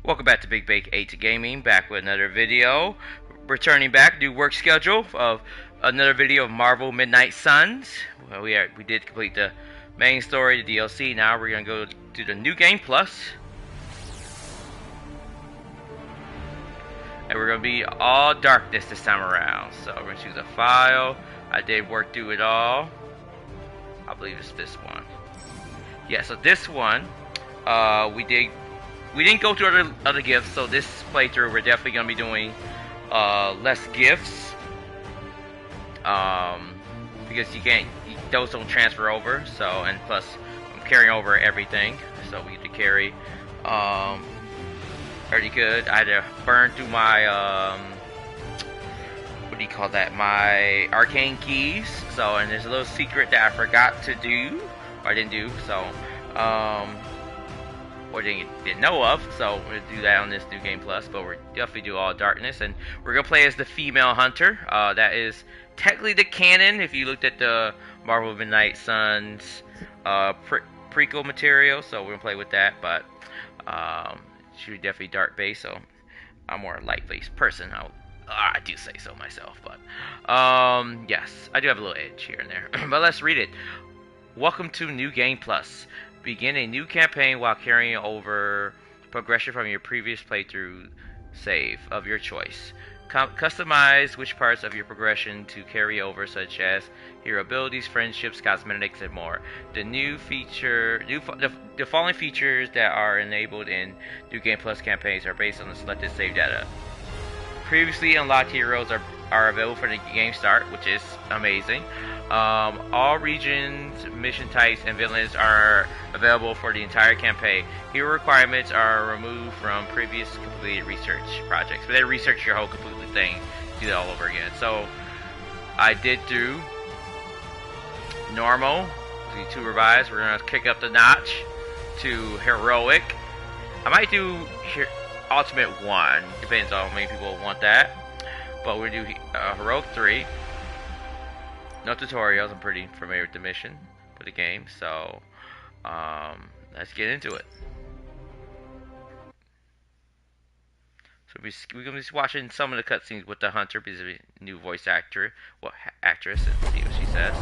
Welcome back to Big Bake 8 Gaming, back with another video. Returning back, new work schedule of another video of Marvel Midnight Suns. Well, we did complete the main story, the DLC. Now we're gonna go to the new game plus, and we're gonna be all darkness this time around. So we're gonna choose a file. I did work through it all. I believe it's this one. Yeah, so this one, we didn't go through other gifts, so this playthrough we're definitely gonna be doing less gifts, because those don't transfer over. So, and plus I'm carrying over everything, so we get to carry pretty good. I had to burn through my what do you call that? My arcane keys. So, and there's a little secret that I forgot to do, or I didn't do. So, or didn't know of, so we'll do that on this new game plus. But we're definitely do all darkness, and we're gonna play as the female hunter. That is technically the canon if you looked at the Marvel Midnight Suns prequel material. So we're gonna play with that, but she's definitely dark based. So I'm more a light based person. I do say so myself, but yes, I do have a little edge here and there. But let's read it. Welcome to New Game Plus. Begin a new campaign while carrying over progression from your previous playthrough save of your choice. Customize which parts of your progression to carry over, such as hero abilities, friendships, cosmetics, and more. The following features that are enabled in New Game Plus campaigns are based on the selected save data. Previously unlocked heroes are available for the game start, which is amazing. All regions, mission types, and villains are available for the entire campaign. Hero requirements are removed from previous completed research projects. But they research your whole complete thing, do that all over again. So I did do normal, to revise. We're gonna kick up the notch to heroic. I might do ultimate 1, depends on how many people want that. But we're gonna do heroic 3. No tutorials, I'm pretty familiar with the mission for the game, so let's get into it. So we're gonna be watching some of the cutscenes with the hunter, because of a new voice actress, and see what she says.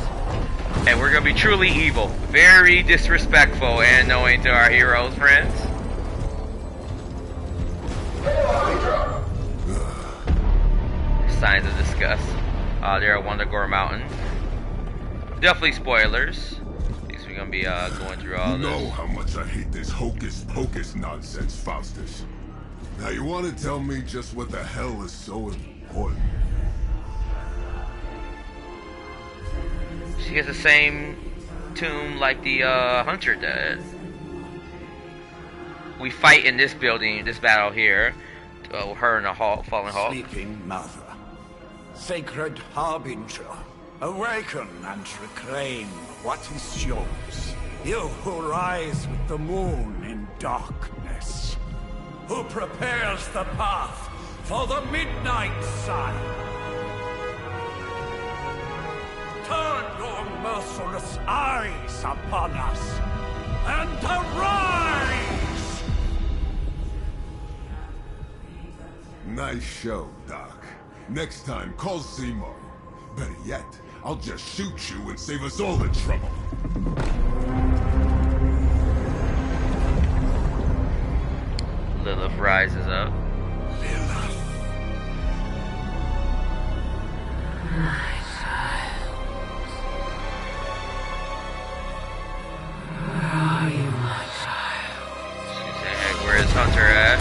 And we're gonna be truly evil, very disrespectful and annoying to our heroes, friends. Signs of disgust. They're at Wundagore Mountain. Definitely spoilers. Because we're gonna be going through all this. You know how much I hate this hocus pocus nonsense, Faustus. Now you want to tell me just what the hell is so important? She has the same tomb like the hunter did. We fight in this building, this battle here. Her in the fallen hall. Sleeping mother, sacred harbinger, awaken and reclaim what is yours. You who rise with the moon in darkness, who prepares the path for the midnight sun. Turn your merciless eyes upon us and arise! Nice show, Doc. Next time, call Seymour. Better yet, I'll just shoot you and save us all the trouble. Lilith rises up. Lilith. My child. Where are you, my child? She said, hey, where is Hunter at?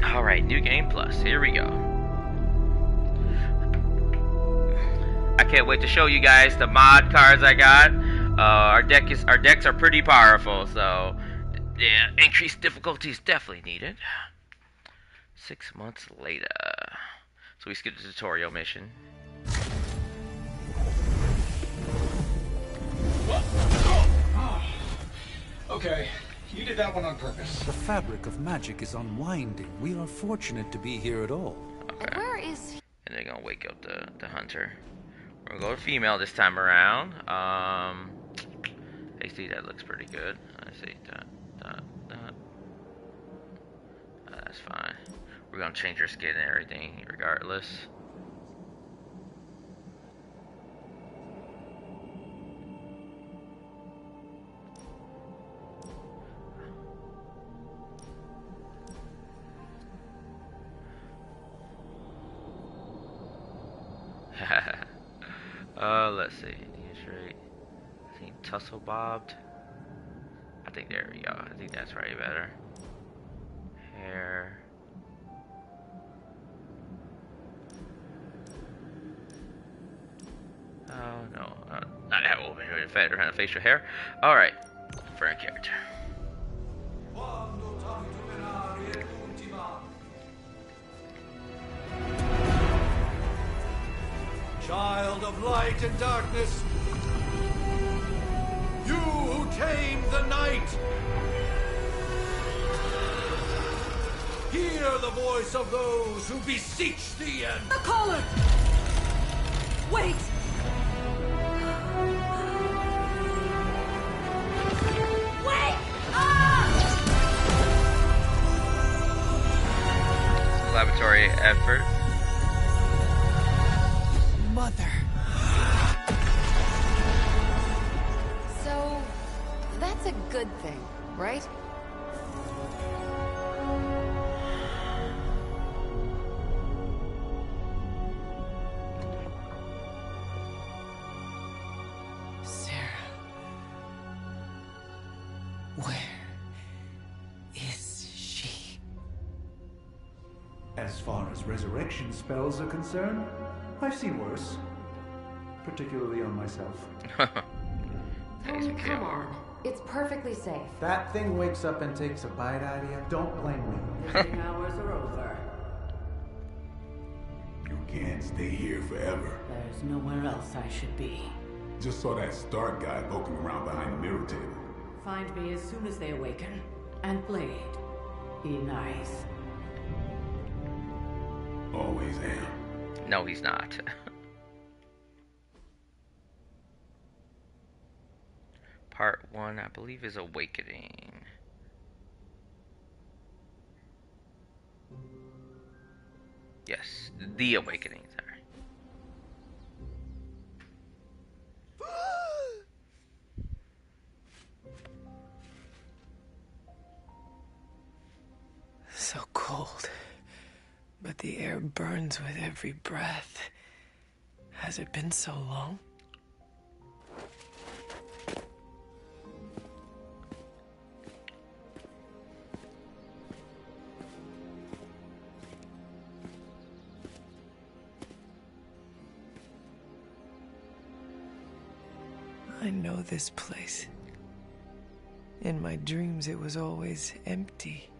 Alright, new game plus. Here we go. I can't wait to show you guys the mod cards I got. Our decks are pretty powerful, so yeah, increased difficulty is definitely needed. 6 months later. So we skipped the tutorial mission. Okay, you did that one on purpose. The fabric of magic is unwinding. We are fortunate to be here at all. Okay. Where is... And they're gonna wake up the hunter. We're gonna go with female this time around. AC, that looks pretty good. I see that. That's fine. We're gonna change her skin and everything regardless. Let's see. Straight. I think tussle bobbed. I think there we go. I think that's probably better. Hair. Oh no, not that woman. Feather and facial hair. All right, for a character. Child of light and darkness, you who tame the night, hear the voice of those who beseech thee and... The collar! Wait! Wait! Laboratory effort. Mother. So, that's a good thing, right? Sarah. Where is she? As far as resurrection spells are concerned, I've seen worse. Particularly on myself. Tony, come on. It's perfectly safe. That thing wakes up and takes a bite out of you. Don't blame me. Visiting hours are over. You can't stay here forever. There's nowhere else I should be. Just saw that Stark guy poking around behind the mirror table. Find me as soon as they awaken. And Blade. Be nice. Always am. No, he's not. Part 1, I believe, is Awakening. Yes, The Awakening, sorry. So cold, but the air burns with every breath. Has it been so long? I know this place. In my dreams, it was always empty.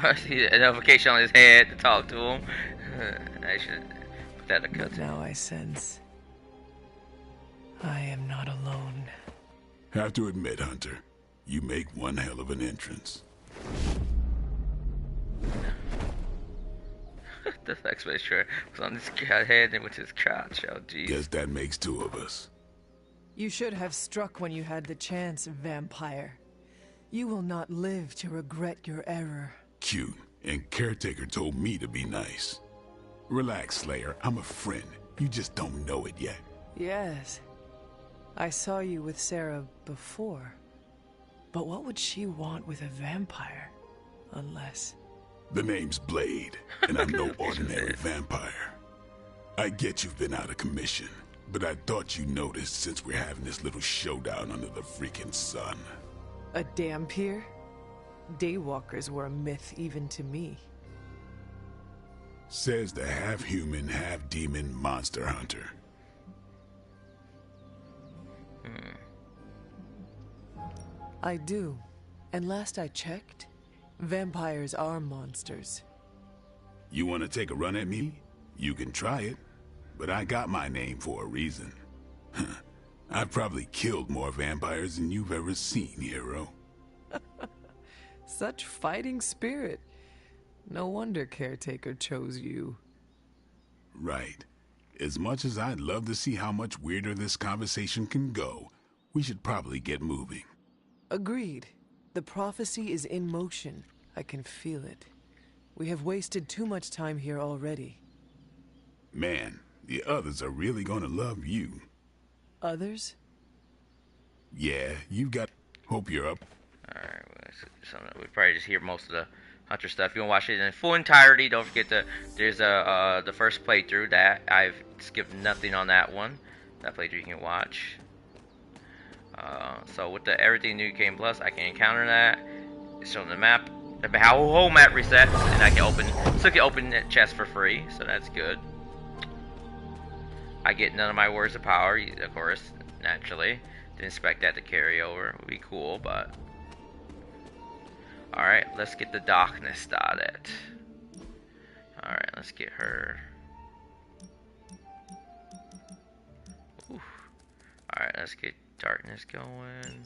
I see a notification on his head to talk to him. I should put that in a But cut. now I sense I am not alone. Have to admit, Hunter, you make one hell of an entrance. The explanation was on his head and with his crotch. Oh, jeez. Guess that makes two of us. You should have struck when you had the chance, vampire. You will not live to regret your error. Cute, and Caretaker told me to be nice. Relax, Slayer. I'm a friend. You just don't know it yet. Yes. I saw you with Sarah before. But what would she want with a vampire? Unless... The name's Blade, and I'm no ordinary vampire. I get you've been out of commission, but I thought you noticed since we're having this little showdown under the freaking sun. a Dhampir? Daywalkers were a myth even to me. Says the half-human, half-demon monster hunter. I do. And last I checked, vampires are monsters. You want to take a run at me? You can try it, but I got my name for a reason. I've probably killed more vampires than you've ever seen, hero. Such fighting spirit. No wonder Caretaker chose you. Right. As much as I'd love to see how much weirder this conversation can go, we should probably get moving. Agreed. The prophecy is in motion. I can feel it. We have wasted too much time here already. Man, the others are really gonna love you. Others? Yeah, you've got... Hope you're up. Alright, we probably just hear most of the Hunter stuff. If you want to watch it in full entirety, don't forget there's the first playthrough that I've skipped nothing on that one. That playthrough you can watch. So with the Everything New Game Plus, I can encounter that. It's showing the map. The whole map resets, and I can open that chest for free, so that's good. I get none of my words of power, of course, naturally. Didn't expect that to carry over. It would be cool, but... Alright, let's get the darkness started. Alright, let's get her. Alright, let's get darkness going.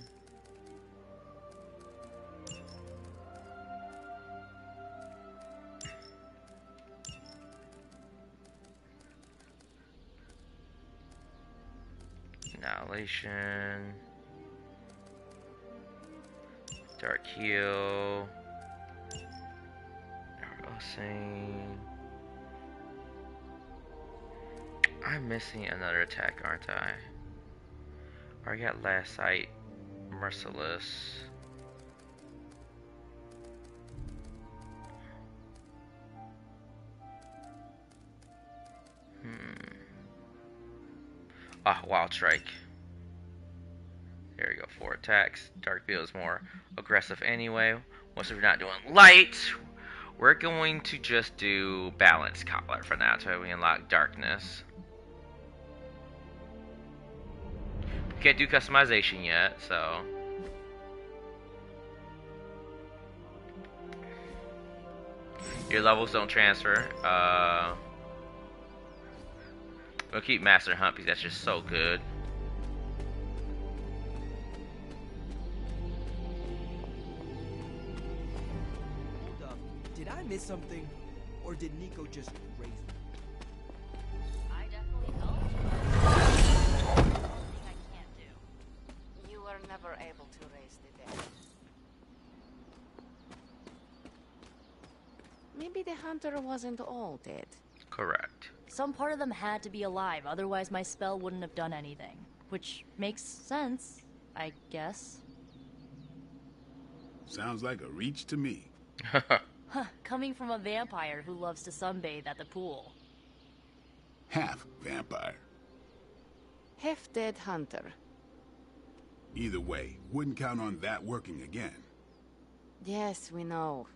Annihilation. Dark heal. Arrosing. I'm missing another attack, aren't I? I got Last Sight, Merciless. Wild Strike. There we go, 4 attacks. Dark Beam is more aggressive anyway. Once we're not doing light, we're going to just do Balance Collar for now until we unlock Darkness. We can't do customization yet, so... Your levels don't transfer. We'll keep Master Hunt because that's just so good. Hold up. Did I miss something? Or did Nico just raise me? I definitely helped. Nothing I can't do. You were never able to raise the dead. Maybe the hunter wasn't all dead. Correct. Some part of them had to be alive, otherwise my spell wouldn't have done anything. Which makes sense, I guess. Sounds like a reach to me. Huh, coming from a vampire who loves to sunbathe at the pool. Half vampire. Half dead hunter. Either way, wouldn't count on that working again. Yes, we know.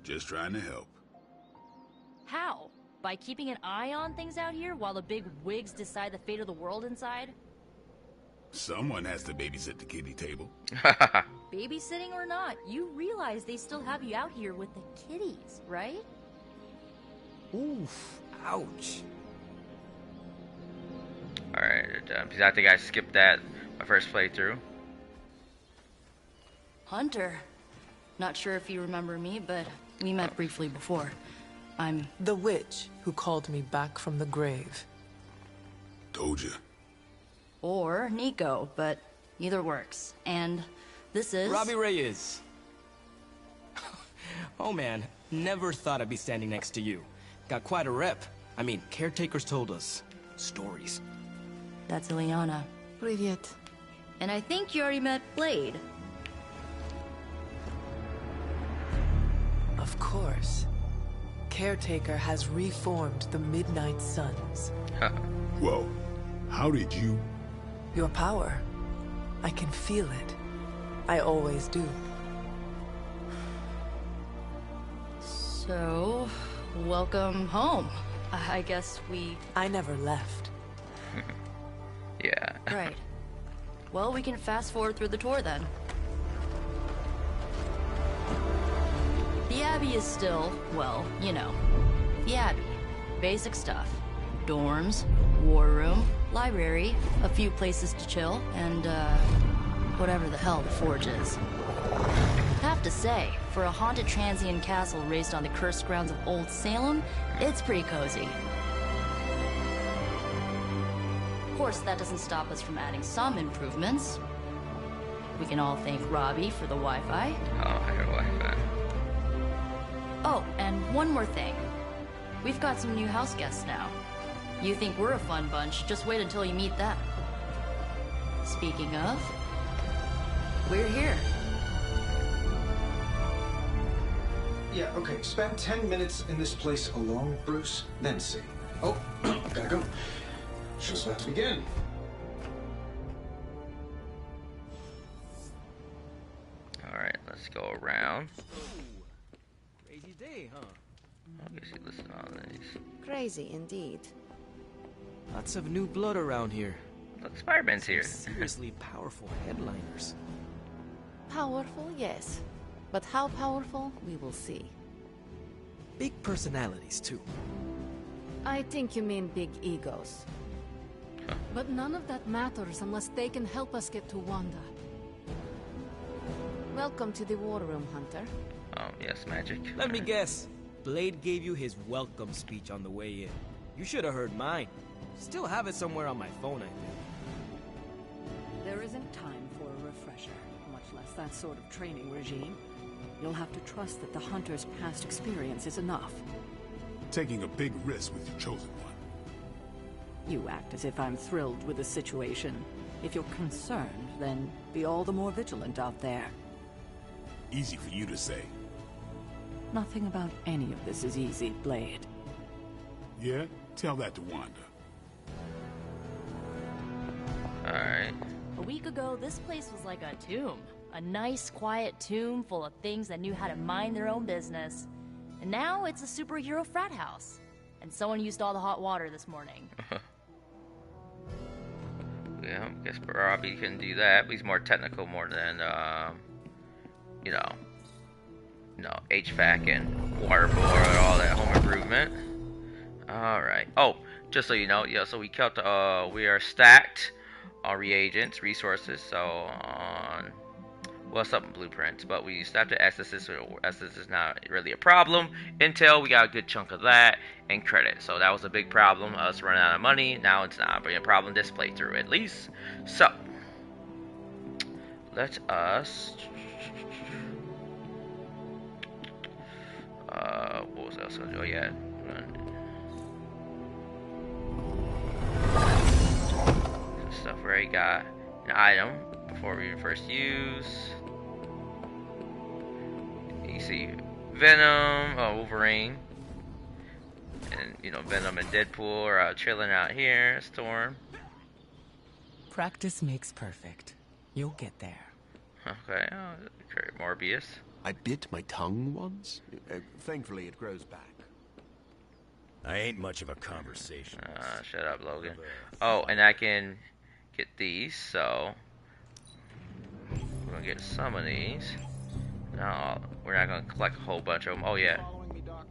Just trying to help. How? By keeping an eye on things out here while the big wigs decide the fate of the world inside? Someone has to babysit the kiddie table. Babysitting or not, you realize they still have you out here with the kiddies, right? Oof. Ouch. Alright, because I think I skipped that my first playthrough. Hunter. Not sure if you remember me, but we met briefly before. I'm the witch who called me back from the grave. Told you. Or Nico, but either works. And this is... Robbie Reyes. Oh man, never thought I'd be standing next to you. Got quite a rep. I mean, caretakers told us stories. That's Ileana. Привет. And I think you already met Blade. Of course. Caretaker has reformed the Midnight Suns. Whoa. How did you... Your power. I can feel it. I always do. So, welcome home. I guess I never left. Yeah. Right. Well, we can fast forward through the tour then. The Abbey is still, well, you know, The Abbey. Basic stuff. Dorms, war room, library, a few places to chill, and, whatever the hell the Forge is. Have to say, for a haunted transient castle raised on the cursed grounds of Old Salem, it's pretty cozy. Of course, that doesn't stop us from adding some improvements. We can all thank Robbie for the Wi-Fi. Oh, I got Wi-Fi. Oh, and one more thing. We've got some new house guests now. You think we're a fun bunch, just wait until you meet them. Speaking of, we're here. Yeah, okay. Spend 10 minutes in this place alone, Bruce, then see. Oh, gotta go. Show's about to begin. Alright, let's go around. Crazy day, huh? Obviously, listen to all these. Crazy indeed. Lots of new blood around here. Look, Spider-Man's here. Seriously powerful headliners. Powerful, yes. But how powerful, we will see. Big personalities, too. I think you mean big egos. But none of that matters unless they can help us get to Wanda. Welcome to the war room, Hunter. Oh, yes, magic. Let me guess. Blade gave you his welcome speech on the way in. You should have heard mine. Still have it somewhere on my phone, I think. There isn't time for a refresher, much less that sort of training regime. You'll have to trust that the Hunter's past experience is enough. Taking a big risk with your chosen one. You act as if I'm thrilled with the situation. If you're concerned, then be all the more vigilant out there. Easy for you to say. Nothing about any of this is easy, Blade. Yeah? Tell that to Wanda. Alright. A week ago, this place was like a tomb. A nice, quiet tomb full of things that knew how to mind their own business. And now it's a superhero frat house. And someone used all the hot water this morning. Yeah, I guess Robbie can do that, but he's more technical more than, you know, HVAC and water bore and all that home improvement. Alright. Oh, just so you know, yeah, so we kept, we are stacked on reagents, resources, so on, well, some blueprints, but we stopped at essences, so essence is not really a problem. Intel, we got a good chunk of that, and credit, so that was a big problem, us running out of money. Now it's not a problem this playthrough, at least. So, let us, what was else gonna do? Oh yeah, stuff where he got an item before we first use. You see Venom, Wolverine, and you know Venom and Deadpool are chilling out here. Storm. Practice makes perfect. You'll get there. Okay, Morbius. I bit my tongue once. Thankfully, it grows back. I ain't much of a conversation. Shut up, Logan. Oh, and I can get these, so we're gonna get some of these. No, we're not gonna collect a whole bunch of them. Oh yeah. Following me, Doc?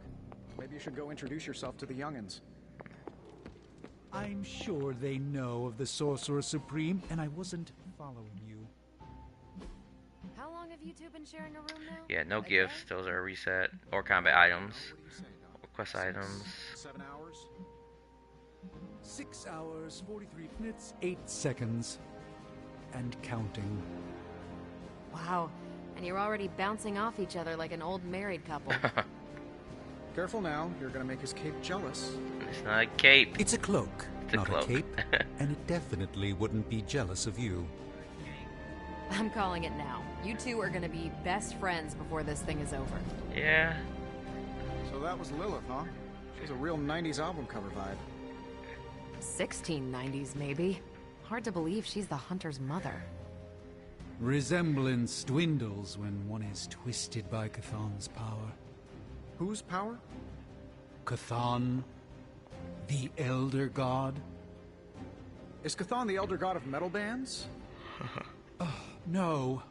Maybe you should go introduce yourself to the youngins. I'm sure they know of the Sorcerer Supreme, and I wasn't following you. How long have you two been sharing a room now? Yeah, no gifts. Those are reset or combat items, or quest items. 7 hours. 6 hours, 43 minutes, 8 seconds, and counting. Wow, and you're already bouncing off each other like an old married couple. Careful now, you're gonna make his cape jealous. It's not a cape. It's a cloak, it's not a cape, and it definitely wouldn't be jealous of you. I'm calling it now. You two are gonna be best friends before this thing is over. Yeah. So that was Lilith, huh? She's a real 90s album cover vibe. 1690s, maybe. Hard to believe she's the Hunter's mother. Resemblance dwindles when one is twisted by Chthon's power. Whose power? Chthon, the Elder God. Is Chthon the Elder God of metal bands? No.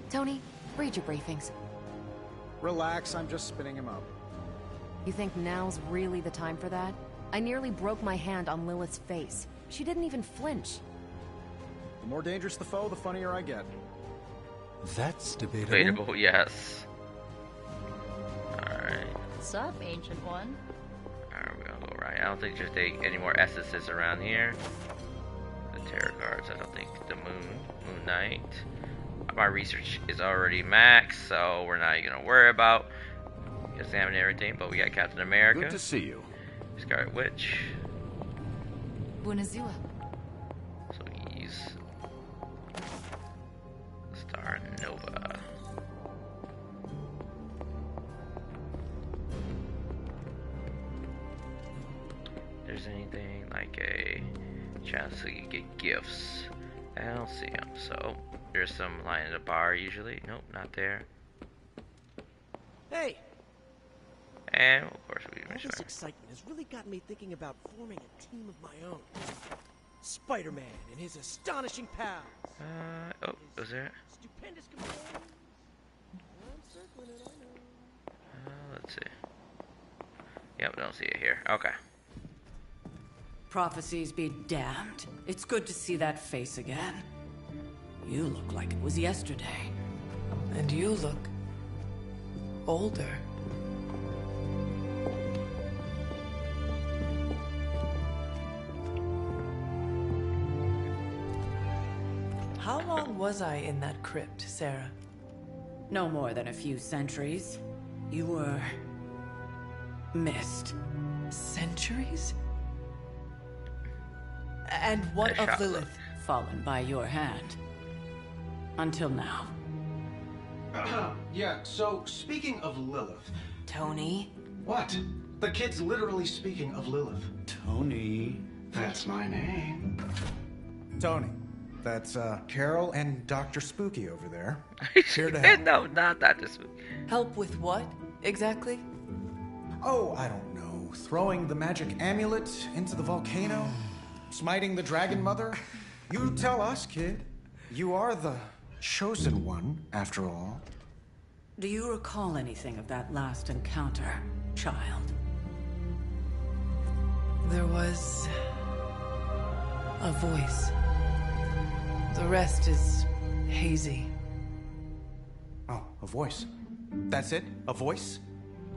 Tony, read your briefings. Relax, I'm just spinning him up. You think now's really the time for that? I nearly broke my hand on Lilith's face. She didn't even flinch. The more dangerous the foe, the funnier I get. That's debatable. Debatable, yes. Alright. What's up, Ancient One? Alright, we're gonna go right. I don't think there's any more essences around here. The tarot cards, I don't think. The Moon Knight. My research is already max, so we're not even gonna worry about examining everything, but we got Captain America. Good to see you. Scarlet Witch. Buenazilla. So he's Star Nova. There's anything like a chance to get gifts. I don't see them, so there's some line at the bar usually. Nope, not there. Hey! And of course we All this excitement has really got me thinking about forming a team of my own. Spider-Man and his astonishing pals. Oh, was there? Stupendous companion. I'm circling it, I know. Let's see. Yep, don't see it here. Okay. Prophecies be damned. It's good to see that face again. You look like it was yesterday. And you look older. How long was I in that crypt, Sarah? No more than a few centuries. You were missed. Centuries? And what of Lilith? Fallen by your hand. Until now. Yeah, so speaking of Lilith. Tony? What? The kid's literally speaking of Lilith. Tony. That's my name. Tony. That's Carol and Dr. Spooky over there. Here to help. No, not Dr. Spooky. Help with what, exactly? Oh, I don't know. Throwing the magic amulet into the volcano? Smiting the dragon mother? You tell us, kid. You are the chosen one, after all. Do you recall anything of that last encounter, child? There was a voice. The rest is hazy. Oh, a voice. That's it? A voice?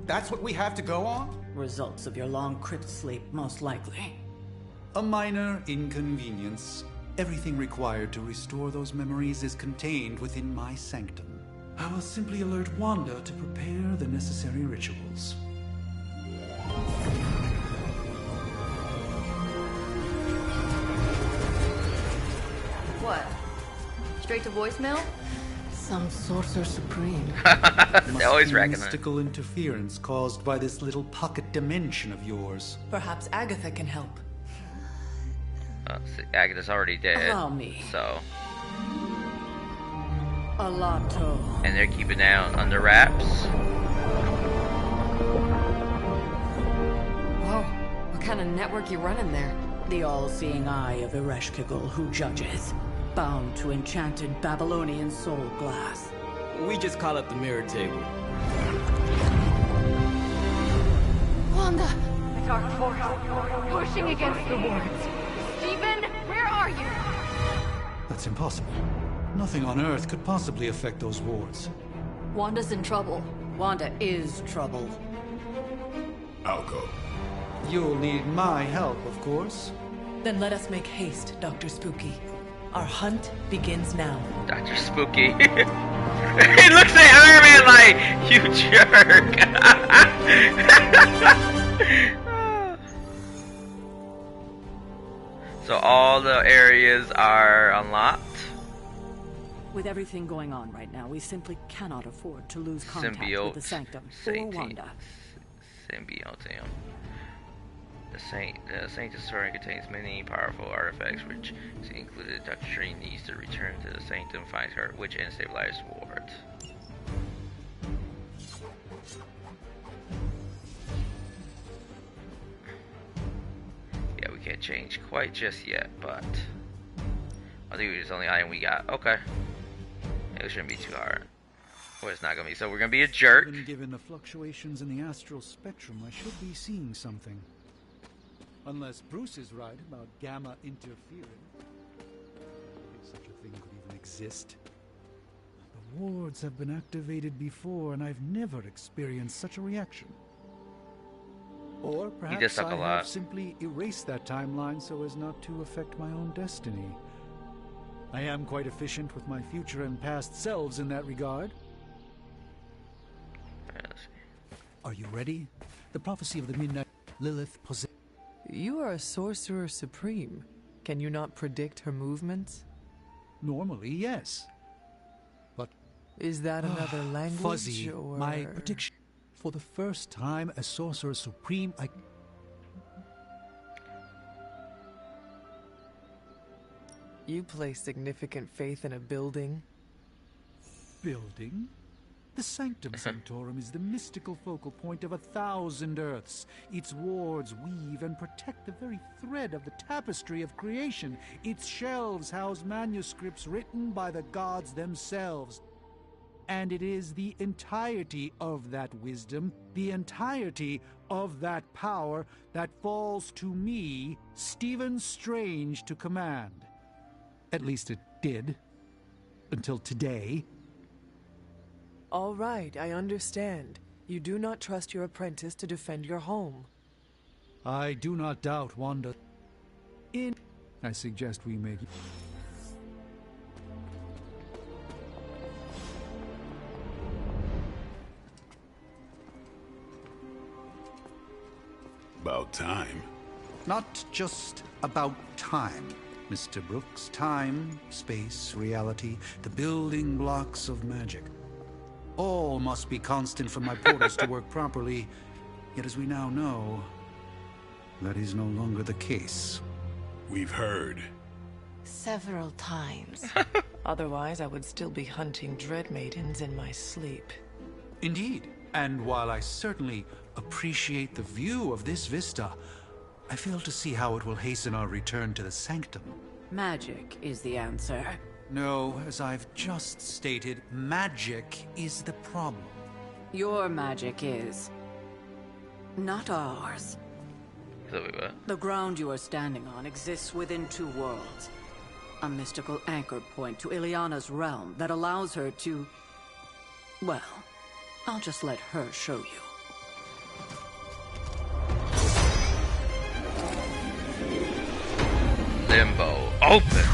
That's what we have to go on? Results of your long crypt sleep, most likely. A minor inconvenience. Everything required to restore those memories is contained within my sanctum. I will simply alert Wanda to prepare the necessary rituals. What? Straight to voicemail? Some sorcerer supreme. They always reckon that. Mystical interference caused by this little pocket dimension of yours. Perhaps Agatha can help. See, Agatha's already dead. Allow me. So. Alato. And they're keeping that under wraps. Whoa, what kind of network you running there? The all-seeing eye of Ereshkigal who judges. Bound to enchanted Babylonian soul glass. We just call it the mirror table. Wanda! The dark force, pushing against the wards. Stephen, where are you? That's impossible. Nothing on Earth could possibly affect those wards. Wanda's in trouble. Wanda is trouble. I'll go. You'll need my help, of course. Then let us make haste, Dr. Spooky. Our hunt begins now. Dr. Spooky. He looks at Iron Man like, you jerk. So all the areas are unlocked. With everything going on right now, we simply cannot afford to lose contact with the Sanctum or Wanda. Symbiotium. The Saint Historian contains many powerful artifacts, which is included. Dr. Strange needs to return to the Sanctum, find her witch, and stabilize Ward. Yeah, we can't change quite just yet, but I think it's the only item we got. Okay. It shouldn't be too hard. course it's not gonna be. So we're gonna be a jerk. Even given the fluctuations in the astral spectrum, I should be seeing something. Unless Bruce is right about gamma interference. If such a thing could even exist. The wards have been activated before, and I've never experienced such a reaction. Or perhaps I have simply erased that timeline so as not to affect my own destiny. I am quite efficient with my future and past selves in that regard. Are you ready? The prophecy of the Midnight Lilith possessed. You are a sorcerer supreme. Can you not predict her movements? Normally, yes. But is that another language? Fuzzy, or... my prediction. For the first time as sorcerer supreme, You place significant faith in a building? Building? The Sanctum Sanctorum is the mystical focal point of 1,000 Earths. Its wards weave and protect the very thread of the tapestry of creation. Its shelves house manuscripts written by the gods themselves. And it is the entirety of that wisdom, the entirety of that power, that falls to me, Stephen Strange, to command. At least it did. Until today. All right, I understand. You do not trust your apprentice to defend your home. I do not doubt Wanda. I suggest we make... About time. Not just about time, Mr. Brooks. Time, space, reality, the building blocks of magic. All must be constant for my portals to work properly. Yet as we now know, that is no longer the case. We've heard. Several times. Otherwise, I would still be hunting Dread Maidens in my sleep. Indeed. And while I certainly appreciate the view of this vista, I fail to see how it will hasten our return to the Sanctum. Magic is the answer. No, as I've just stated, magic is the problem. Your magic is... not ours. The ground you are standing on exists within two worlds. A mystical anchor point to Ileana's realm that allows her to... well, I'll just let her show you. Limbo open.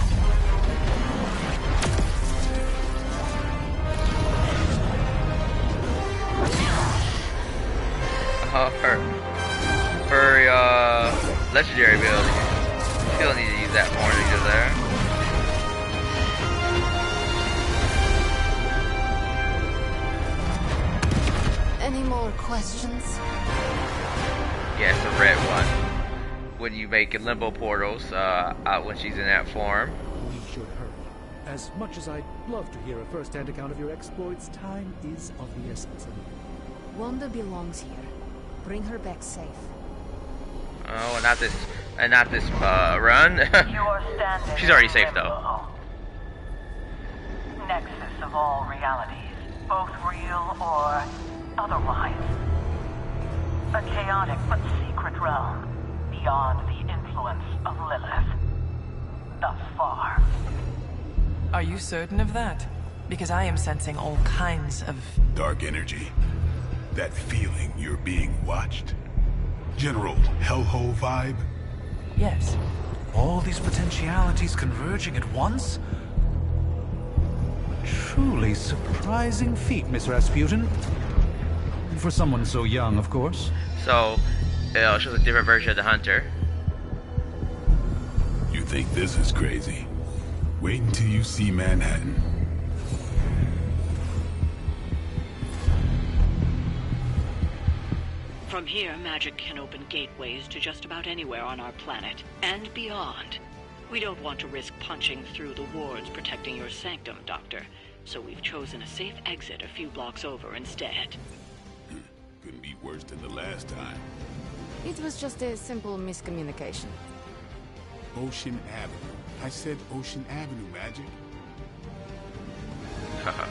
Her legendary ability. She don't need to use that morning there. Any more questions? Yes, the red one. When you make limbo portals out when she's in that form. We should hurry. As much as I'd love to hear a first-hand account of your exploits, time is of the essence. Wanda belongs here. Bring her back safe. Oh, not this run. She's already safe though. Nexus of all realities, both real or otherwise. A chaotic but secret realm beyond the influence of Lilith. Thus far. Are you certain of that? Because I am sensing all kinds of... dark energy. That feeling you're being watched. General hellhole vibe? Yes. All these potentialities converging at once? A truly surprising feat, Miss Rasputin. For someone so young, of course. So, she's a different version of the Hunter. You think this is crazy? Wait until you see Manhattan. From here, magic can open gateways to just about anywhere on our planet, and beyond. We don't want to risk punching through the wards protecting your sanctum, Doctor, so we've chosen a safe exit a few blocks over instead. Couldn't be worse than the last time. It was just a simple miscommunication. Ocean Avenue. I said Ocean Avenue, Magic.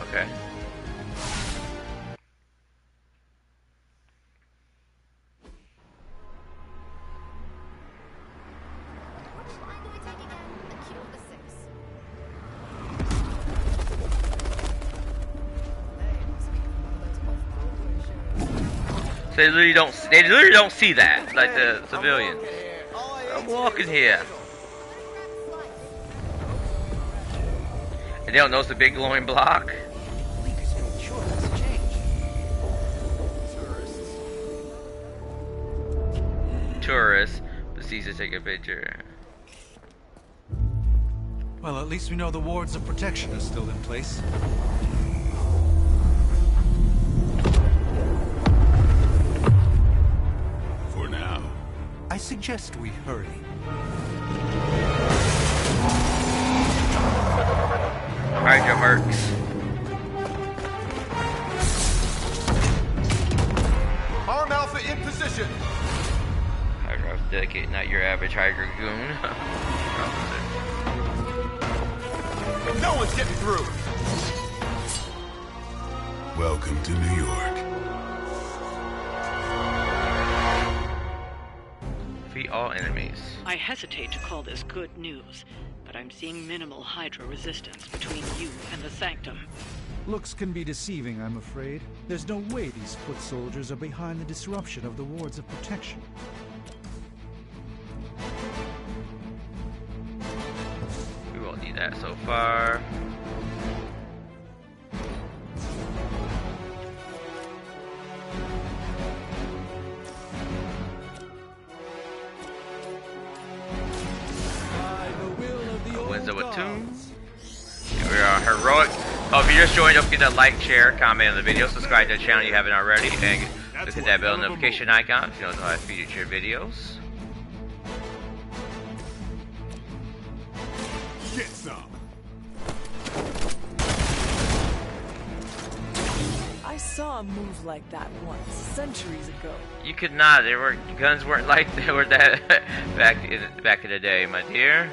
Okay. They literally don't see that, like the civilians. I'm walking here. And they don't know it's a big glowing block. Tourists, but Caesar take a picture. Well, at least we know the wards of protection are still in place. For now. I suggest we hurry. Hydra Mercs. Arm Alpha in position. Hydra dedicated, not your average Hydra goon. No one's getting through. Welcome to New York. Defeat all enemies. I hesitate to call this good news, but I'm seeing minimal Hydra resistance between you and the Sanctum. Looks can be deceiving, I'm afraid. There's no way these foot soldiers are behind the disruption of the wards of protection. We won't need that so far. Windsor with Tombs. We are heroic. Oh, if you just joined, don't forget to like, share, comment on the video, subscribe to the channel if you haven't already, and look at that bell notification icon if you don't know how to future videos. Get some. I saw a move like that once, centuries ago. You could not. Guns weren't like they were that back in the day, my dear.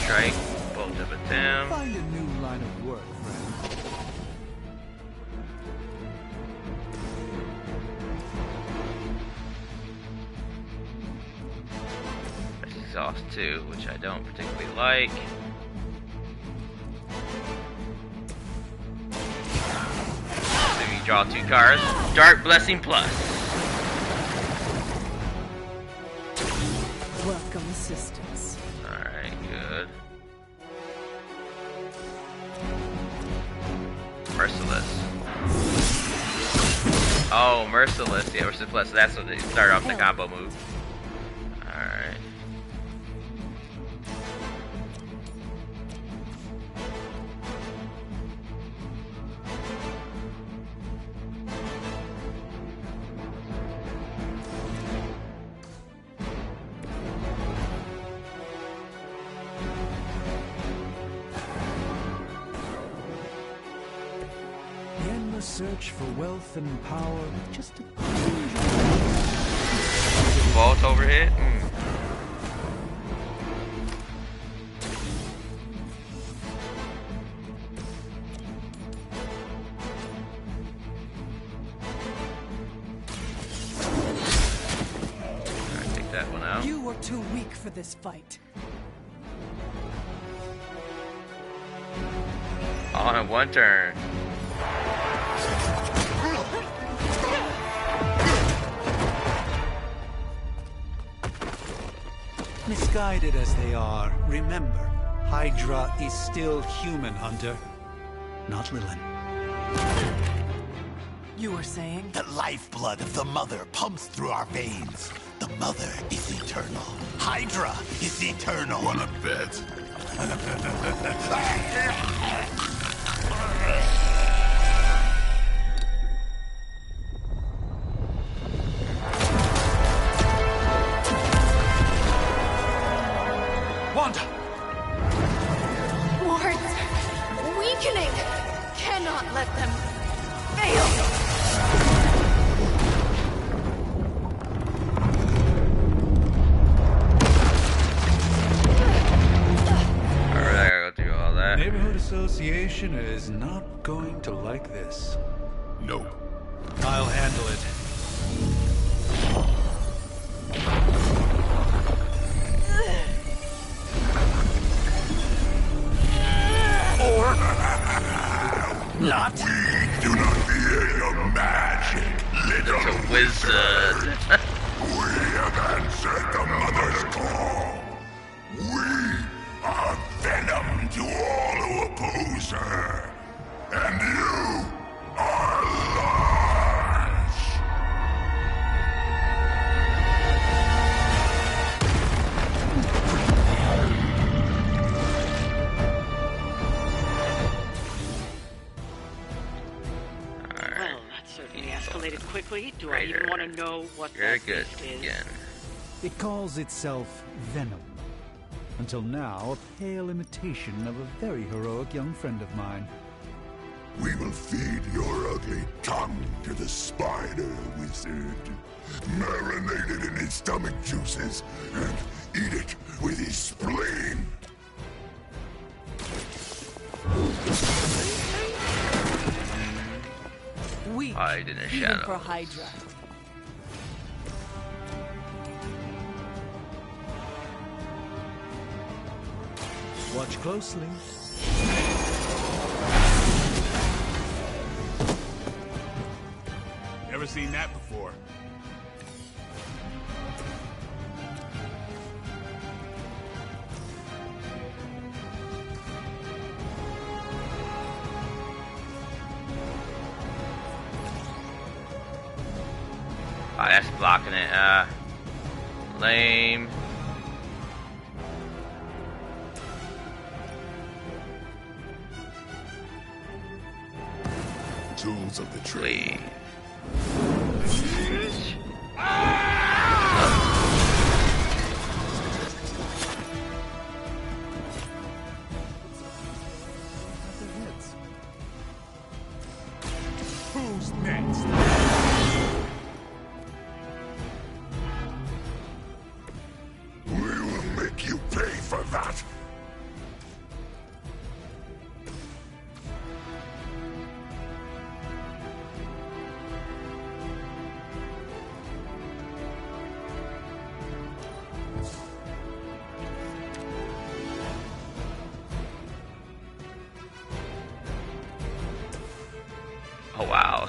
Strike, bolt of a town. Find a new line of work, friend. That's exhaust 2, which I don't particularly like. So you draw 2 cards. Dark Blessing Plus. Welcome assistance. Alright, good. Merciless. Oh, Merciless. Yeah, Merciless. That's what they start off the combo move. Alright. Search for wealth and power, just a vault overhead. Alright, take that one out. You were too weak for this fight. All in one turn. Misguided as they are, remember, Hydra is still human, Hunter. Not Lilin. You were saying? The lifeblood of the Mother pumps through our veins. The Mother is eternal. Hydra is eternal. Wanna bet? Wards! Weakening! Cannot let them fail! Association is not going to like this. No. I'll handle it. Or not. We do not fear your magic, little wizard. We have answered the Mother's call. We are venom to all who oppose her. And you are large. Well, that certainly escalated quickly. Do I even want to know what Very that good. beast is? Again. It calls itself Venom. Until now, a pale imitation of a very heroic young friend of mine. We will feed your ugly tongue to the spider wizard, marinate it in his stomach juices, and eat it with his spleen. Weak, Hide in the even shadows. for Hydra. Watch closely. Never seen that before. Oh, that's blocking it. Lame. Tools of the trade. Who's next? We will make you pay for that. Oh wow.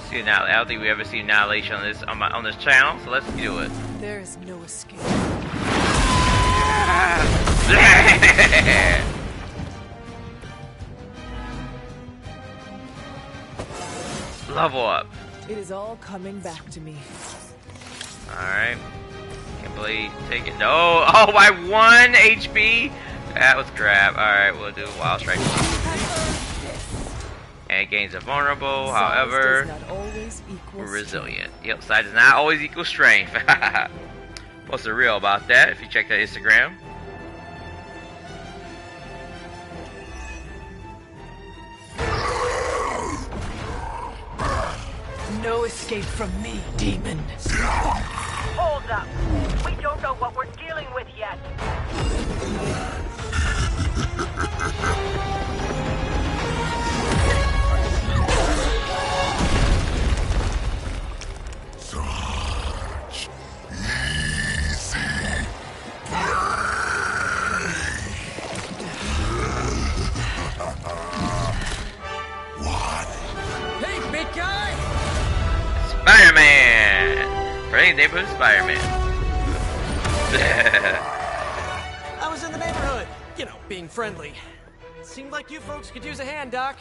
See now, I don't think we ever see Annihilation on this channel, so let's do it. There is no escape. Level up. It is all coming back to me. Alright. Can't believe take it. No! Oh, by 1 HP? That was crap. Alright, we'll do Wild Strike. And it gains a vulnerable, however, we're resilient. Yep, size does not always equal strength. What's the real about that if you check that Instagram? No escape from me, demon. Hold up. We don't know what we're dealing with yet. Such easy Hey, big guy! Spider-Man! Friendly neighborhood Spider-Man. I was in the neighborhood. You know, being friendly. Seemed like you folks could use a hand, Doc.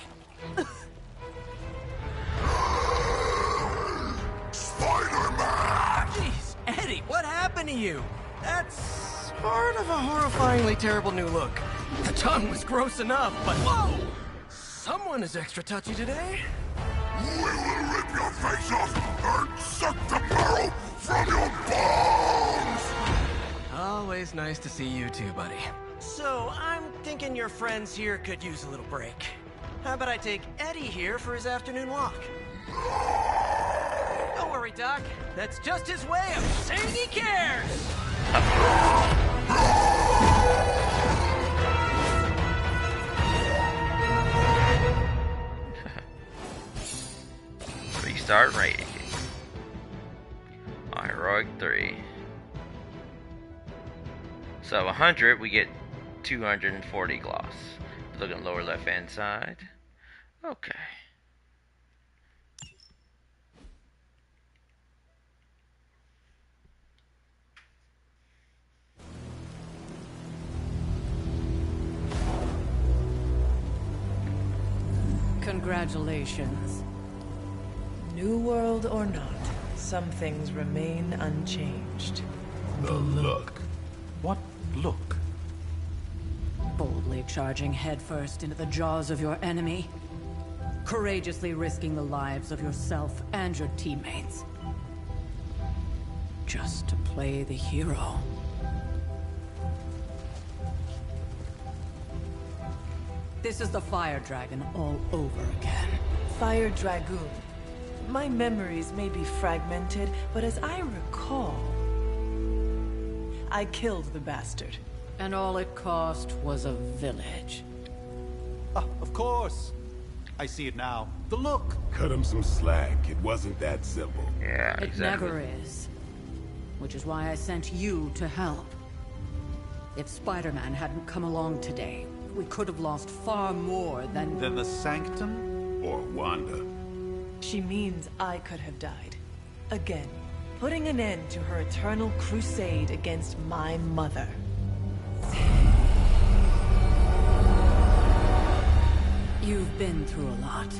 Spider-Man! Jeez, Eddie, what happened to you? That's sort of a horrifyingly terrible new look. The tongue was gross enough, but whoa! Someone is extra touchy today. We will rip your face off and suck the marrow from your bones! Always nice to see you too, buddy. So, I'm thinking your friends here could use a little break. How about I take Eddie here for his afternoon walk? Don't worry. worry, Doc. That's just his way of saying he cares. Restart rating. On Heroic 3. So 100, we get 240 gloss. Look at lower left hand side. Okay. Congratulations. New world or not, some things remain unchanged. The look. What look? Boldly charging headfirst into the jaws of your enemy. Courageously risking the lives of yourself and your teammates. Just to play the hero. This is the Fire Dragon all over again. Fire Dragoon. My memories may be fragmented, but as I recall, I killed the bastard. And all it cost was a village. Of course. I see it now. The look. Cut him some slack. It wasn't that simple. Yeah, It never is. Which is why I sent you to help. If Spider-Man hadn't come along today, we could have lost far more than... Than the Sanctum? Or Wanda. She means I could have died. Again, putting an end to her eternal crusade against my mother. You've been through a lot.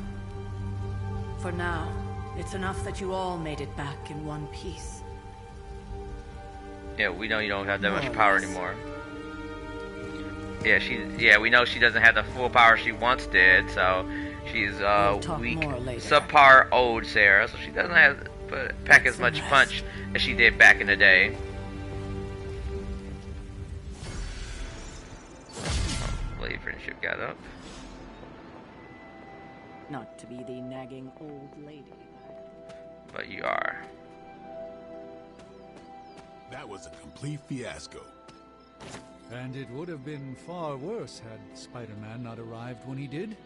For now, it's enough that you all made it back in one piece. Yeah, we know you don't have that much power anymore. Yeah, we know she doesn't have the full power she once did, so she's weak, subpar old Sarah, so she doesn't have to pack as much punch as she did back in the day. Blade Friendship got up. Not to be the nagging old lady. But you are. That was a complete fiasco. And it would have been far worse had Spider-Man not arrived when he did.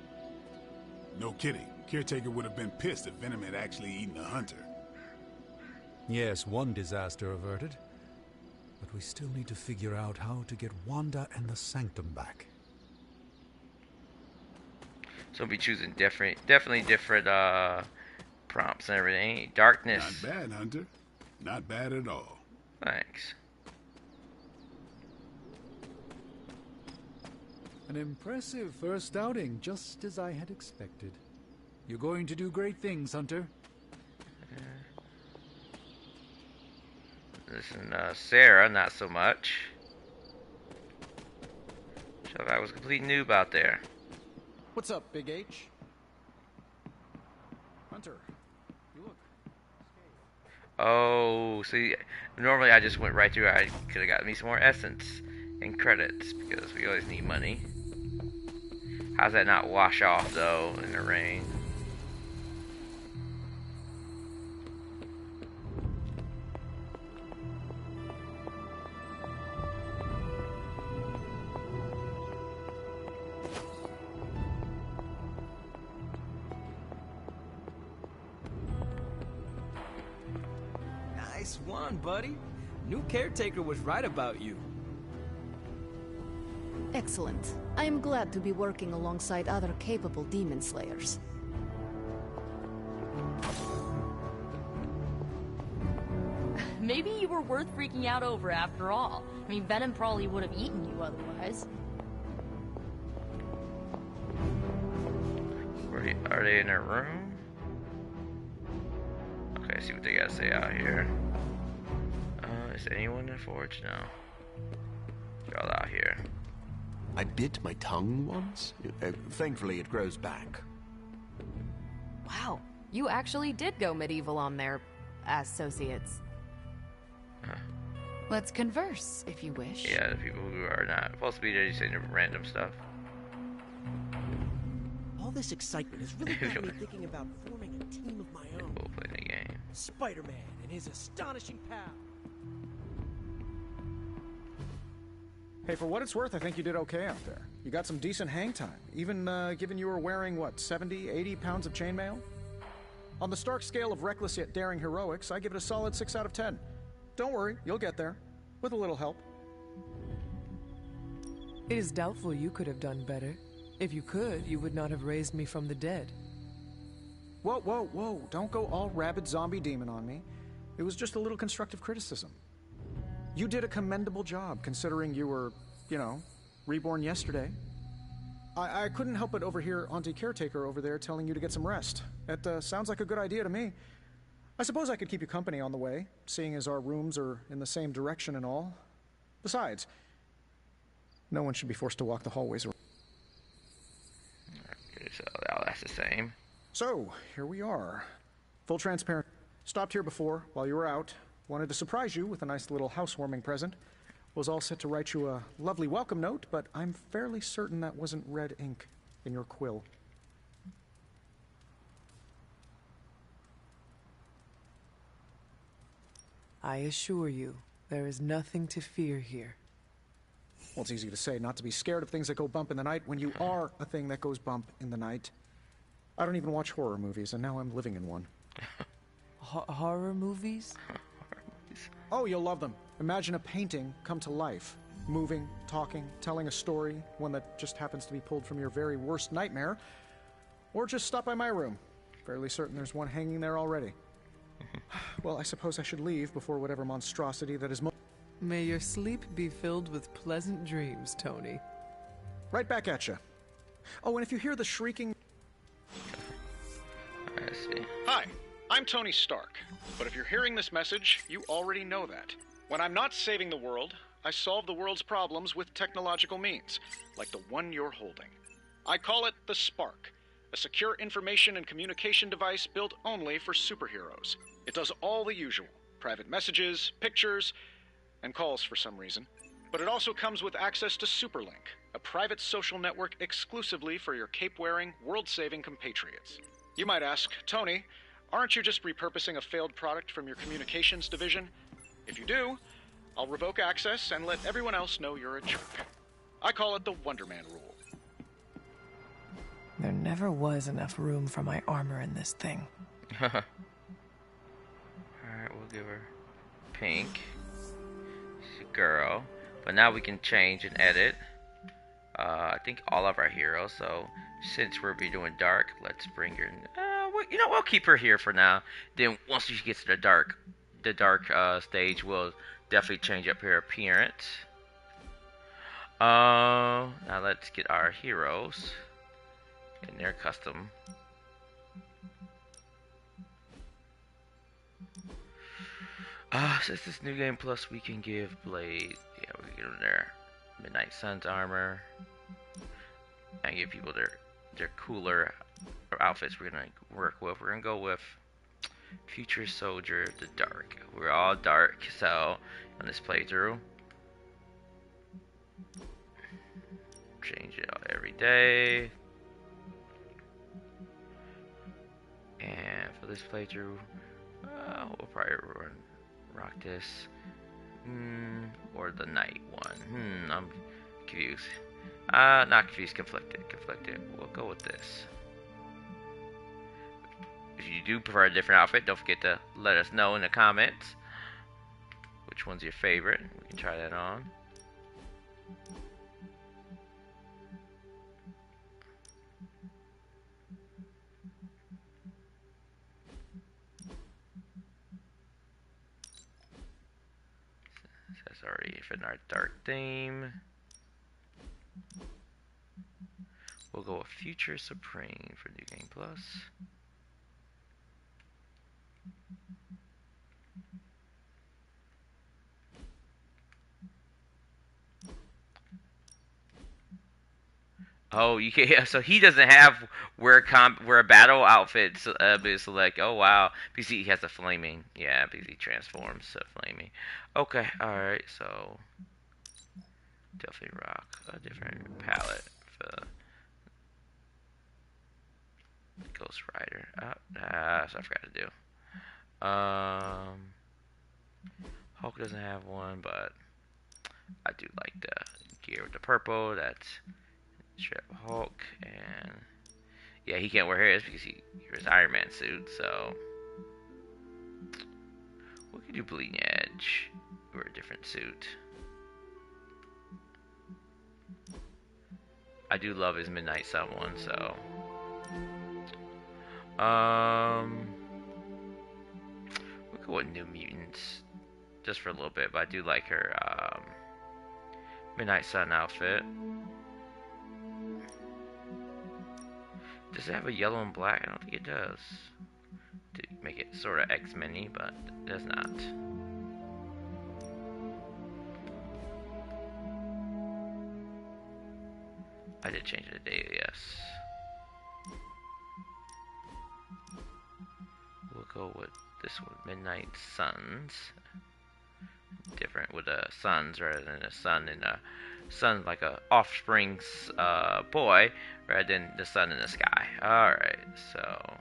No kidding. Caretaker would have been pissed if Venom had actually eaten a hunter. Yes, one disaster averted. But we still need to figure out how to get Wanda and the Sanctum back. So we'll be choosing definitely different prompts and everything. Darkness. Not bad, Hunter. Not bad at all. Thanks. An impressive first outing, just as I had expected. You're going to do great things, Hunter. Listen, Sarah, not so much. So I was a complete noob out there. What's up, Big H? Hunter, you look... Oh, see, normally I just went right through. I could have got me some more essence and credits, because we always need money. How's that not wash off, though, in the rain? Nice one, buddy. New caretaker was right about you. Excellent. I am glad to be working alongside other capable demon slayers. Maybe you were worth freaking out over after all. I mean, Venom probably would have eaten you otherwise. Are they in their room? Okay, see what they gotta say out here. Is anyone in the forge? No. They're all out here. I bit my tongue once. Thankfully, it grows back. Wow, you actually did go medieval on their associates. Huh. Let's converse, if you wish. Yeah, the people who are not supposed to be there, you saying random stuff. All this excitement has really got me thinking about forming a team of my own. We'll play the game. Spider-Man and his astonishing pal. Hey, for what it's worth, I think you did okay out there. You got some decent hang time, even given you were wearing, what, 70, 80 pounds of chainmail? On the Stark scale of reckless yet daring heroics, I give it a solid 6 out of 10. Don't worry, you'll get there. With a little help. It is doubtful you could have done better. If you could, you would not have raised me from the dead. Whoa, whoa, whoa. Don't go all rabid zombie demon on me. It was just a little constructive criticism. You did a commendable job, considering you were, you know, reborn yesterday. I couldn't help but overhear Auntie Caretaker over there telling you to get some rest. It sounds like a good idea to me. I suppose I could keep you company on the way, seeing as our rooms are in the same direction and all. Besides, no one should be forced to walk the hallways. Okay, so that's the same. So, here we are. Full transparent. Stopped here before, while you were out. Wanted to surprise you with a nice little housewarming present. Was all set to write you a lovely welcome note, but I'm fairly certain that wasn't red ink in your quill. I assure you, there is nothing to fear here. Well, it's easy to say not to be scared of things that go bump in the night when you are a thing that goes bump in the night. I don't even watch horror movies, and now I'm living in one. Horror movies? Oh, you'll love them. Imagine a painting come to life. Moving, talking, telling a story, one that just happens to be pulled from your very worst nightmare. Or just stop by my room. Fairly certain there's one hanging there already. Well, I suppose I should leave before whatever monstrosity that is May your sleep be filled with pleasant dreams, Tony. Right back at you. Oh, and if you hear the shrieking... I see. Hi, I'm Tony Stark. But if you're hearing this message, you already know that. When I'm not saving the world, I solve the world's problems with technological means, like the one you're holding. I call it the Spark, a secure information and communication device built only for superheroes. It does all the usual, private messages, pictures, and calls for some reason. But it also comes with access to Superlink, a private social network exclusively for your cape-wearing, world-saving compatriots. You might ask, Tony, aren't you just repurposing a failed product from your communications division? If you do, I'll revoke access and let everyone else know you're a jerk. I call it the Wonder Man rule. There never was enough room for my armor in this thing. Alright, we'll give her pink. She's a girl. But now we can change and edit. I think all of our heroes. So since we'll be doing dark, let's bring her. You know, we'll keep her here for now. Then once she gets to the dark stage, we'll definitely change up her appearance. Now let's get our heroes in their custom. Since this new game plus, we can give Blade. Yeah, we can give them their Midnight Sun's armor and give people their cooler outfits. We're gonna work with. We're gonna go with Future Soldier, the dark. We're all dark, so on this playthrough, change it out every day. And for this playthrough, we'll probably rock this, or the night one. I'm confused. Not confused, conflicted. We'll go with this. If you do prefer a different outfit, don't forget to let us know in the comments which one's your favorite. We can try that on. That's already in our dark theme. We'll go with Future Supreme for New Game Plus. Oh, you can. Yeah, so he doesn't have wear a battle outfit. So, select. Oh wow, because he has a flaming. Yeah, because he transforms to flaming. Okay, all right. So definitely rock a different palette for Ghost Rider. That's what I forgot to do. Hulk doesn't have one, but I do like the gear with the purple. That's straight up Hulk, and yeah, he can't wear his because he wears Iron Man suit. So we could do Bleeding Edge. Wear a different suit. I do love his Midnight Sun one, so we'll go with New Mutants just for a little bit, but I do like her Midnight Sun outfit. Does it have a yellow and black? I don't think it does. To make it sort of X-Men-y, but it does not. I did change it today, yes. We'll go with this one, Midnight Suns. Different with the suns rather than a sun, and a sun like a offspring's boy rather than the sun in the sky. Alright, so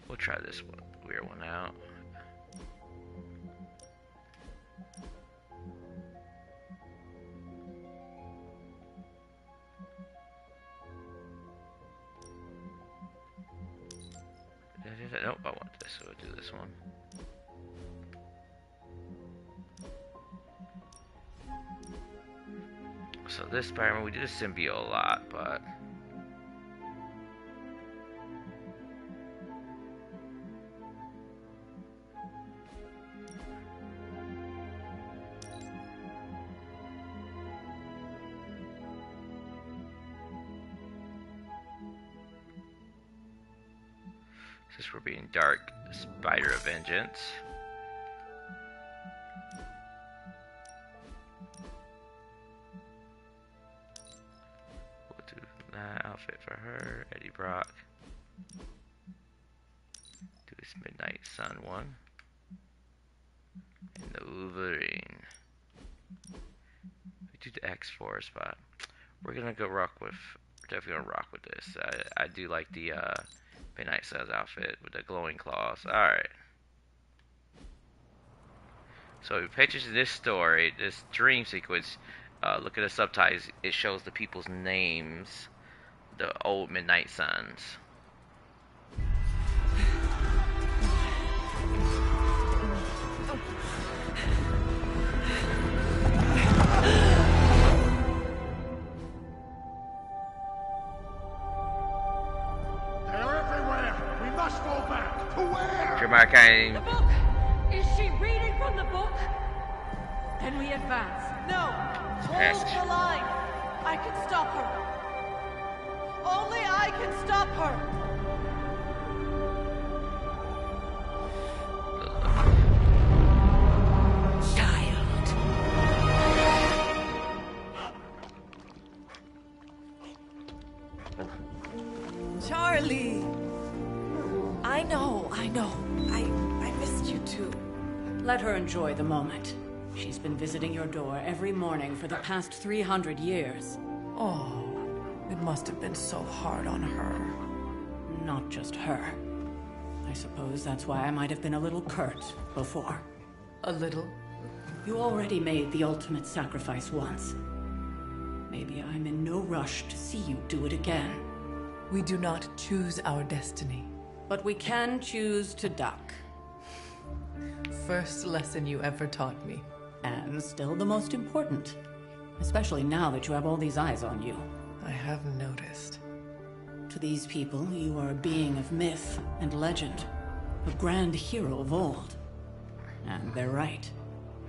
we'll try this one, weird one out. Nope, I want this, so we'll do this one. So this Spider-Man, we did a symbiote a lot, but since we're being Dark Spider of Vengeance. We'll do that outfit for her, Eddie Brock. Do his Midnight Sun one. And the Wolverine. We do the X-Force, but we're gonna go rock with, we're definitely gonna rock with this. I do like the Midnight Sun's outfit with the glowing claws. Alright. So we pictures this story, this dream sequence. Look at the subtitles. It shows the people's names. The old Midnight Suns. The book! Is she reading from the book? Then we advance. No! Hold the line! I can stop her. Only I can stop her! Charlie! I know. I missed you too. Let her enjoy the moment. She's been visiting your door every morning for the past 300 years. Oh, it must have been so hard on her. Not just her. I suppose that's why I might have been a little curt before. A little? You already made the ultimate sacrifice once. Maybe I'm in no rush to see you do it again. We do not choose our destiny. But we can choose to duck. First lesson you ever taught me. And still the most important. Especially now that you have all these eyes on you. I have noticed. To these people, you are a being of myth and legend. A grand hero of old. And they're right.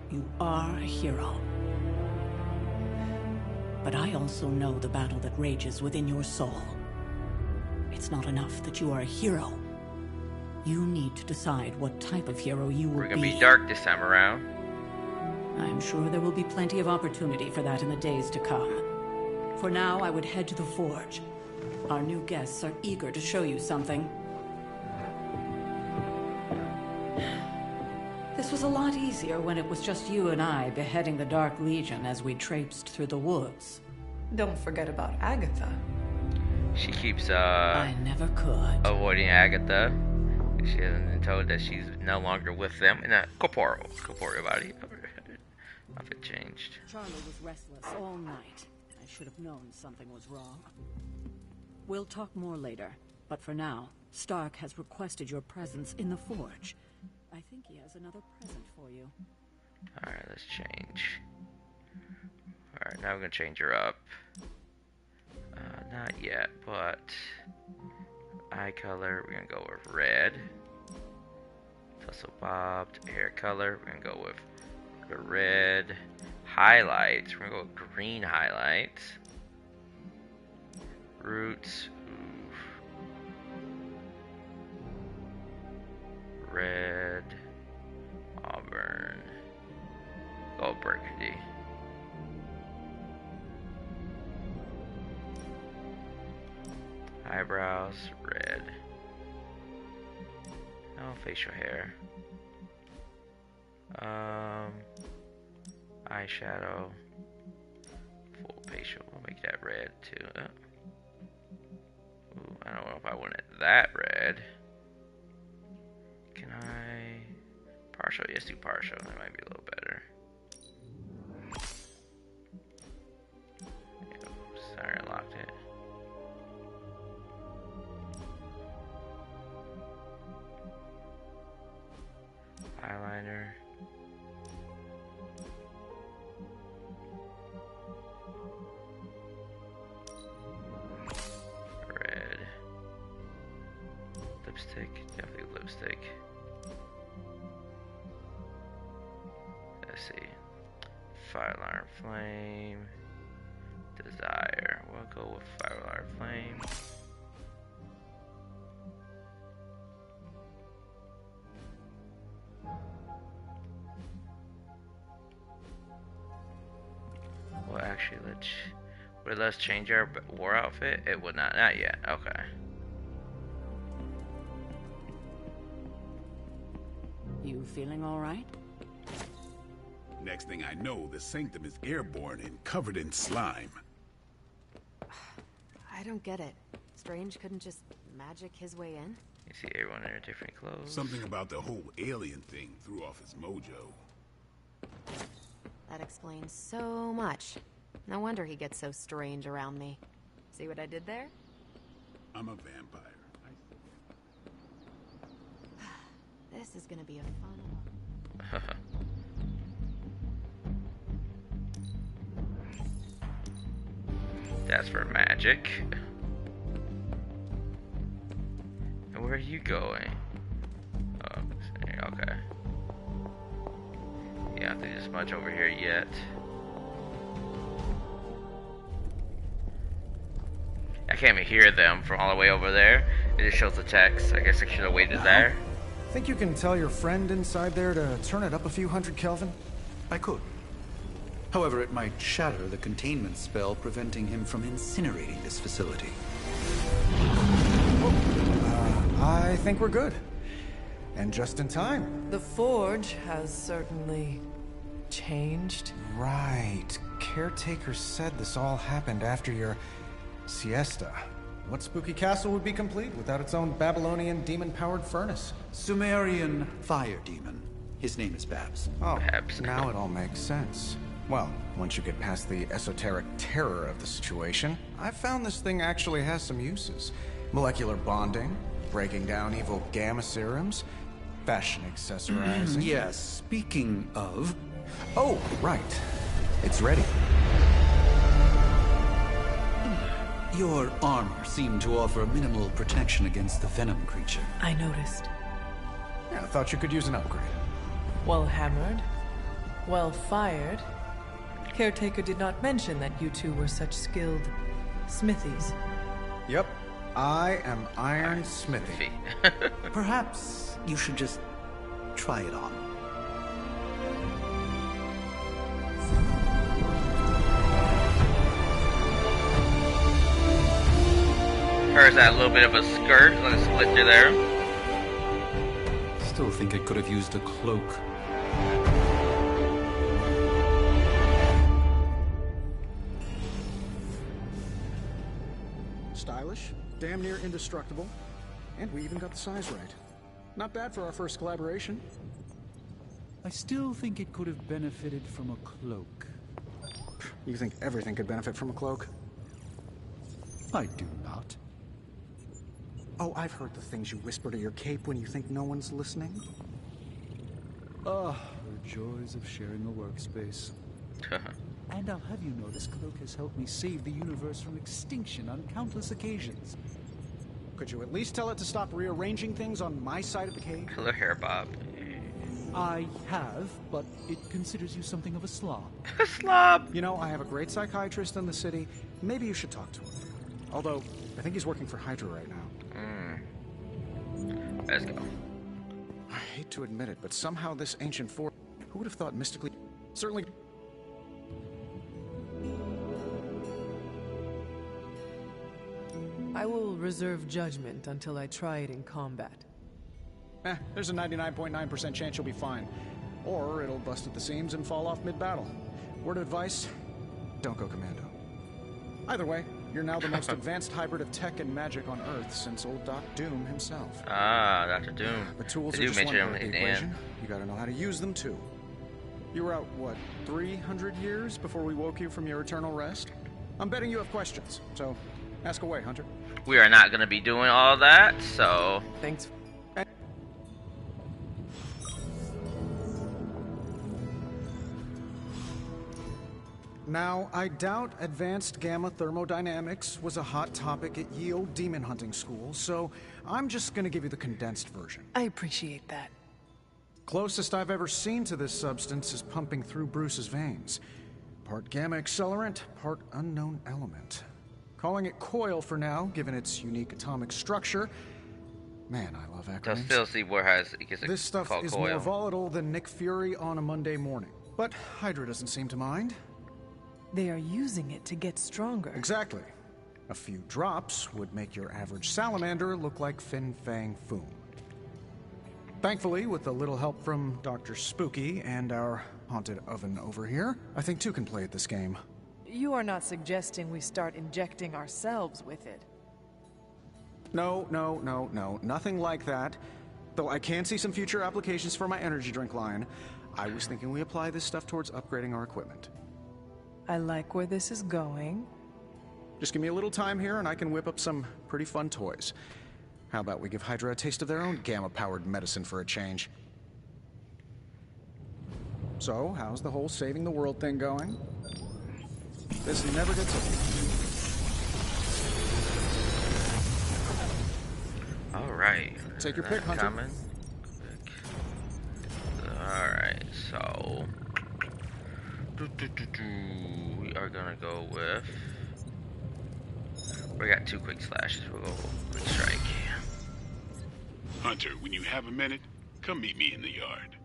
You are a hero. But I also know the battle that rages within your soul. It's not enough that you are a hero. You need to decide what type of hero you will be. We're gonna be dark this time around. I'm sure there will be plenty of opportunity for that in the days to come. For now, I would head to the Forge. Our new guests are eager to show you something. This was a lot easier when it was just you and I beheading the Dark Legion as we traipsed through the woods. Don't forget about Agatha. She keeps I never could. avoiding Agatha. She hasn't been told that she's no longer with them in a corporeal body. Nothing changed. Charlie was restless all night. I should have known something was wrong. We'll talk more later, but for now, Stark has requested your presence in the forge. I think he has another present for you. Alright, let's change. Alright, now we're gonna change her up. Not yet, but eye color, we're gonna go with red. Tussle bobbed. Hair color, we're gonna go with the red. Highlights, we're gonna go with green highlights. Roots, red. Auburn. Gold burgundy. Eyebrows, red. No facial hair. Eyeshadow. Full facial. We'll make that red too. Ooh, I don't know if I want it that red. Can I partial? Yes, do partial. That might be a little better. Oops, sorry, I locked it. Eyeliner. Red. Lipstick. Definitely lipstick. Let's see. Fire alarm flame. Desire. We'll go with fire alarm flame. Well, actually, let's change our war outfit. It would not yet. Okay. You feeling all right? Next thing I know, the sanctum is airborne and covered in slime. I don't get it. Strange couldn't just magic his way in? You see everyone in their different clothes. Something about the whole alien thing threw off his mojo. That explains so much. No wonder he gets so strange around me. See what I did there? I'm a vampire. This is gonna be a fun one. That's for magic. And where are you going? Oh, okay. Yeah, I don't think there's much over here yet. I can't even hear them from all the way over there. It just shows the text. I guess I should have waited there. Think you can tell your friend inside there to turn it up a few hundred Kelvin? I could. However, it might shatter the containment spell, preventing him from incinerating this facility. I think we're good. And just in time. The forge has certainly changed. Right. Caretaker said this all happened after your siesta. What spooky castle would be complete without its own Babylonian demon-powered furnace? Sumerian fire demon. His name is Babs. Oh, Babs. Now it all makes sense. Well, once you get past the esoteric terror of the situation, I've found this thing actually has some uses. Molecular bonding, breaking down evil gamma serums, fashion accessorizing. Yes, speaking of... Oh, right. It's ready. Your armor seemed to offer minimal protection against the venom creature. I noticed. Yeah, I thought you could use an upgrade. Well hammered. Well fired. Caretaker did not mention that you two were such skilled smithies. Yep. I am Iron Smithy. Perhaps you should just try it on. Hers had a little bit of a skirt, like a split through there. Still think it could have used a cloak. stylish, damn near indestructible, and we even got the size right. Not bad for our first collaboration. I still think it could have benefited from a cloak. You think everything could benefit from a cloak? I do not. Oh, I've heard the things you whisper to your cape when you think no one's listening. Ah, the joys of sharing a workspace. And I'll have you know this cloak has helped me save the universe from extinction on countless occasions. Could you at least tell it to stop rearranging things on my side of the cave? Hello, hair, Bob. I have, but it considers you something of a slob. A slob? You know, I have a great psychiatrist in the city. Maybe you should talk to him. Although, I think he's working for Hydra right now. Let's go. I hate to admit it, but somehow this ancient fort... Who would have thought mystically... Certainly... I will reserve judgment until I try it in combat. There's a 99.9% chance you'll be fine. Or it'll bust at the seams and fall off mid-battle. Word of advice, don't go commando. Either way, you're now the most advanced hybrid of tech and magic on Earth since old Doc Doom himself. Ah, Dr. Doom. But tools are just one part of the equation. You gotta know how to use them too. You were out, what, 300 years before we woke you from your eternal rest? I'm betting you have questions, so ask away, Hunter. We are not gonna be doing all that, so... Thanks. Now, I doubt advanced gamma thermodynamics was a hot topic at Yield Demon Hunting School, so I'm just gonna give you the condensed version. I appreciate that. Closest I've ever seen to this substance is pumping through Bruce's veins. Part gamma accelerant, part unknown element. Calling it coil for now, given its unique atomic structure. Man, I love acronyms. Still see where has it gets this stuff is coil. More volatile than Nick Fury on a Monday morning. But Hydra doesn't seem to mind. They are using it to get stronger. Exactly. A few drops would make your average salamander look like Fin Fang Foom. Thankfully, with a little help from Dr. Spooky and our haunted oven over here, I think two can play at this game. You are not suggesting we start injecting ourselves with it? No, nothing like that. Though I can see some future applications for my energy drink line. I was thinking we apply this stuff towards upgrading our equipment. I like where this is going. Just give me a little time here and I can whip up some pretty fun toys. How about we give Hydra a taste of their own gamma-powered medicine for a change? So, how's the whole saving the world thing going? This never gets old. Alright. Take your pick, Hunter. Alright, so... We are gonna go with... We got two quick slashes. We'll go quick strike. Hunter, when you have a minute, come meet me in the yard.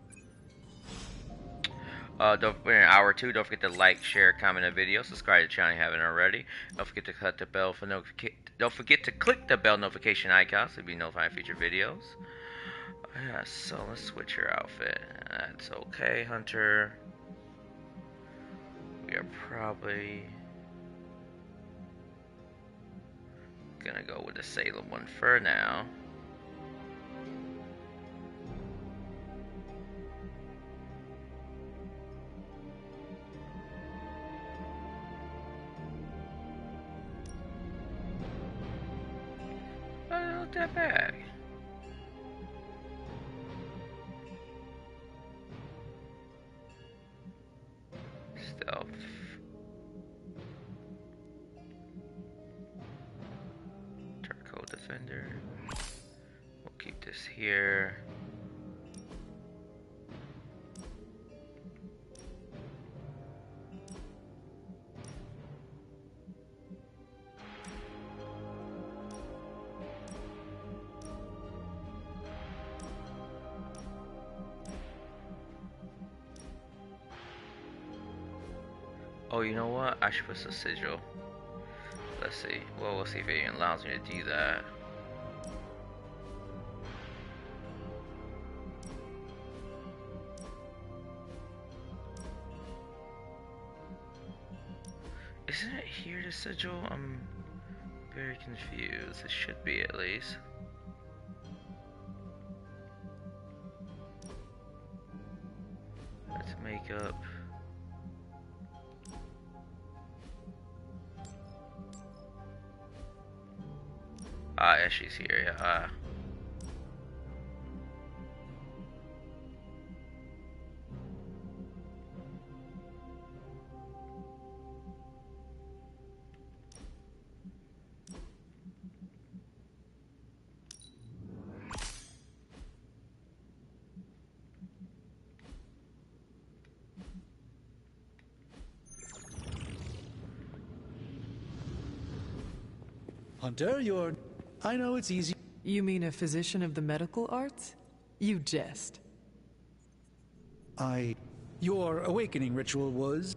We're in hour 2. Don't forget to like, share, comment the video, subscribe to the channel if you haven't already. Don't forget to click the bell for Don't forget to click the bell notification icon so you'll be notified of future videos. Yeah, so let's switch your outfit. That's okay, Hunter. We are probably gonna go with the Salem one for now. Not that bad. Stealth. Charcoal Defender. We'll keep this here. Oh, you know what? I should put some sigil. Let's see. Well, we'll see if it allows me to do that. Isn't it here, the sigil? Very confused. It should be at least. Let's make up. Ah, yeah, she's here. Yeah. Hunter, you're... I know it's easy. You mean a physician of the medical arts? You jest. Your awakening ritual was...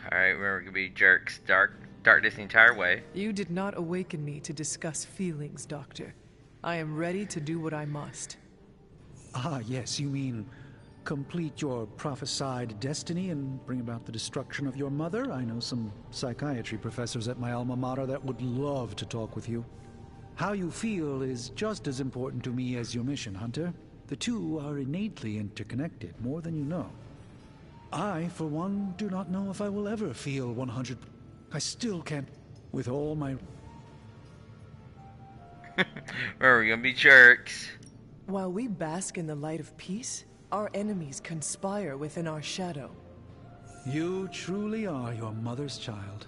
Alright, we're gonna be jerks. Darkness the entire way. You did not awaken me to discuss feelings, Doctor. I am ready to do what I must. Ah, yes, you mean... complete your prophesied destiny and bring about the destruction of your mother? I know some psychiatry professors at my alma mater that would love to talk with you. How you feel is just as important to me as your mission, Hunter. The two are innately interconnected, more than you know. I, for one, do not know if I will ever feel 100... I still can't... with all my... We're gonna be jerks. While we bask in the light of peace, our enemies conspire within our shadow. You truly are your mother's child.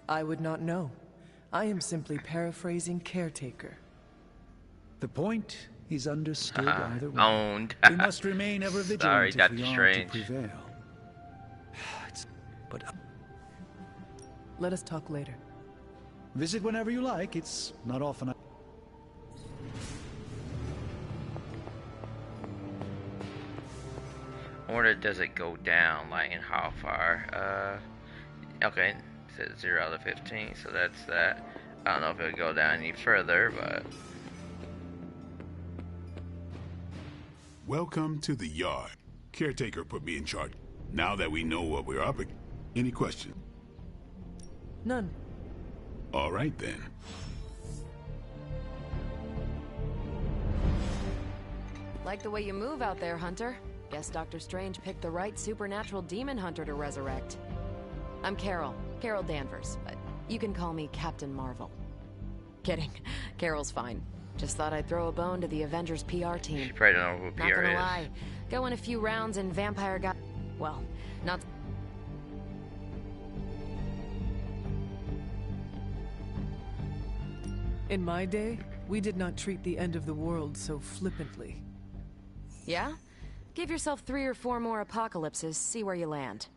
I would not know. I am simply paraphrasing Caretaker. The point is understood either way. Owned. We must remain ever vigilant. Sorry, if Dr. we are Strange. to prevail. But let us talk later. Visit whenever you like. It's not often. I wonder, does it go down, like, in how far? Okay, it says 0 out of 15, so that's that. I don't know if it'll go down any further, but... Welcome to the yard. Caretaker put me in charge. Now that we know what we're up against, any questions? None. All right, then. Like the way you move out there, Hunter. Guess Dr. Strange picked the right supernatural demon hunter to resurrect. I'm Carol Danvers, but you can call me Captain Marvel. Kidding, Carol's fine. Just thought I'd throw a bone to the Avengers PR team. She probably don't know who PR is. Not gonna lie, going a few rounds in Vampire got... well, not... In my day, we did not treat the end of the world so flippantly. Yeah? Give yourself 3 or 4 more apocalypses, see where you land.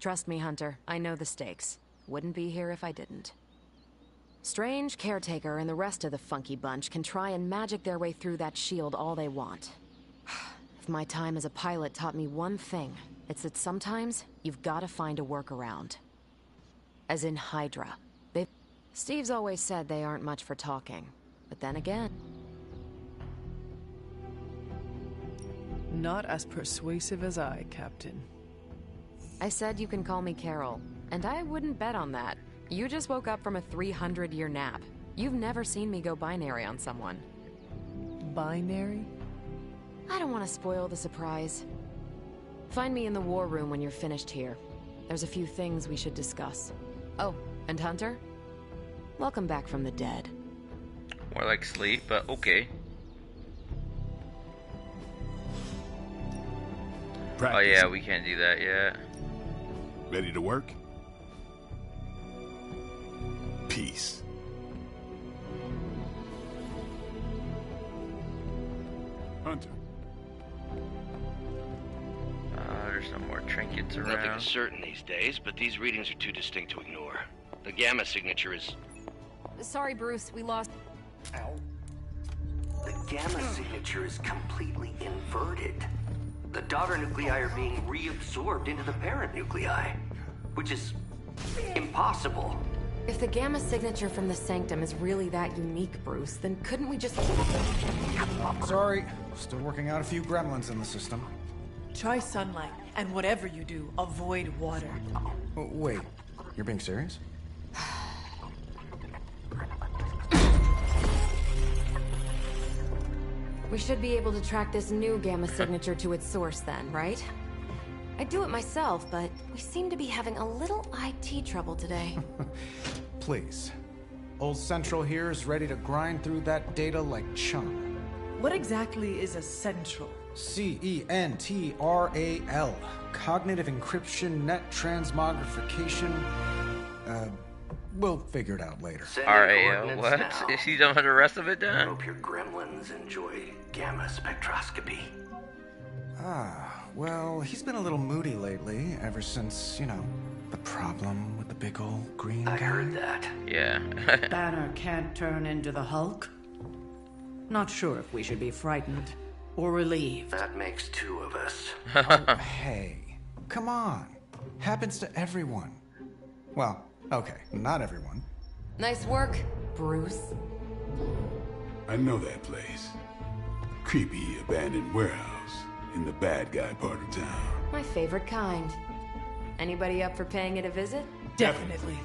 Trust me, Hunter, I know the stakes. Wouldn't be here if I didn't. Strange, Caretaker, and the rest of the funky bunch can try and magic their way through that shield all they want. If my time as a pilot taught me one thing, it's that sometimes you've gotta find a workaround. As in Hydra. Steve's always said they aren't much for talking, but then again... Not as persuasive as I, Captain. I said you can call me Carol, and I wouldn't bet on that. You just woke up from a 300-year nap. You've never seen me go binary on someone. Binary? I don't want to spoil the surprise. Find me in the war room when you're finished here. There's a few things we should discuss. Oh, and Hunter? Welcome back from the dead. More like sleep, but okay. Practice. Oh yeah, we can't do that yet. Ready to work? Peace. Hunter. There's no more trinkets around. Nothing is certain these days, but these readings are too distinct to ignore. The gamma signature is... Sorry, Bruce, we lost... Ow. The gamma signature is completely inverted. The daughter nuclei are being reabsorbed into the parent nuclei, which is impossible. If the gamma signature from the Sanctum is really that unique, Bruce, then couldn't we just... Sorry, still working out a few gremlins in the system. Try sunlight, and whatever you do, avoid water. Oh, wait, you're being serious? We should be able to track this new gamma signature to its source then, right? I'd do it myself, but we seem to be having a little IT trouble today. Please. Old Central here is ready to grind through that data like chum. What exactly is a Central? CENTRAL. Cognitive Encryption Net Transmogrification. We'll figure it out later. RAL, what? Is he done with the rest of it done? I hope your gremlins enjoy gamma spectroscopy. Well, he's been a little moody lately, ever since, you know, the problem with the big old green guy. I heard that. Yeah. Banner can't turn into the Hulk? Not sure if we should be frightened or relieved. That makes two of us. Oh, hey, come on. Happens to everyone. Well, okay, not everyone. Nice work, Bruce. I know that place. Creepy abandoned warehouse in the bad guy part of town. My favorite kind. Anybody up for paying it a visit? Definitely.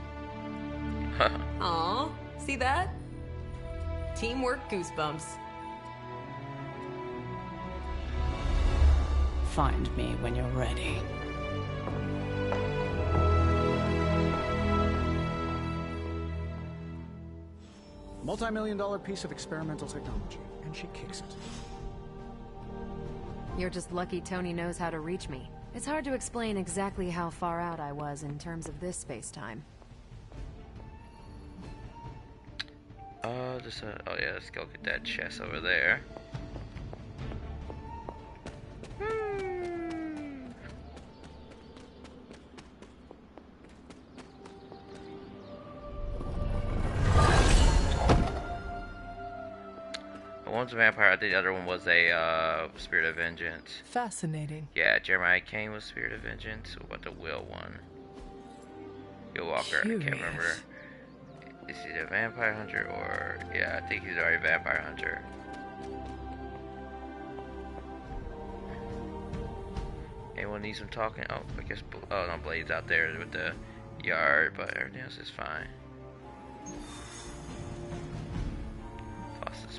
Aw, see that? Teamwork goosebumps. Find me when you're ready. Multi-million-dollar piece of experimental technology, and she kicks it. You're just lucky Tony knows how to reach me. It's hard to explain exactly how far out I was in terms of this space-time. Oh yeah, let's go get that chest over there. One's a vampire, I think the other one was a Spirit of Vengeance. Fascinating. Yeah, Jeremiah Kane was Spirit of Vengeance. What about the Will one? Will Walker, I can't remember. Is he a vampire hunter or... Yeah, I think he's already a vampire hunter. Anyone need some talking? Oh, I guess... Oh, no, Blade's out there with the yard, but everything else is fine.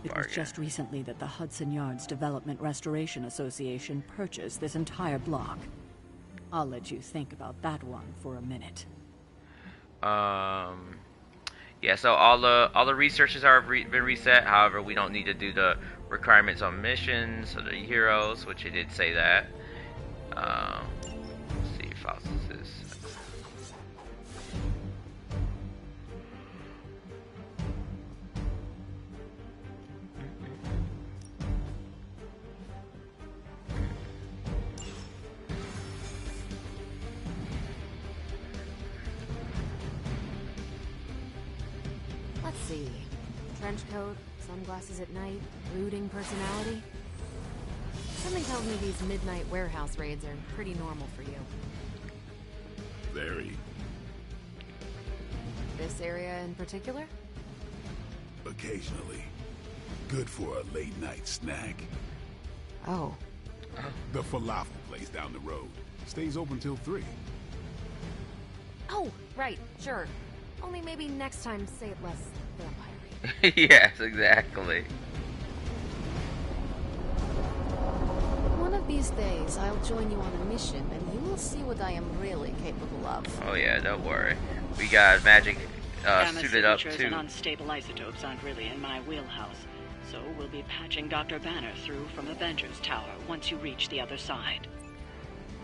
It was just recently that the Hudson Yards Development Restoration Association purchased this entire block. I'll let you think about that one for a minute. Yeah, so all the researches are been reset. However, we don't need to do the requirements on missions or the heroes, which it did say that. Let's see, fossils is. Let's see. Trench coat, sunglasses at night, brooding personality. Something tells me these midnight warehouse raids are pretty normal for you. Very. This area in particular? Occasionally. Good for a late night snack. Oh. The falafel place down the road. Stays open till 3. Oh, right, sure. Only maybe next time say it less vampire-y. Yes, exactly. One of these days, I'll join you on a mission, and you will see what I am really capable of. Oh yeah, don't worry. We got magic Gamma suited up signatures too. and unstable isotopes aren't really in my wheelhouse, so we'll be patching Dr. Banner through from Avengers Tower once you reach the other side.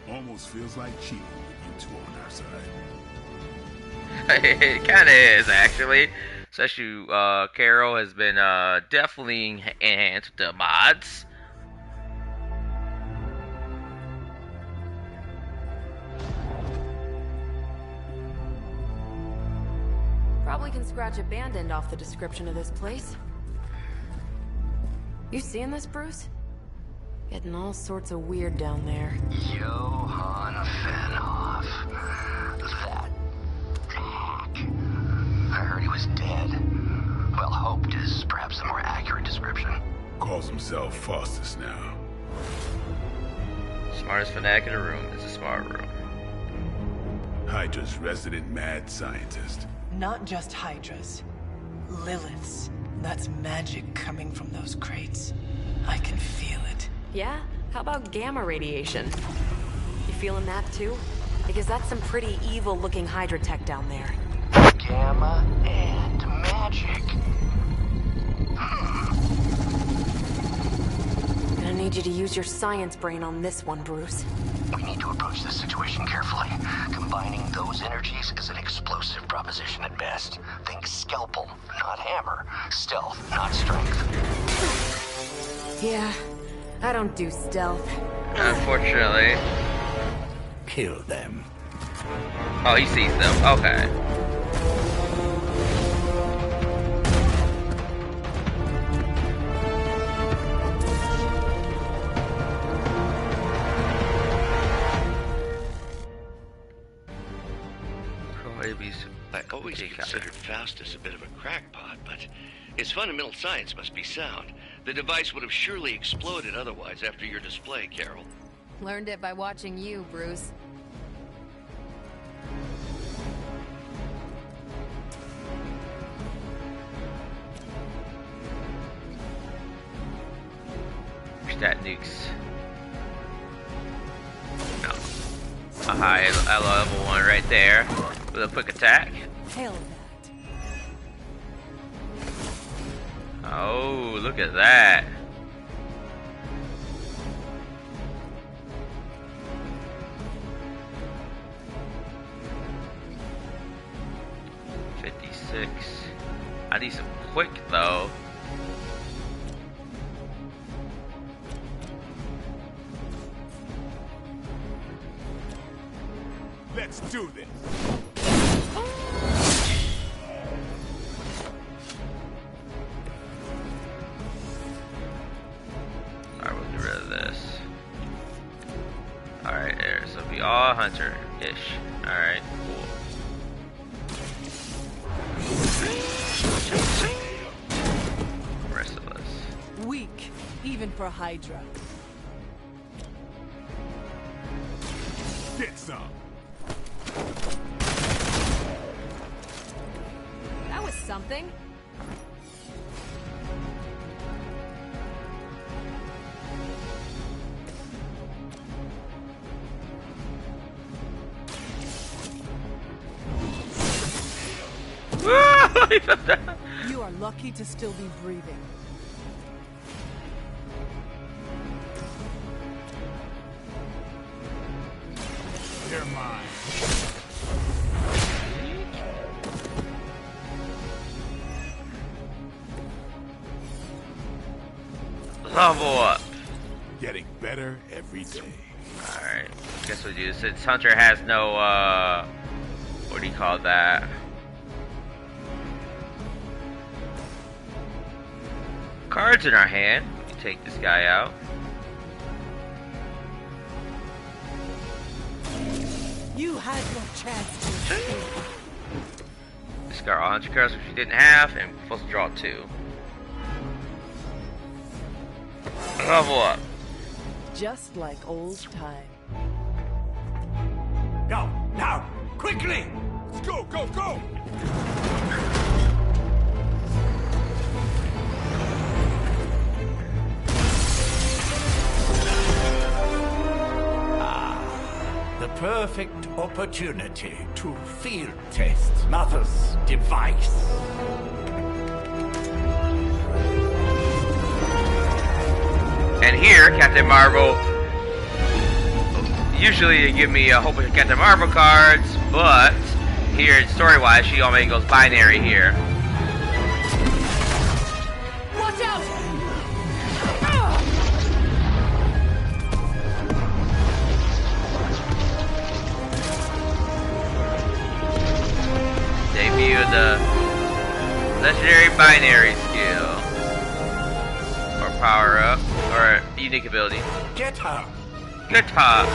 Almost feels like cheating with you two on our side. It kind of is, actually. Especially, Carol has been definitely enhanced with the mods. Probably can scratch abandoned off the description of this place. You seeing this, Bruce? Getting all sorts of weird down there. Johann Fenhoff. That hack. I heard he was dead. Well, hoped is perhaps a more accurate description. Calls himself Faustus now. Smartest fanatic in the room is a smart room. Hydra's resident mad scientist. Not just Hydras. Liliths. That's magic coming from those crates. I can feel it. Yeah? How about gamma radiation? You feeling that too? Because that's some pretty evil-looking Hydra tech down there. Gamma and magic. Gonna need you to use your science brain on this one, Bruce. We need to approach this situation carefully. Combining those energies is an explosive proposition at best. Think scalpel, not hammer. Stealth, not strength. Yeah, I don't do stealth. Unfortunately. Kill them. Oh, he sees them. Okay. I always considered Faustus a bit of a crackpot, but his fundamental science must be sound. The device would have surely exploded otherwise after your display, Carol. Learned it by watching you, Bruce. Stat nukes. No. A high level one right there with a quick attack. Hail that. Oh, look at that. I need some quick though. Let's do this. Alright, we'll get rid of this. Alright, there. So it'll be all hunter-ish. Alright, cool. Rest of us. Weak, even for Hydra. Get some. That was something. You are lucky to still be breathing. They're mine. Level up. Getting better every day. Alright, guess we do. Since Hunter has no, what do you call that? Cards in our hand. We can take this guy out. You had your chance to. Discard all hunter cards which we didn't have, and we're supposed to draw 2. Level up. Just like old time. Go, now, quickly! Let's go, go, go! The perfect opportunity to field test Mother's device. And here, Captain Marvel. Usually they give me a whole bunch of Captain Marvel cards, but here, story-wise, she only goes binary here. Watch out! Debut of the legendary binary skill. Or power up. Or unique ability. Get her! Get her!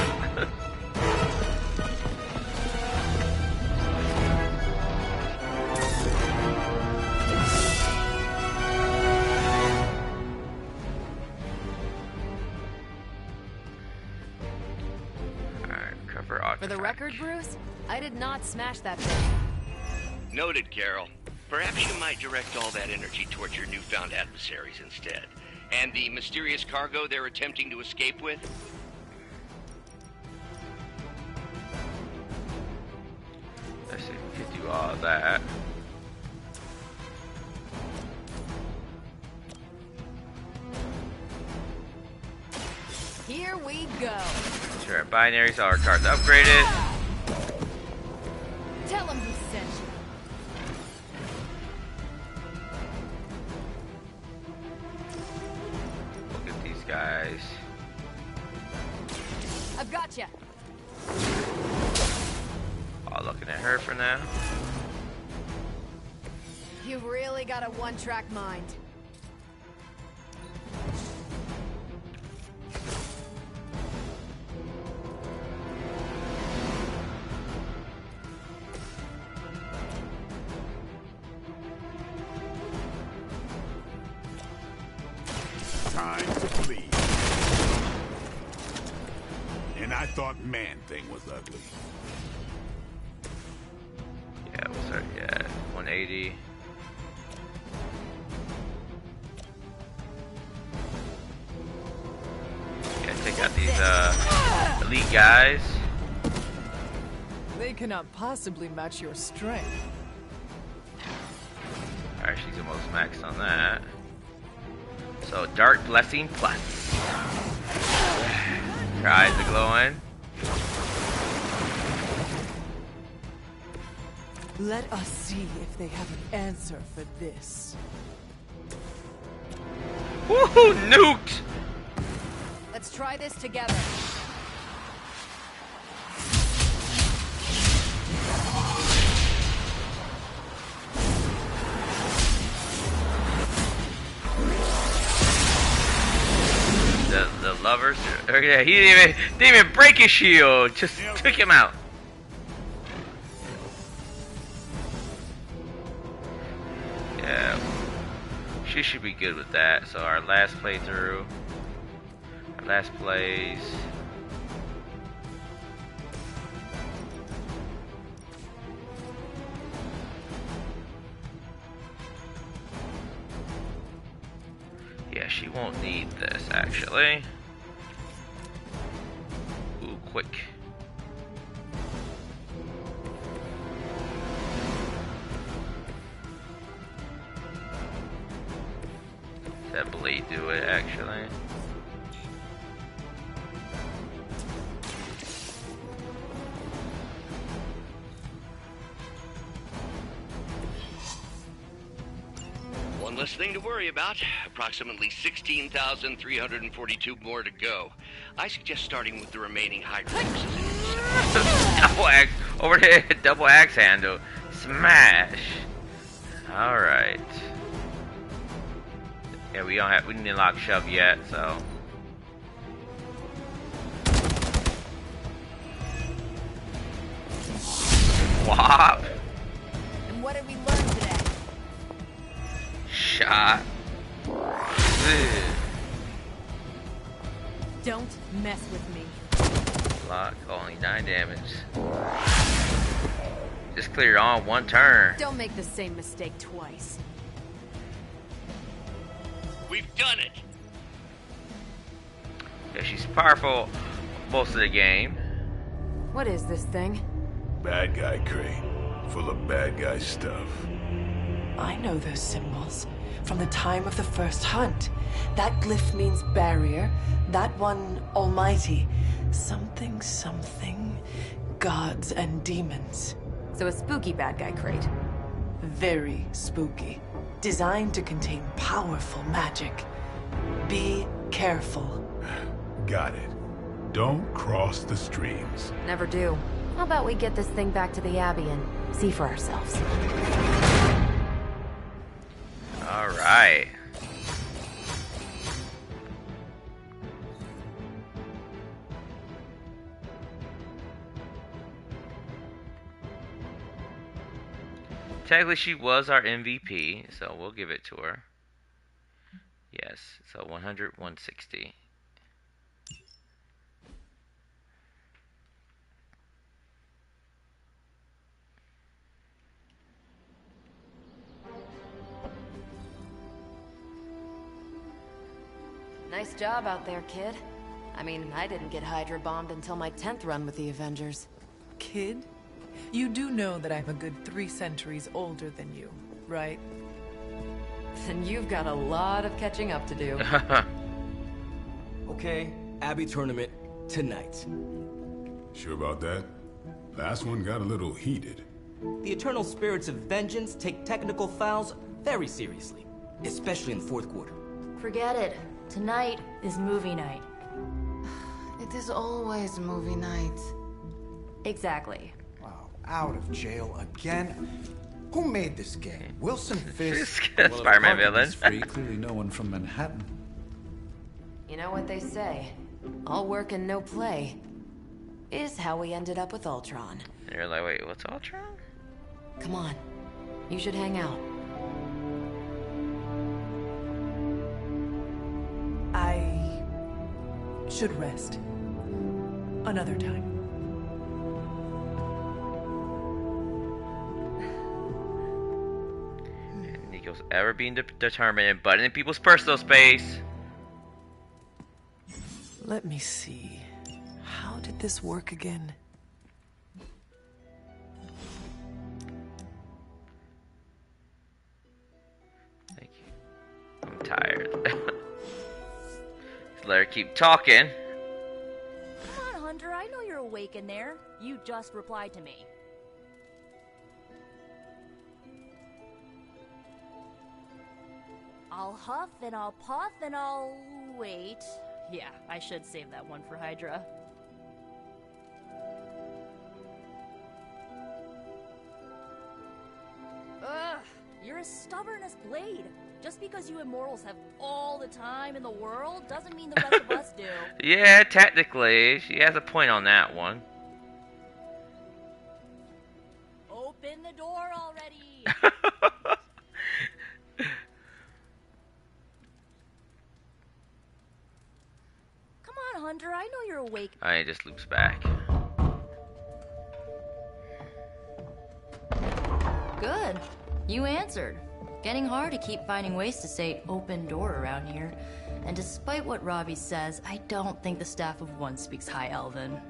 For the record, Bruce, I did not smash that thing. Noted, Carol. Perhaps you might direct all that energy towards your newfound adversaries instead. And the mysterious cargo they're attempting to escape with? Let's see if we can do all of that. Here we go. Sure, binaries, all our cards upgraded. Tell him who sent you. Look at these guys. I've got you. All looking at her for now. You've really got a one-track mind. Time to bleed. And I thought Man-Thing was ugly. Yeah, we'll start at 180. Yeah, take out these elite guys. They cannot possibly match your strength. Alright, she's almost maxed on that. So, Dark Blessing Plus. Her eyes are glowing. Let us see if they have an answer for this. Woohoo! Nuked! Let's try this together. The lovers. Yeah, he didn't even break his shield. Just took him out. Yeah, she should be good with that. So our last playthrough, our last plays. Yeah, she won't need this actually. Ooh, quick. That blade do it actually. One less thing to worry about. Approximately 16,342 more to go. I suggest starting with the remaining Hydra forces. Double axe over there. Double axe handle. Smash. All right. Yeah, we didn't lock shove yet, so. Whop. And what did we learn today? Shot. Don't mess with me. Lock, only 9 damage. Just cleared on one turn. Don't make the same mistake twice. We've done it! Yeah, she's powerful most of the game. What is this thing? Bad guy crate. Full of bad guy stuff. I know those symbols from the time of the first hunt. That glyph means barrier, that one almighty. Something, something, gods and demons. So a spooky bad guy crate. Very spooky. Designed to contain powerful magic. Be careful. Got it. Don't cross the streams. Never do. How about we get this thing back to the Abbey and see for ourselves? All right. Technically, she was our MVP, so we'll give it to her. Yes, so 100, 160. Nice job out there, kid. I mean, I didn't get Hydra bombed until my 10th run with the Avengers. Kid? You do know that I'm a good 3 centuries older than you, right? Then you've got a lot of catching up to do. Okay, Abbey tournament tonight. Sure about that? Last one got a little heated. The Eternal Spirits of Vengeance take technical fouls very seriously, especially in the 4th quarter. Forget it. Tonight is movie night. It is always movie night. Exactly. Wow, out of jail again? Who made this game? Wilson Fisk? Spider-Man villain. Free, clearly no one from Manhattan. You know what they say? All work and no play is how we ended up with Ultron. And you're like, wait, what's Ultron? Come on. You should hang out. I should rest. Another time. Nico's ever being determined in buttoning people's personal space. Let me see. How did this work again? Thank you. I'm tired. Let her keep talking. Come on, Hunter. I know you're awake in there. You just replied to me. I'll huff and I'll puff and I'll wait. Yeah, I should save that one for Hydra. Ugh, you're as stubborn as Blade. Just because you immortals have all the time in the world doesn't mean the rest of us do. Yeah, technically. She has a point on that one. Open the door already! Come on, Hunter. I know you're awake. Alright, just loops back. Good. You answered. Getting hard to keep finding ways to say open door around here. And despite what Robbie says, I don't think the staff of one speaks High Elven.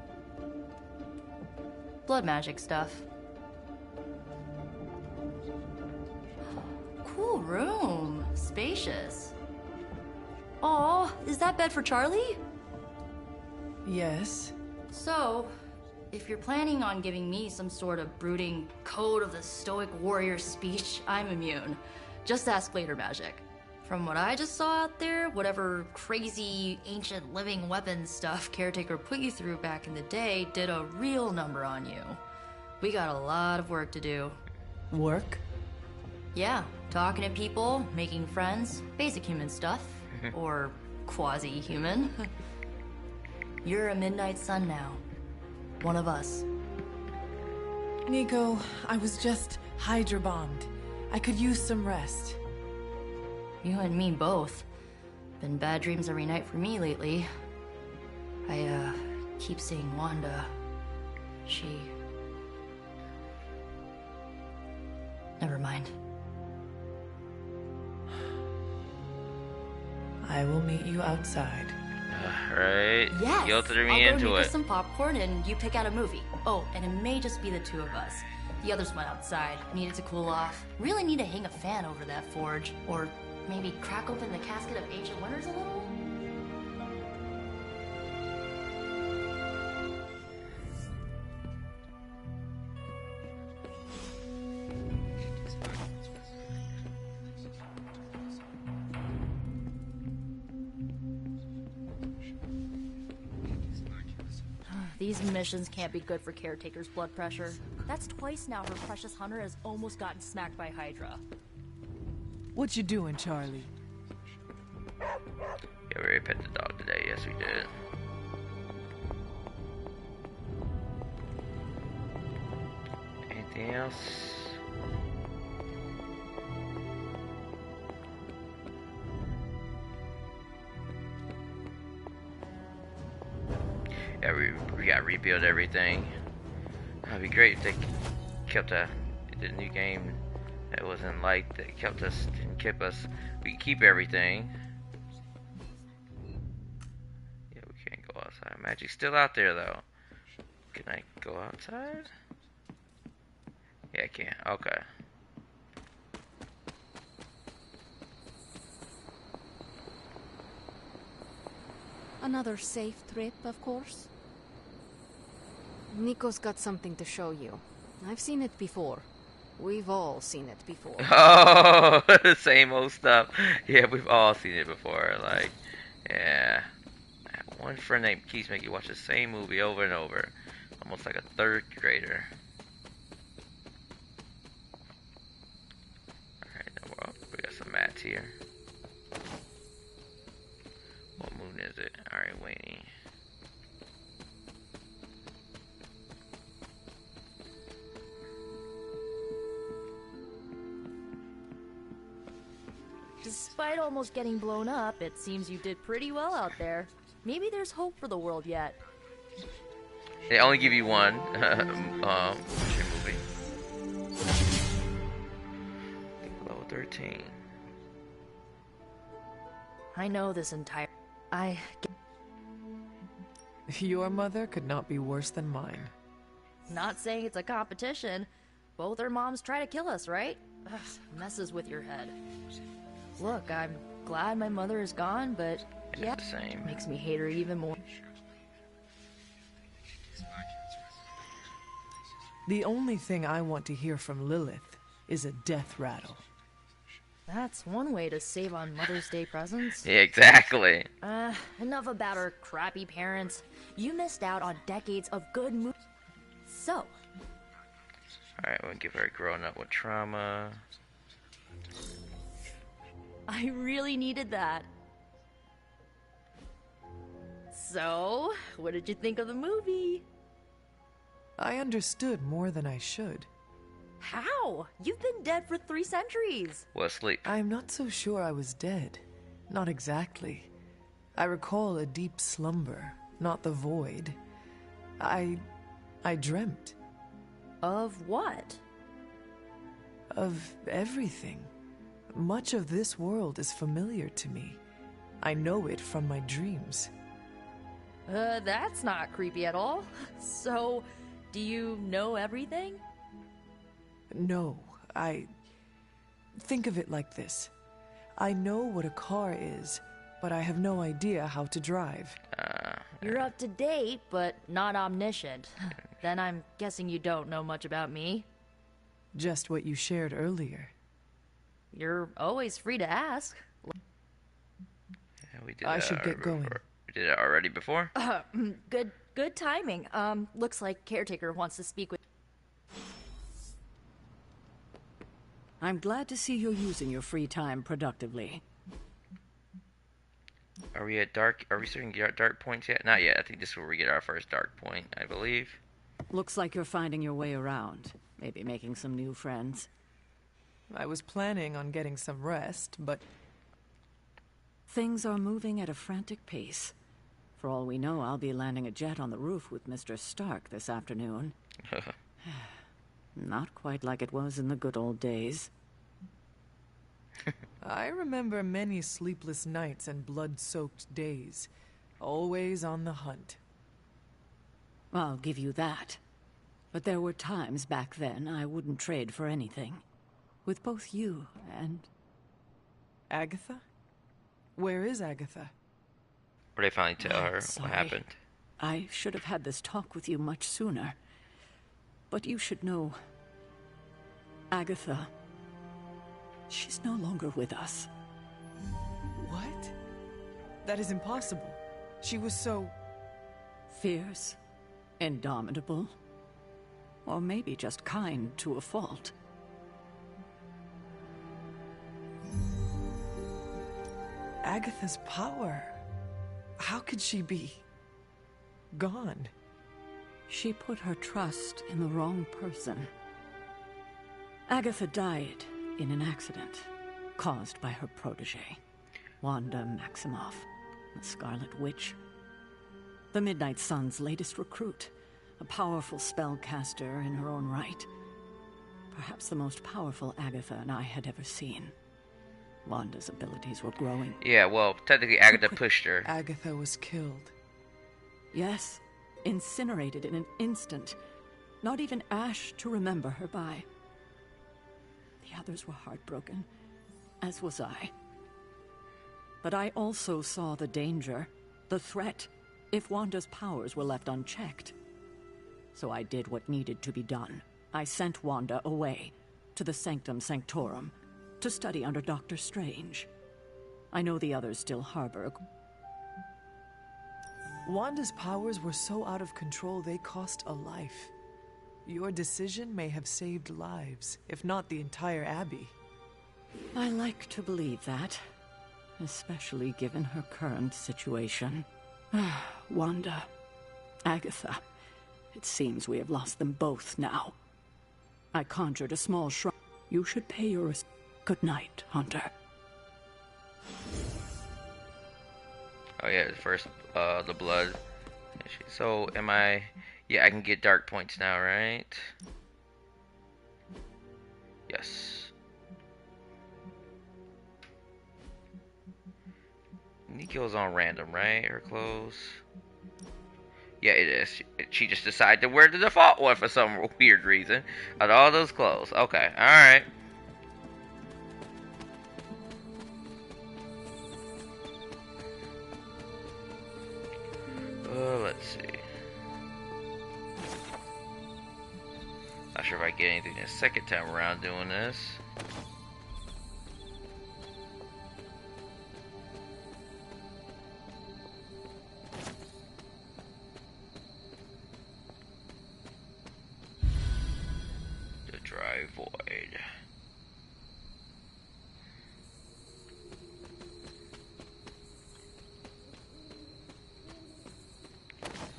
Blood magic stuff. Cool room. Spacious. Aw, is that bed for Charlie? Yes. So, if you're planning on giving me some sort of brooding code of the stoic warrior speech, I'm immune. Just ask later, Magic. From what I just saw out there, whatever crazy ancient living weapons stuff Caretaker put you through back in the day did a real number on you. We got a lot of work to do. Work? Yeah, talking to people, making friends, basic human stuff. Or quasi-human. You're a Midnight Sun now. One of us. Nico, I was just Hydra bombed. I could use some rest. You and me both. Been bad dreams every night for me lately. I, keep seeing Wanda. She... Never mind. I will meet you outside. Right? Yes! Guilt threw me I'll go into get it. some popcorn and you pick out a movie. Oh, and it may just be the two of us. The others went outside, needed to cool off. Really need to hang a fan over that forge. Or maybe crack open the casket of ancient wonders a little? These missions can't be good for Caretaker's blood pressure. That's twice now her precious Hunter has almost gotten smacked by Hydra. What you doing, Charlie? Yeah, we already pet the dog today. Yes, we did. Anything else? Yeah, we gotta rebuild everything. That'd be great if they kept the new game that wasn't like that kept us, didn't keep us. We can keep everything. Magic's still out there, though. Can I go outside? Yeah, I can. Okay. Another safe trip, of course. Nico's got something to show you. I've seen it before. We've all seen it before. Oh, the same old stuff. Yeah, we've all seen it before. Like, yeah. I have one friend named keeps making you watch the same movie over and over. Almost like a third grader. Alright, now we got some mats here. What moon is it? Alright, waiting. Despite almost getting blown up, it seems you did pretty well out there. Maybe there's hope for the world yet. They only give you one movie. Level 13. I know this entire... Your mother could not be worse than mine. Not saying it's a competition. Both our moms try to kill us, right? Ugh, messes with your head. Look, I'm glad my mother is gone, but yeah, same. Makes me hate her even more. The only thing I want to hear from Lilith is a death rattle. That's one way to save on Mother's Day presents. Yeah, exactly. Enough about her crappy parents. You missed out on decades of good movies. So. Alright, we'll give her growing up with trauma. I really needed that. So, what did you think of the movie? I understood more than I should. How? You've been dead for 3 centuries. Well, asleep. I'm not so sure I was dead. Not exactly. I recall a deep slumber, not the void. I dreamt. Of what? Of everything. Much of this world is familiar to me. I know it from my dreams. That's not creepy at all. So, do you know everything? No, think of it like this. I know what a car is, but I have no idea how to drive. You're up to date, but not omniscient. Then I'm guessing you don't know much about me. Just what you shared earlier. You're always free to ask. Yeah, we did I should get going. We did it already before? Good timing. Looks like Caretaker wants to speak with... I'm glad to see you're using your free time productively. Are we at dark? Are we starting to get our dark points yet? Not yet. I think this is where we get our first dark point, I believe. Looks like you're finding your way around. Maybe making some new friends. I was planning on getting some rest, but... Things are moving at a frantic pace. For all we know, I'll be landing a jet on the roof with Mr. Stark this afternoon. Not quite like it was in the good old days. I remember many sleepless nights and blood-soaked days. Always on the hunt. I'll give you that. But there were times back then I wouldn't trade for anything. With both you and... Agatha? Where is Agatha? Or they finally tell her what happened. I should have had this talk with you much sooner. But you should know... Agatha... She's no longer with us. What? That is impossible. She was so... Fierce, indomitable, or maybe just kind to a fault. Agatha's power. How could she be... gone? She put her trust in the wrong person. Agatha died in an accident caused by her protege, Wanda Maximoff, the Scarlet Witch. The Midnight Sun's latest recruit, a powerful spellcaster in her own right. Perhaps the most powerful Agatha and I had ever seen. Wanda's abilities were growing. Yeah, well, technically Agatha pushed her. Agatha was killed. Yes, incinerated in an instant. Not even ash to remember her by. The others were heartbroken, as was I. But I also saw the danger, the threat, if Wanda's powers were left unchecked. So I did what needed to be done. I sent Wanda away, to the Sanctum Sanctorum, to study under Doctor Strange. I know the others still harbor. Wanda's powers were so out of control they cost a life. Your decision may have saved lives, if not the entire Abbey. I like to believe that, especially given her current situation. Wanda, Agatha, it seems we have lost them both now. I conjured a small shrine. You should pay your good night, Hunter. Oh yeah, first, the blood. So, am I... Yeah, I can get dark points now, right? Yes. Nico's on random, right? Her clothes. Yeah, it is. She just decided to wear the default one for some weird reason. Out of all those clothes. Okay, alright. Let's see. Not sure if I get anything the second time around doing this. The dry void.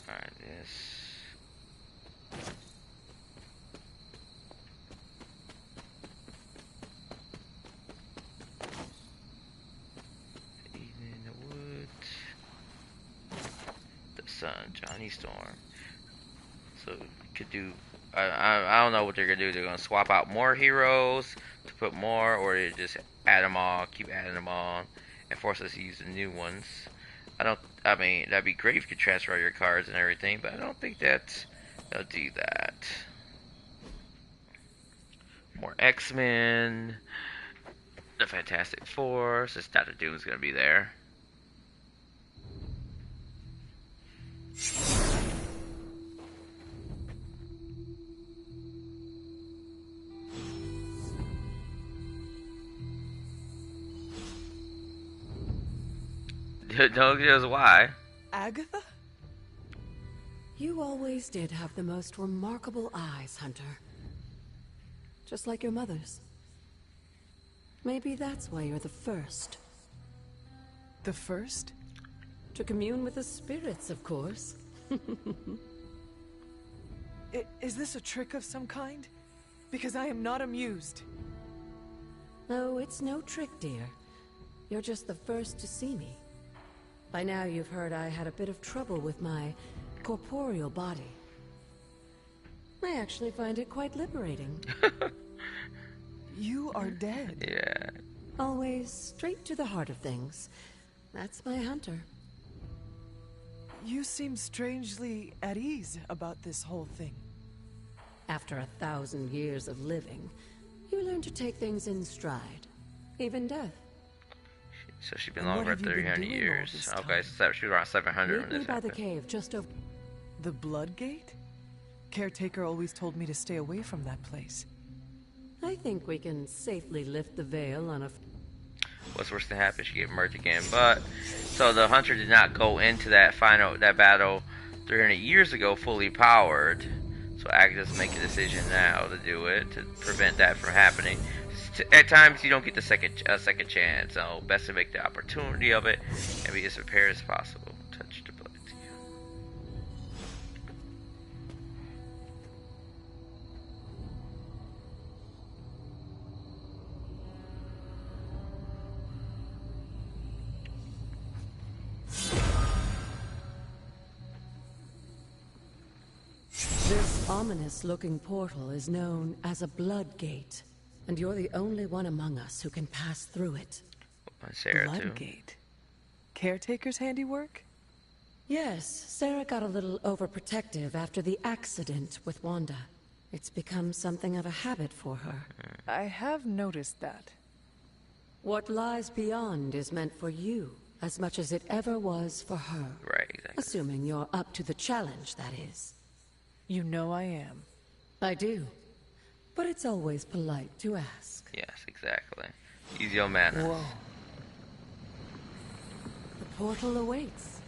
Alright, this. Johnny Storm. So could do. I don't know what they're gonna do. They're gonna swap out more heroes to put more, or they just add them all, keep adding them all, and force us to use the new ones. I mean, that'd be great if you could transfer all your cards and everything, but I don't think that they'll do that. More X-Men, the Fantastic Four. Since Dr. Doom's gonna be there. Don't knows why. Agatha? You always did have the most remarkable eyes, Hunter. Just like your mother's. Maybe that's why you're the first. The first? To commune with the spirits, of course. Is this a trick of some kind? Because I am not amused. No, it's no trick, dear. You're just the first to see me. By now you've heard I had a bit of trouble with my corporeal body. I actually find it quite liberating. You are dead. Yeah. Always straight to the heart of things. That's my Hunter. You seem strangely at ease about this whole thing. After 1,000 years of living, you learn to take things in stride. Even death. So she's been longer than 300 years. Okay, so she was around 700 when this by happened. the cave just over. The Blood Gate? Caretaker always told me to stay away from that place. I think we can safely lift the veil on a... What's worse than happen? She get murked again. But so the Hunter did not go into that battle 300 years ago fully powered. So Agatha's making a decision now to do it to prevent that from happening. At times you don't get the second chance, so best to make the opportunity of it and be as prepared as possible. Touch the blood to you. This ominous-looking portal is known as a Blood Gate. And you're the only one among us who can pass through it. Sarah Blood too. Gate? Caretaker's handiwork? Yes, Sarah got a little overprotective after the accident with Wanda. It's become something of a habit for her. I have noticed that. What lies beyond is meant for you, as much as it ever was for her. Right, exactly. Assuming you're up to the challenge, that is. You know I am. I do. But it's always polite to ask. Yes, exactly. Use your manners. Whoa. The portal awaits.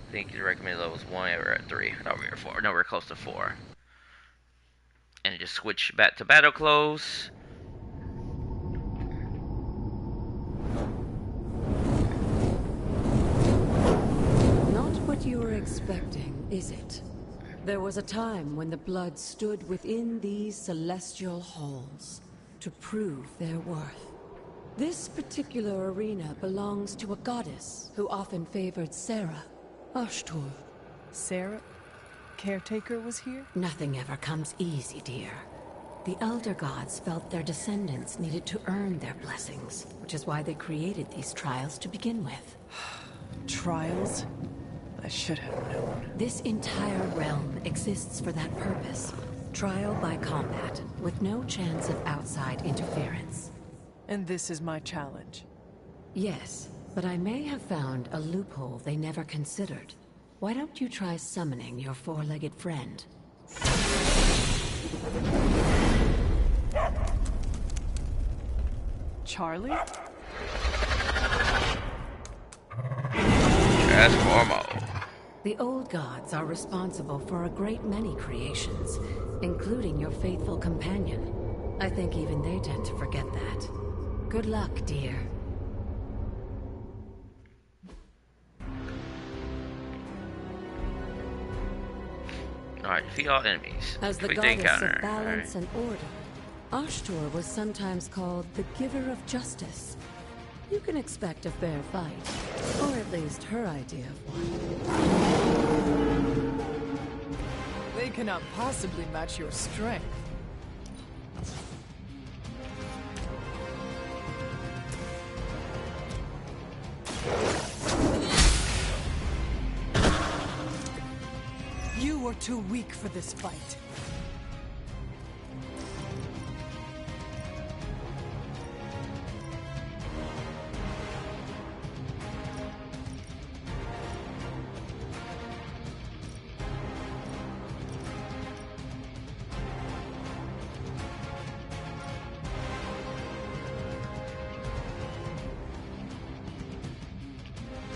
I think you recommend levels 1, we're at 3. I thought we were 4. No, we're close to 4. And just switch back to battle clothes. Not what you were expecting, is it? There was a time when the blood stood within these celestial halls to prove their worth. This particular arena belongs to a goddess who often favored Sarah, Ashtur. Sarah? Caretaker was here? Nothing ever comes easy, dear. The Elder Gods felt their descendants needed to earn their blessings, which is why they created these trials to begin with. Trials? I should have known. This entire realm exists for that purpose. Trial by combat, with no chance of outside interference. And this is my challenge? Yes, but I may have found a loophole they never considered. Why don't you try summoning your four-legged friend? Charlie? Transformo. The old gods are responsible for a great many creations, including your faithful companion. I think even they tend to forget that. Good luck, dear. Alright, defeat all enemies. As the Complete goddess encounter. of balance and order, Ashtur was sometimes called the giver of justice. You can expect a fair fight, or at least her idea of one. They cannot possibly match your strength. You were too weak for this fight.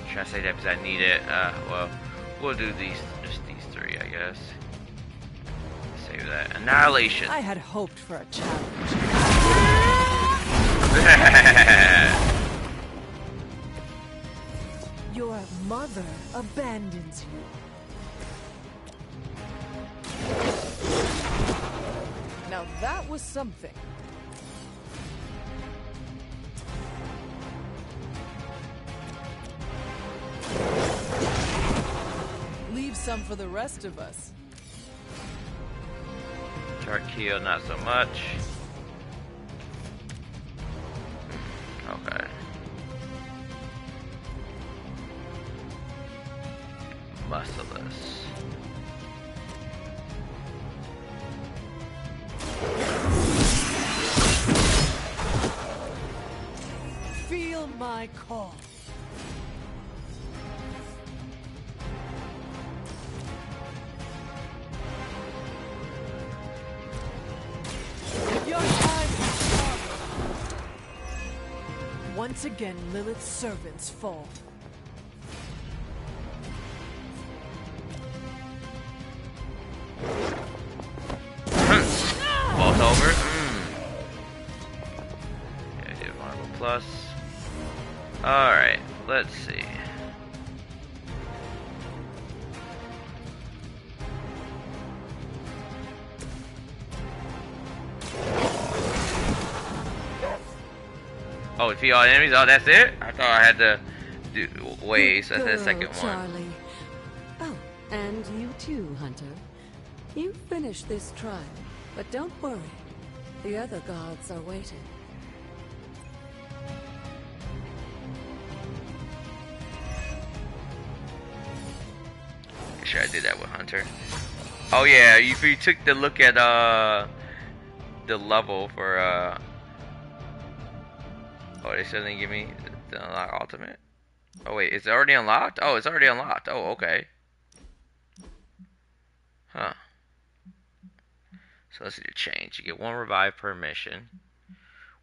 Should I say that because I need it? Well, we'll do these, just these three, I guess. Save that. Annihilation. I had hoped for a challenge. Your mother abandons you. Now that was something. Leave some for the rest of us. Tarkio, not so much. Okay. Merciless. Feel my call. Your time has started. Once again, Lilith's servants fall. Vault over. Yeah, do Marvel Plus. Alright, let's see. Oh, defeat all enemies? Oh, that's it? I thought I had to do ways. That's the second one. Charlie. Oh, and you too, Hunter. You finished this trial, but don't worry. The other gods are waiting. sure I did that with Hunter. Oh yeah, if you took the look at the level for oh, they still didn't give me the unlock ultimate. Oh wait, it's already unlocked? Oh, it's already unlocked. Oh, okay. Huh. So let's do the change. You get 1 revive per mission.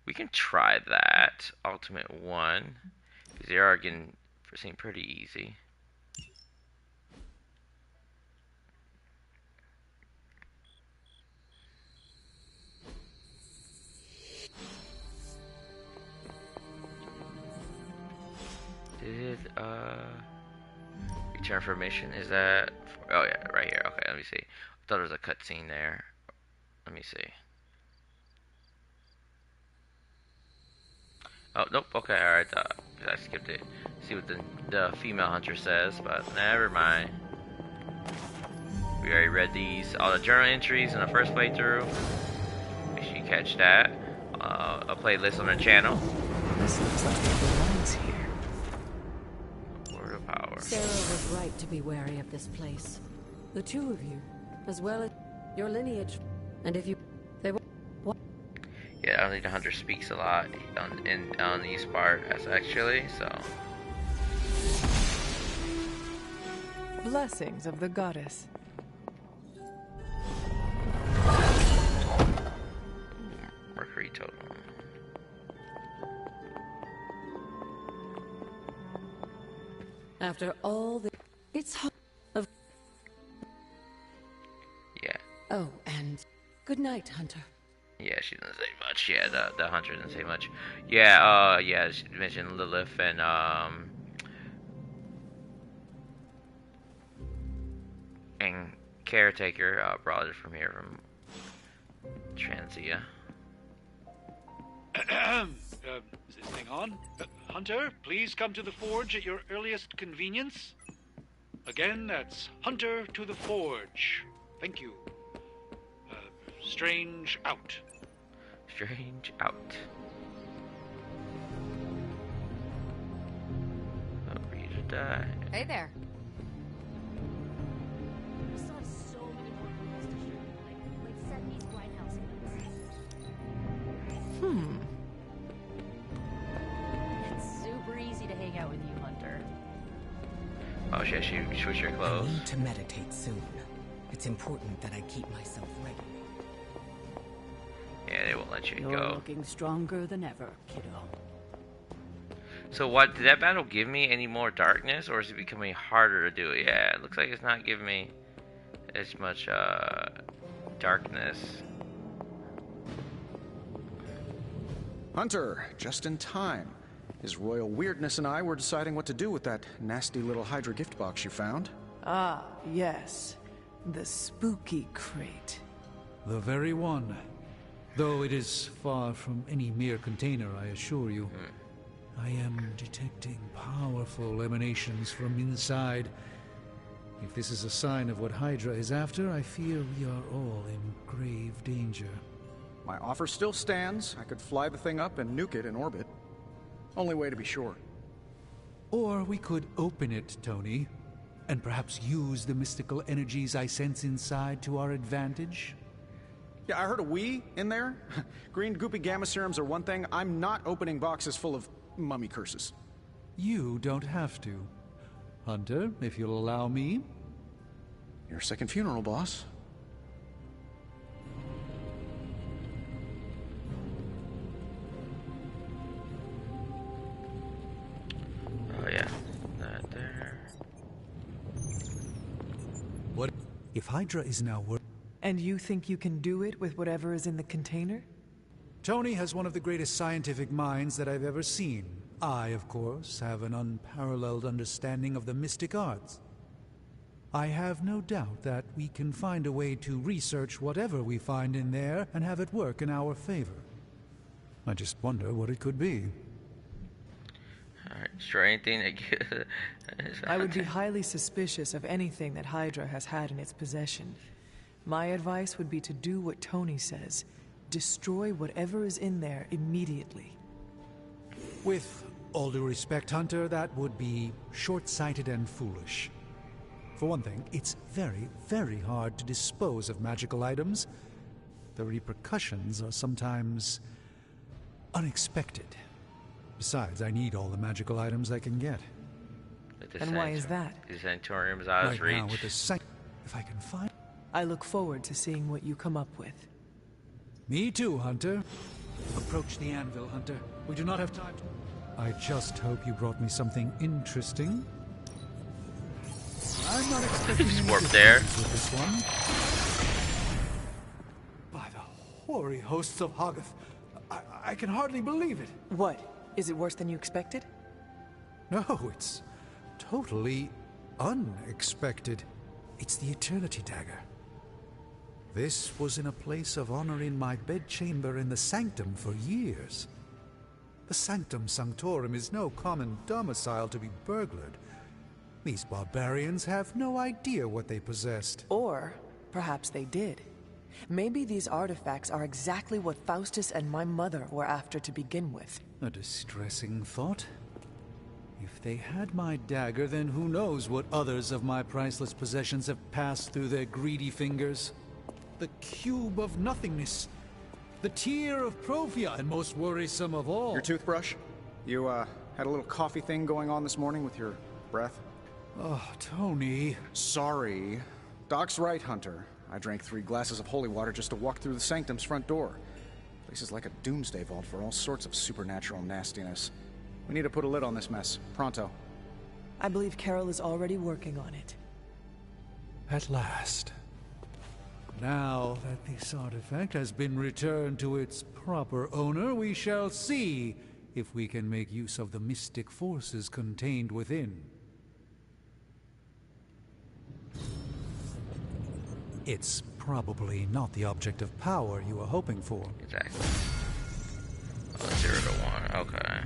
We can try that. Ultimate 1. Because they are getting seem pretty easy. Did return for mission? Is that oh yeah, right here. Okay, let me see. I thought there was a cutscene there. Let me see. Oh nope. Okay, all right. I skipped it. See what the female hunter says, but never mind. We already read all the journal entries in the first playthrough. Make sure you catch that. A playlist on the channel. This looks like it belongs here. Word of power. Sarah was right to be wary of this place. The two of you, as well as your lineage, and if you, they will. What? Yeah, I don't think the hunter speaks a lot on these parts actually. So. Blessings of the goddess. Mercury totem. After all the, it's of. Yeah. Oh, and good night, Hunter. Yeah, she doesn't say much. Yeah, the hunter doesn't say much. Yeah, yeah, she mentioned Lilith and Caretaker brought it from here from Transia. Is this thing on? Hunter, please come to the forge at your earliest convenience. Again, that's Hunter to the forge. Thank you. Strange out. Strange out. Ready to die. Hey there. It's super easy to hang out with you, Hunter. Oh, she switched her clothes. I need to meditate soon. It's important that I keep myself ready. Yeah, they won't let you You're go. looking stronger than ever, kiddo. So what, did that battle give me any more darkness, or is it becoming harder to do? Yeah, it looks like it's not giving me as much darkness. Hunter, just in time. His royal weirdness and I were deciding what to do with that nasty little Hydra gift box you found. Ah, yes. The spooky crate. The very one. Though it is far from any mere container, I assure you. I am detecting powerful emanations from inside. If this is a sign of what Hydra is after, I fear we are all in grave danger. My offer still stands. I could fly the thing up and nuke it in orbit. Only way to be sure. Or we could open it, Tony, and perhaps use the mystical energies I sense inside to our advantage. Yeah, I heard a "we" in there. Green goopy gamma serums are one thing. I'm not opening boxes full of mummy curses. You don't have to. Hunter, if you'll allow me. Your second funeral, boss. Oh yeah, that there. What if Hydra is now And you think you can do it with whatever is in the container? Tony has one of the greatest scientific minds that I've ever seen. I, of course, have an unparalleled understanding of the mystic arts. I have no doubt that we can find a way to research whatever we find in there and have it work in our favor. I just wonder what it could be. Alright, sure, anything I would be highly suspicious of anything that Hydra has had in its possession. My advice would be to do what Tony says. Destroy whatever is in there immediately. With all due respect, Hunter, that would be short-sighted and foolish. For one thing, it's very, very hard to dispose of magical items. The repercussions are sometimes unexpected. Besides, I need all the magical items I can get. And why is that? The sanatorium's out of reach. Now with the if I can find... I look forward to seeing what you come up with. Me too, Hunter. Approach the anvil, Hunter. We do not have time to... I just hope you brought me something interesting. I'm not expecting just warp there. With this one. By the hoary hosts of Hoggoth, I can hardly believe it. What? Is it worse than you expected? No, it's totally unexpected. It's the Eternity Dagger. This was in a place of honor in my bedchamber in the Sanctum for years. The Sanctum Sanctorum is no common domicile to be burglared. These barbarians have no idea what they possessed. Or perhaps they did. Maybe these artifacts are exactly what Faustus and my mother were after to begin with. A distressing thought. If they had my dagger, then who knows what others of my priceless possessions have passed through their greedy fingers. The cube of nothingness. The tear of Profia, and most worrisome of all. Your toothbrush? You, had a little coffee thing going on this morning with your breath? Oh, Tony. Sorry. Doc's right, Hunter. I drank 3 glasses of holy water just to walk through the Sanctum's front door. Place is like a doomsday vault for all sorts of supernatural nastiness. We need to put a lid on this mess. Pronto. I believe Carol is already working on it. At last. Now that this artifact has been returned to its proper owner, we shall see if we can make use of the mystic forces contained within. It's probably not the object of power you are hoping for. Exactly. Oh, 0 to 1. Okay.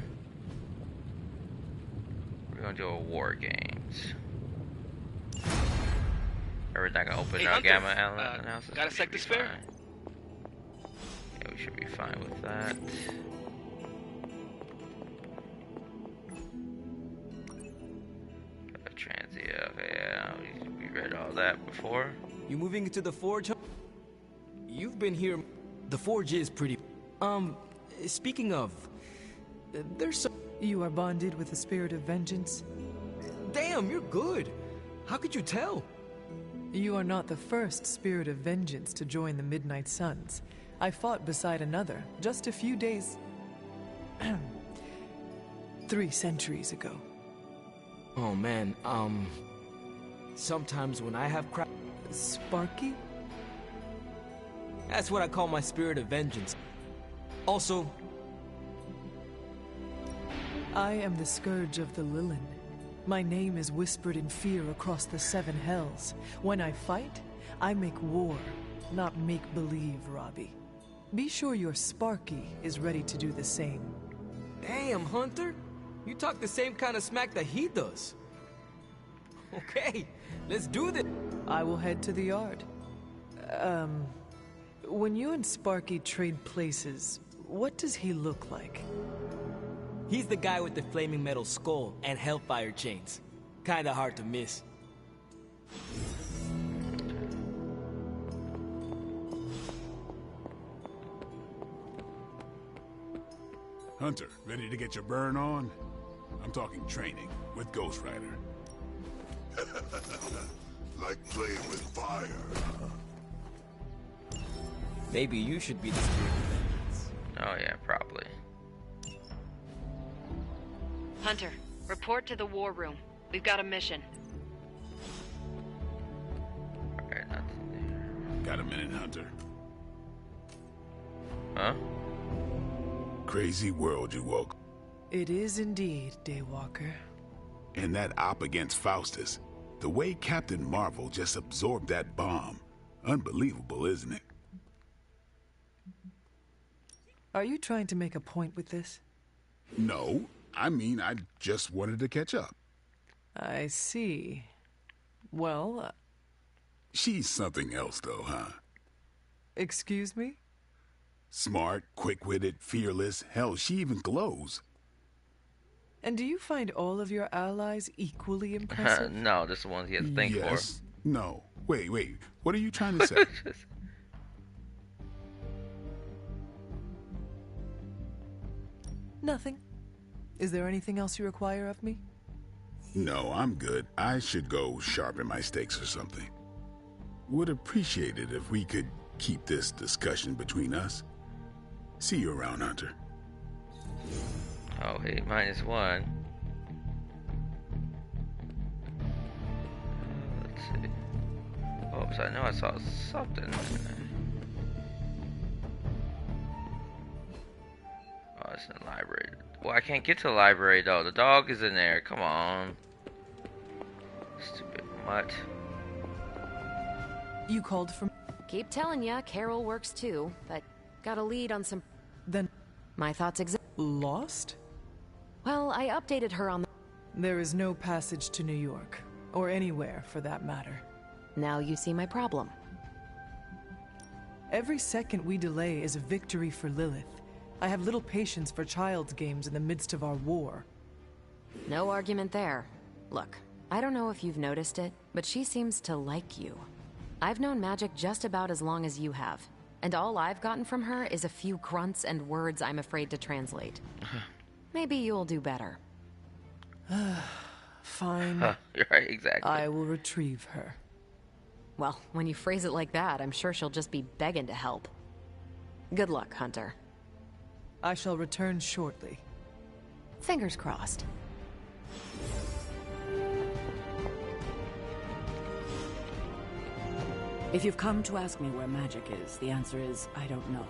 We're gonna do a war games. Everything gonna open our Gamma analysis. Got a sec to spare? Yeah, we should be fine with that. Transia, okay, yeah, we read all that before. You moving into the Forge? You've been here. The Forge is pretty... speaking of... there's some... You are bonded with the spirit of vengeance? Damn, you're good. How could you tell? You are not the first spirit of vengeance to join the Midnight Suns. I fought beside another just a few days... 3 centuries ago. Oh man, sometimes when I have Sparky? That's what I call my spirit of vengeance. Also... I am the Scourge of the Lilin. My name is whispered in fear across the 7 hells. When I fight, I make war, not make-believe, Robbie. Be sure your Sparky is ready to do the same. Damn, Hunter! You talk the same kind of smack that he does. Okay, let's do this. I will head to the yard. When you and Sparky trade places, what does he look like? He's the guy with the flaming metal skull and hellfire chains. Kinda hard to miss. Hunter, ready to get your burn on? I'm talking training with Ghost Rider. Like playing with fire. Maybe you should be the spirit of vengeance. Oh yeah, probably. Hunter, report to the war room. We've got a mission. Alright, nothing there. Got a minute, Hunter? Huh? Crazy world you woke. It is indeed, Daywalker. And that op against Faustus. The way Captain Marvel just absorbed that bomb. Unbelievable, isn't it? Are you trying to make a point with this? No. I mean, I just wanted to catch up. I see. Well... She's something else, though, huh? Excuse me? Smart, quick-witted, fearless. Hell, she even glows. And do you find all of your allies equally impressive? No, this is the one he has to think for. No. Wait. What are you trying to say? Nothing. Is there anything else you require of me? No, I'm good. I should go sharpen my stakes or something. Would appreciate it if we could keep this discussion between us. See you around, Hunter. Oh, hey, -1. Let's see. Oh, so I know I saw something. Oh, it's in the library. Well, I can't get to the library though. The dog is in there. Come on. Stupid mutt. You called for... Keep telling ya, Carol works too, but got a lead on some... Then... My thoughts Lost? Well, I updated her on the... There is no passage to New York. Or anywhere, for that matter. Now you see my problem. Every second we delay is a victory for Lilith. I have little patience for child's games in the midst of our war. No argument there. Look, I don't know if you've noticed it, but she seems to like you. I've known magic just about as long as you have, and all I've gotten from her is a few grunts and words I'm afraid to translate. Maybe you'll do better. Fine. You're right, exactly. I will retrieve her. Well, when you phrase it like that, I'm sure she'll just be begging to help. Good luck, Hunter. I shall return shortly. Fingers crossed. If you've come to ask me where magic is, the answer is, I don't know.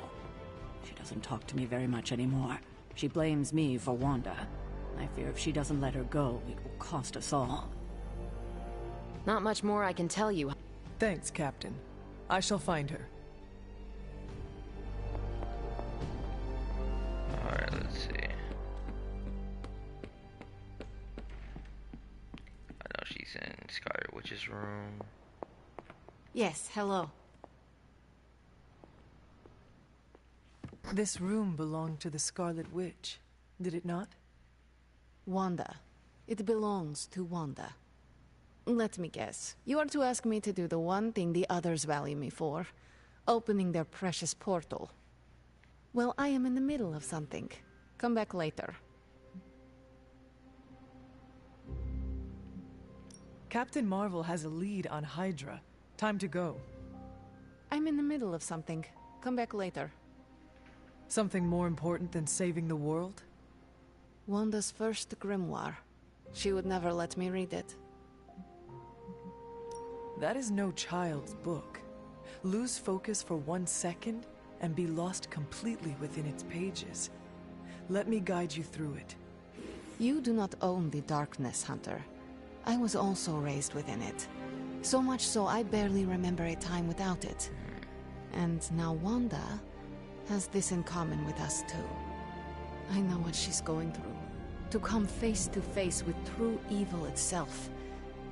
She doesn't talk to me very much anymore. She blames me for Wanda. I fear if she doesn't let her go, it will cost us all. Not much more I can tell you. Thanks, Captain. I shall find her. Alright, let's see. I know she's in Scarlet Witch's room. Yes, hello. This room belonged to the Scarlet Witch, did it not? Wanda. It belongs to Wanda. Let me guess. You are to ask me to do the one thing the others value me for. Opening their precious portal. Well, I am in the middle of something. Come back later. Captain Marvel has a lead on Hydra. Time to go. I'm in the middle of something. Come back later. Something more important than saving the world? Wanda's first grimoire. She would never let me read it. That is no child's book. Lose focus for 1 second and be lost completely within its pages. Let me guide you through it. You do not own the darkness, Hunter. I was also raised within it. So much so I barely remember a time without it. And now Wanda has this in common with us too. I know what she's going through. To come face to face with true evil itself.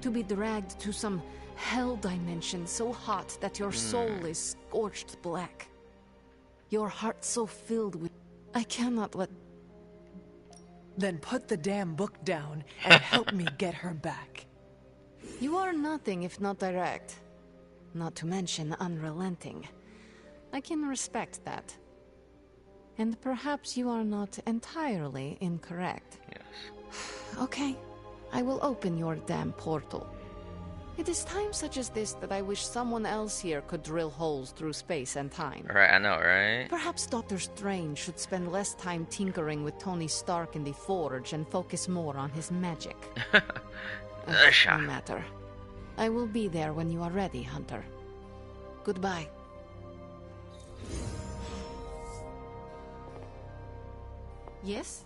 To be dragged to some hell dimension so hot that your soul is scorched black. Your heart so filled with... I cannot let... Then put the damn book down and help me get her back. You are nothing if not direct. Not to mention unrelenting. I can respect that. And perhaps you are not entirely incorrect. Yes. Okay, I will open your damn portal. It is times such as this that I wish someone else here could drill holes through space and time. Right, I know, right? Perhaps Doctor Strange should spend less time tinkering with Tony Stark in the Forge and focus more on his magic. No matter. I will be there when you are ready, Hunter. Goodbye. Yes?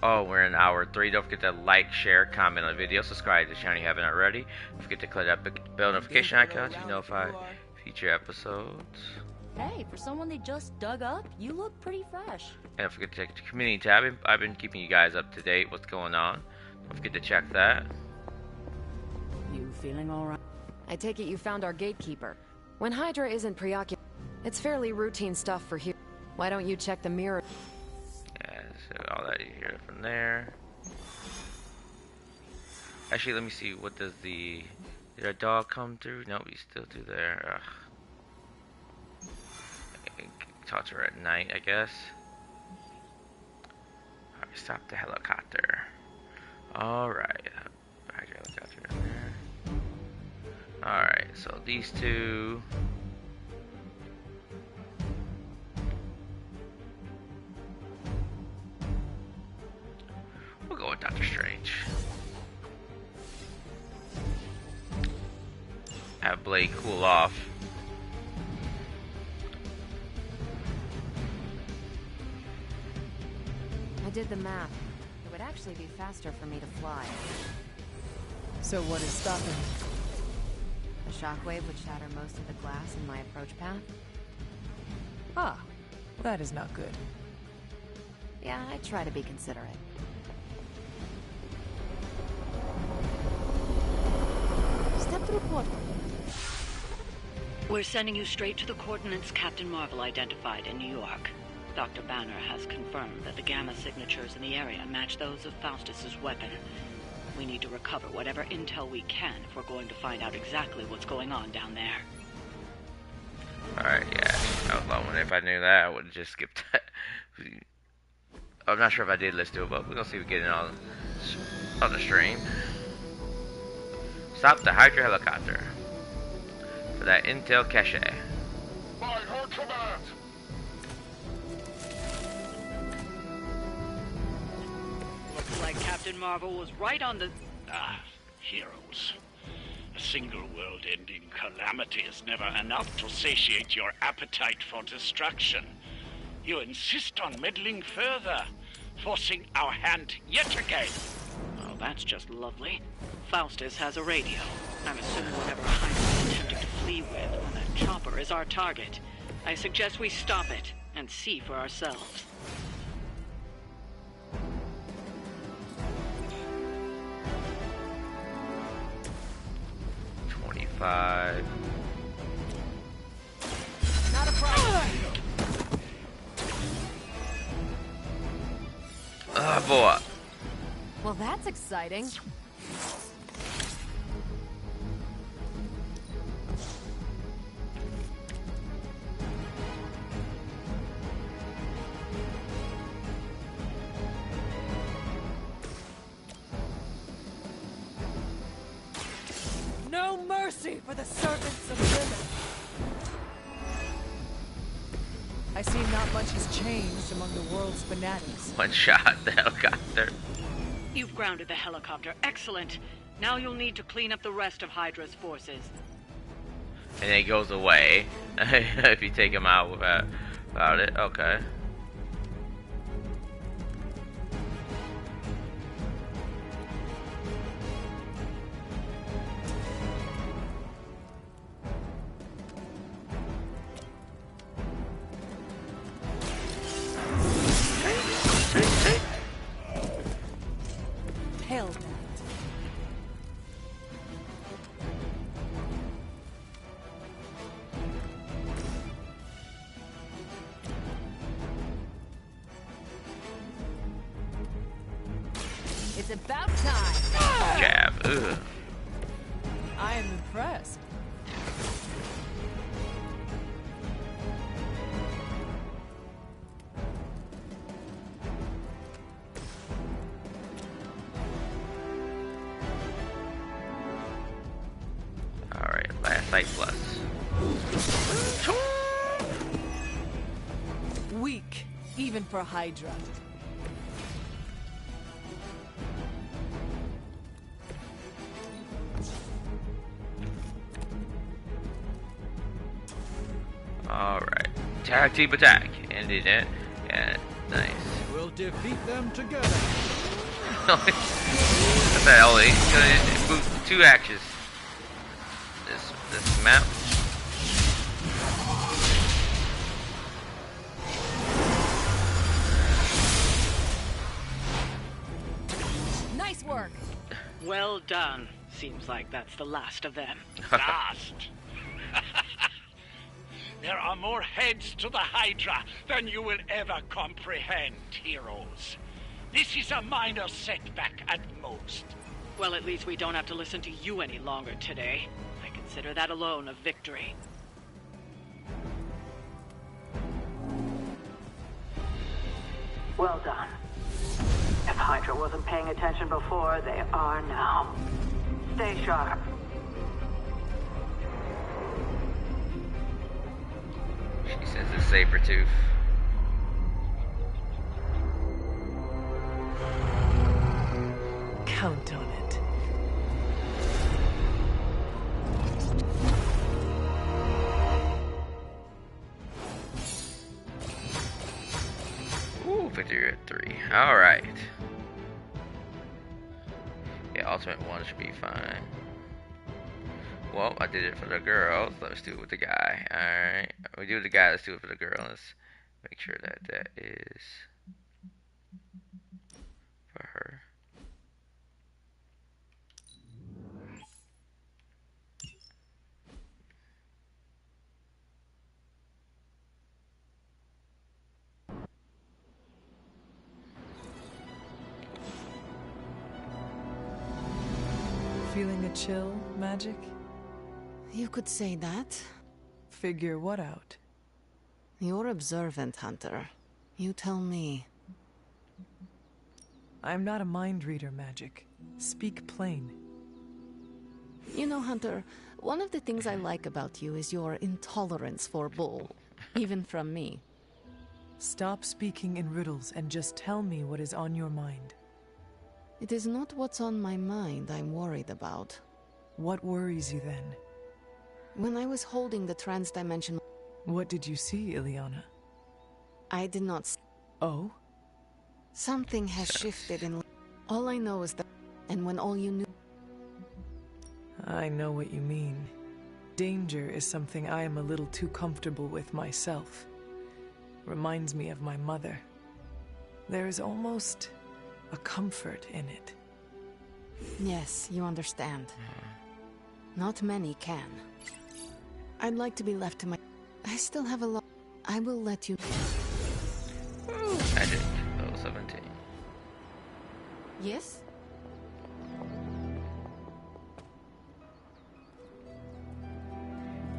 Oh, we're in hour 3. Don't forget to like, share, comment on the video, subscribe to the channel if you haven't already. Don't forget to click that bell notification icon to be notified future episodes. Hey, for someone they just dug up, you look pretty fresh. And don't forget to check the community tab. I've been keeping you guys up to date what's going on. Don't forget to check that. You feeling alright? I take it you found our gatekeeper. When Hydra isn't preoccupied, it's fairly routine stuff for here. Why don't you check the mirror? Yeah, so all that you hear from there. Actually, let me see. What does the... Did our dog come through? No, he's still through there. Talk to her at night, I guess. Alright, stop the helicopter. Alright. Helicopter in there. Alright, so these two... We'll go with Doctor Strange. Have Blade cool off. I did the math. It would actually be faster for me to fly. So what is stopping me? A shockwave would shatter most of the glass in my approach path. Ah, that is not good. Yeah, I try to be considerate. Step through portal. We're sending you straight to the coordinates Captain Marvel identified in New York. Dr. Banner has confirmed that the gamma signatures in the area match those of Faustus's weapon. We need to recover whatever intel we can if we're going to find out exactly what's going on down there. Alright, yeah. I was wondering if I knew that, I would have just skipped that. I'm not sure if I did, let's do it, but we're gonna see if we get it on the stream. Stop the Hydra helicopter for that intel cache. By her command! Looks like Captain Marvel was right on the... Heroes. A single world-ending calamity is never enough to satiate your appetite for destruction. You insist on meddling further, forcing our hand yet again. Oh, that's just lovely. Faustus has a radio. I'm assuming whatever Hydra is attempting to flee with on that chopper is our target. I suggest we stop it and see for ourselves. Not a problem. Oh boy. Well, that's exciting. No mercy for the servants of Lilith. I see not much has changed among the world's fanatics. One shot the helicopter. You've grounded the helicopter. Excellent. Now you'll need to clean up the rest of Hydra's forces. And it goes away if you take him out without it. Okay. Hell that. It's about time. Jab. Ugh. I am impressed. Alright, last sight plus. Weak, even for Hydra. Alright. Tag team attack. Ended it. Yeah, nice. We'll defeat them together. That's that only. It moves 2 actions. This map. Nice work. Well done. Seems like that's the last of them. Last? There are more heads to the Hydra than you will ever comprehend, heroes. This is a minor setback at most. Well, at least we don't have to listen to you any longer today. I consider that alone a victory. Well done. If Hydra wasn't paying attention before, they are now. Stay sharp. She says it's Sabretooth. Count on it. Ooh, victory at 3. Alright. Yeah, ultimate 1 should be fine. Well, I did it for the girls. Let's do it with the guy. Alright. We do it with the guy, let's do it for the girl. Let's make sure that that is for her. Feeling a chill, Magic? You could say that. Figure what out? You're observant, Hunter. You tell me. I'm not a mind reader, Magic. Speak plain. You know, Hunter, one of the things I like about you is your intolerance for bull. Even from me. Stop speaking in riddles and just tell me what is on your mind. It is not what's on my mind I'm worried about. What worries you then? When I was holding the trans-dimensional... What did you see, Illyana? I did not see... Oh? Something has shifted in... All I know is that... And when all you knew... I know what you mean. Danger is something I am a little too comfortable with myself. Reminds me of my mother. There is almost a comfort in it. Yes, you understand. Not many can. I'd like to be left to my... I still have a lot... I will let you... Magic, level 17. Yes?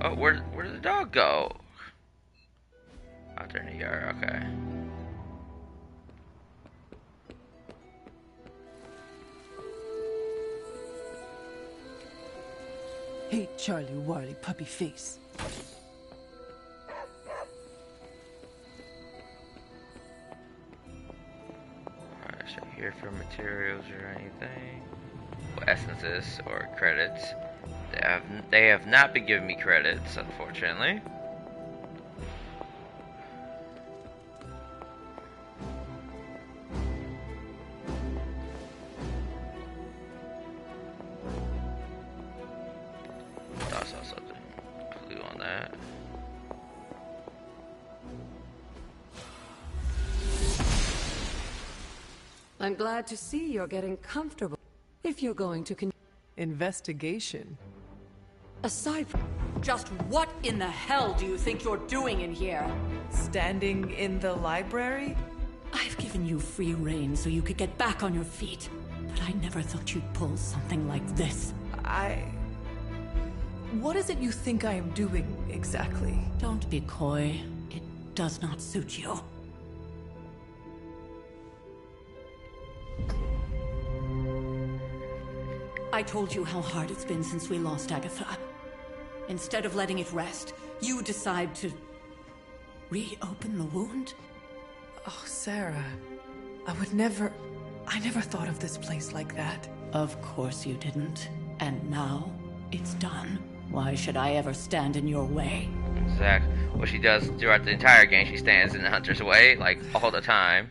Oh, where did the dog go? Out there in the yard, okay. Hey, Charlie Warly puppy face. Alright, so here for materials or anything. Well, essences or credits. They have not been giving me credits, unfortunately. I saw something. Clue on that. I'm glad to see you're getting comfortable. If you're going to Investigation? Aside from... Just what in the hell do you think you're doing in here? Standing in the library? I've given you free rein so you could get back on your feet. But I never thought you'd pull something like this. What is it you think I am doing, exactly? Don't be coy. It does not suit you. I told you how hard it's been since we lost Agatha. Instead of letting it rest, you decide to... reopen the wound? Oh, Sarah. I never thought of this place like that. Of course you didn't. And now, it's done. Why should I ever stand in your way? Exactly. What she does throughout the entire game, she stands in the Hunter's way, like, all the time.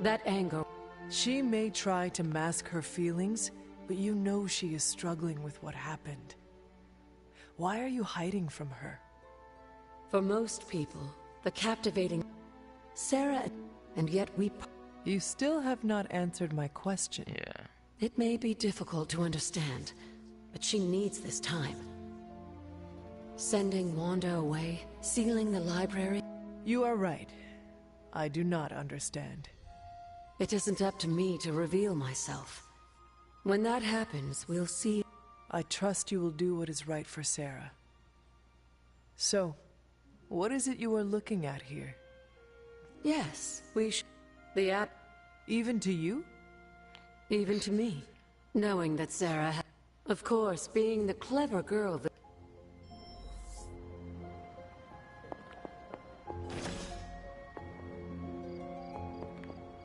That anger... She may try to mask her feelings, but you know she is struggling with what happened. Why are you hiding from her? For most people, the captivating... Sarah... And yet we... You still have not answered my question. Yeah. It may be difficult to understand, but she needs this time. Sending Wanda away, sealing the library... You are right. I do not understand. It isn't up to me to reveal myself. When that happens, we'll see. I trust you will do what is right for Sarah. So, what is it you are looking at here? Yes, we should. The app. Even to you? Even to me. Knowing that Sarah of course, being the clever girl that...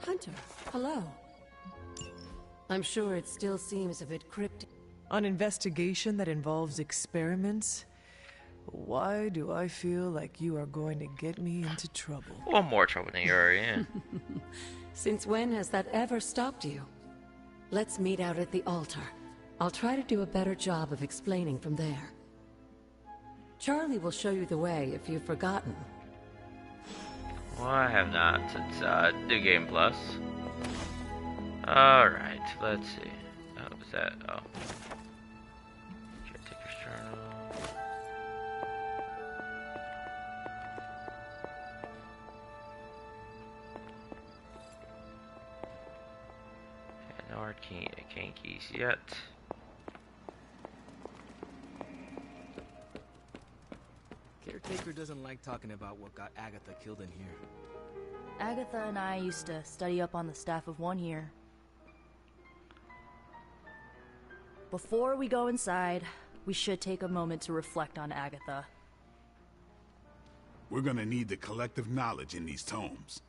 Hunter, hello. I'm sure it still seems a bit cryptic. An investigation that involves experiments? Why do I feel like you are going to get me into trouble? Well, more trouble than you're already in. Since when has that ever stopped you? Let's meet out at the altar. I'll try to do a better job of explaining from there. Charlie will show you the way if you've forgotten. Well, I have not since New Game Plus. Alright, let's see. Oh, was that? Oh. Caretaker's Journal. No arcane keys yet. Caretaker doesn't like talking about what got Agatha killed in here. Agatha and I used to study up on the staff of one here. Before we go inside, we should take a moment to reflect on Agatha. We're gonna need the collective knowledge in these tomes.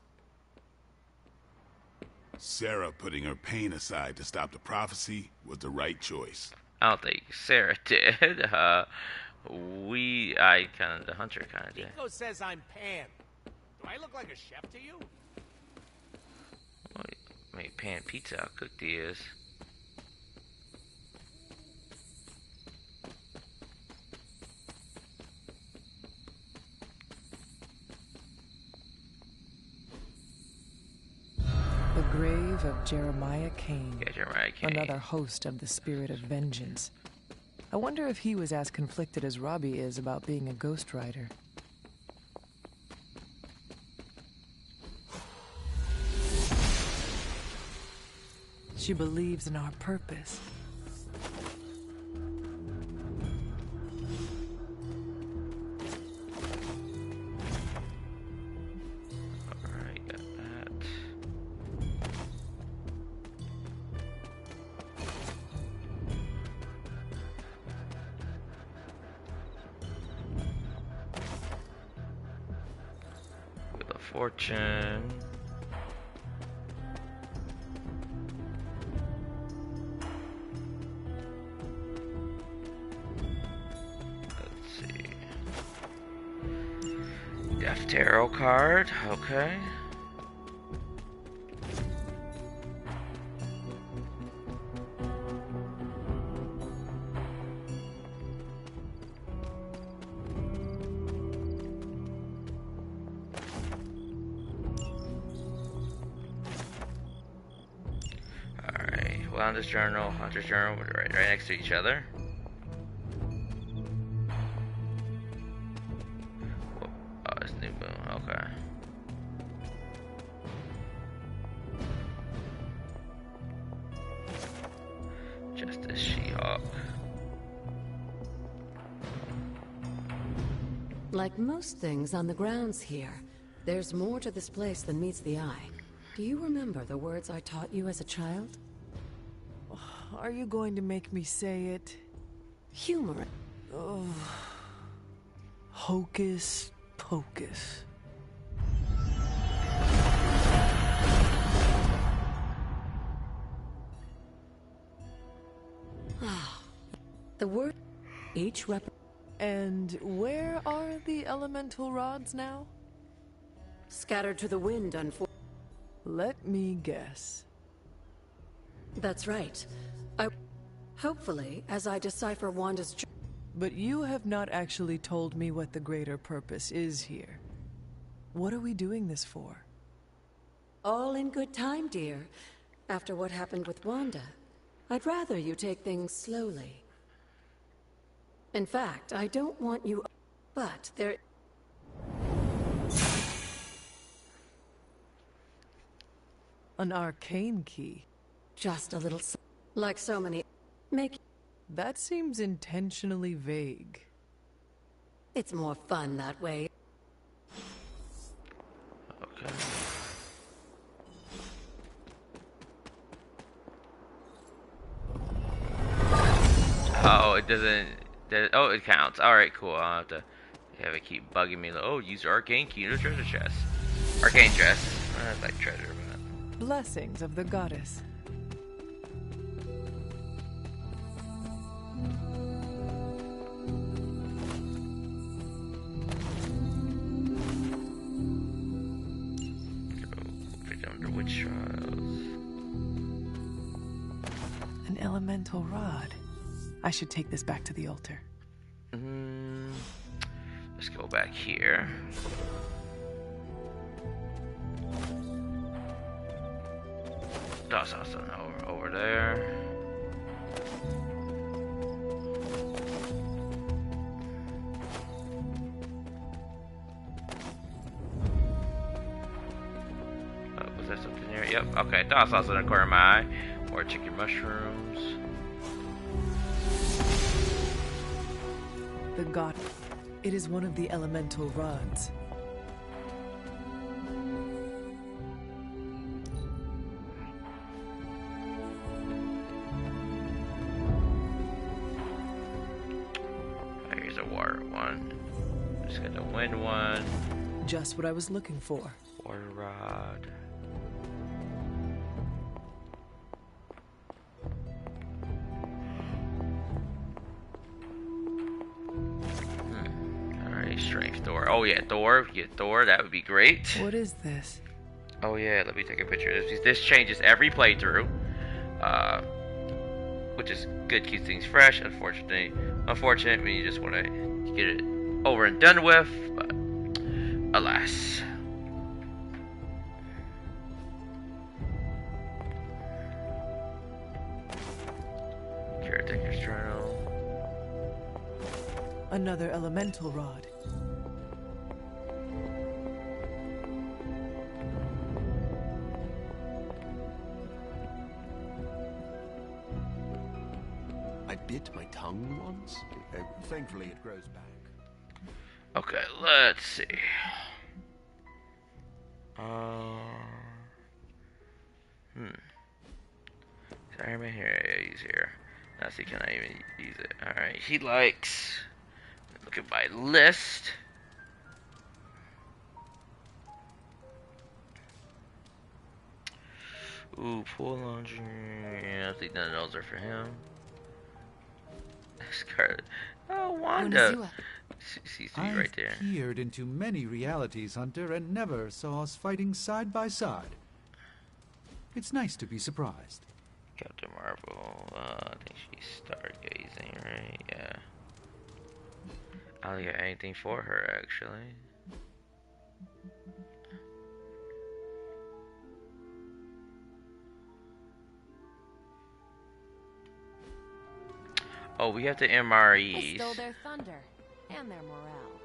Sarah putting her pain aside to stop the prophecy was the right choice. I don't think Sarah did. The Hunter kind of did. Nico says I'm Pan. Do I look like a chef to you? Wait, Pan Pizza, how cooked he is. The grave of Jeremiah Kane. Yeah, Jeremiah Kane. Another host of the Spirit of Vengeance. I wonder if he was as conflicted as Robbie is about being a Ghost Rider. She believes in our purpose. Alright, got that. Wheel of Fortune. Death Tarot card, okay. Alright, Wellness Journal, Hunter's Journal, right next to each other. Okay. Justice She-Hulk. Like most things on the grounds here, there's more to this place than meets the eye. Do you remember the words I taught you as a child? Are you going to make me say it? Humor. Oh. Hocus pocus. The word each rep. And where are the elemental rods now? Scattered to the wind, unfortunately. Let me guess. That's right. Hopefully, as I decipher Wanda's... But you have not actually told me what the greater purpose is here. What are we doing this for? All in good time, dear. After what happened with Wanda, I'd rather you take things slowly. In fact, I don't want you... But there... An arcane key. Just a little... like so many... That seems intentionally vague. It's more fun that way. Okay. Oh, it doesn't... Oh, it counts. Alright, cool. I'll have to have it keep bugging me. Like, oh, use arcane key to treasure chest. Arcane chest. I like treasure, but... Blessings of the goddess. Witch trials. An elemental rod. I should take this back to the altar. Let's go back here. That's awesome. Over there. Was there something here? Yep. Okay. That's also in the corner of my eye. More chicken mushrooms. The god. It is one of the elemental rods. Here's a water one. Just got the wind one. Just what I was looking for. Water rod. Strength Thor. Oh yeah, Thor. Get Thor. That would be great. What is this? Oh yeah, let me take a picture of this. This changes every playthrough, which is good. Keeps things fresh. Unfortunate when you just want to get it over and done with. But alas. Caretaker's Journal. Another elemental rod. I bit my tongue once. Thankfully, it grows back. Okay, let's see. Sorry, man. Here, yeah, he's here. Now see, can I even use it? Alright, he likes... Look at my list. Ooh, pool laundry. Yeah, I think none of those are for him. Scarlet. Oh, Wanda. She's right there. I've peered into many realities, Hunter, and never saw us fighting side by side. It's nice to be surprised. Captain Marvel. I think she's stargazing, right? Yeah. I don't get anything for her, actually. Oh, we have the MREs. They stole their thunder and their morale.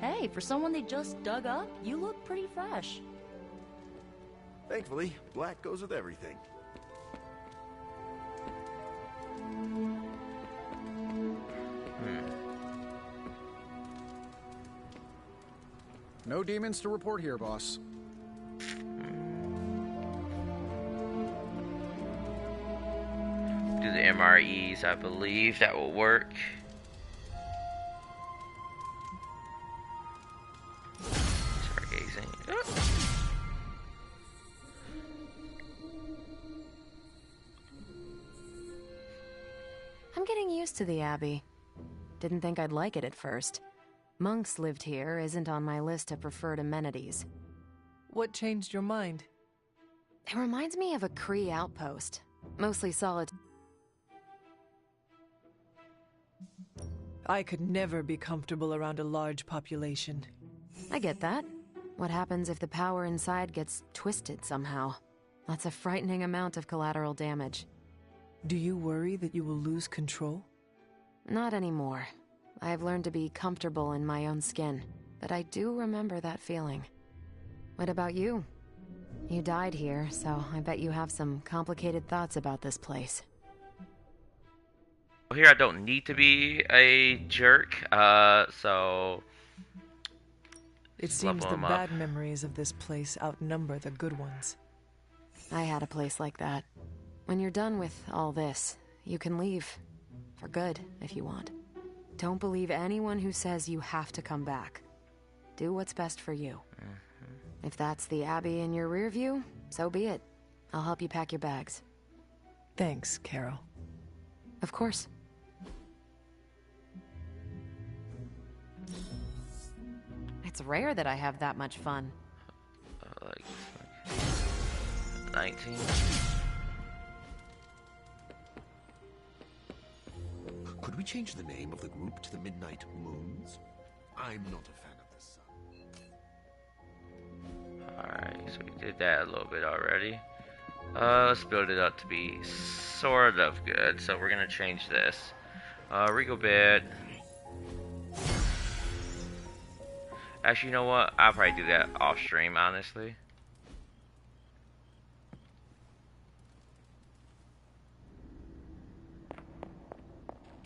Hey, for someone they just dug up, you look pretty fresh. Thankfully, black goes with everything. No demons to report here, boss. Do the MREs, I believe that will work. Stargazing. I'm getting used to the Abbey. Didn't think I'd like it at first. Monks lived here isn't on my list of preferred amenities. What changed your mind? It reminds me of a Kree outpost. Mostly solid. I could never be comfortable around a large population. I get that. What happens if the power inside gets twisted somehow? That's a frightening amount of collateral damage. Do you worry that you will lose control? Not anymore. I've learned to be comfortable in my own skin, but I do remember that feeling. What about you? You died here, so I bet you have some complicated thoughts about this place. Here I don't need to be a jerk, so... It seems the bad memories of this place outnumber the good ones. I had a place like that. When you're done with all this, you can leave. For good, if you want. Don't believe anyone who says you have to come back. Do what's best for you. If that's the Abbey in your rear view, so be it. I'll help you pack your bags. Thanks, Carol. Of course. It's rare that I have that much fun. Like 19. Could we change the name of the group to the Midnight Moons? I'm not a fan of this sun. Alright, so we did that a little bit already. Let's build it up to be sort of good. So we're gonna change this. Regal bit. Actually, you know what? I'll probably do that off stream, honestly.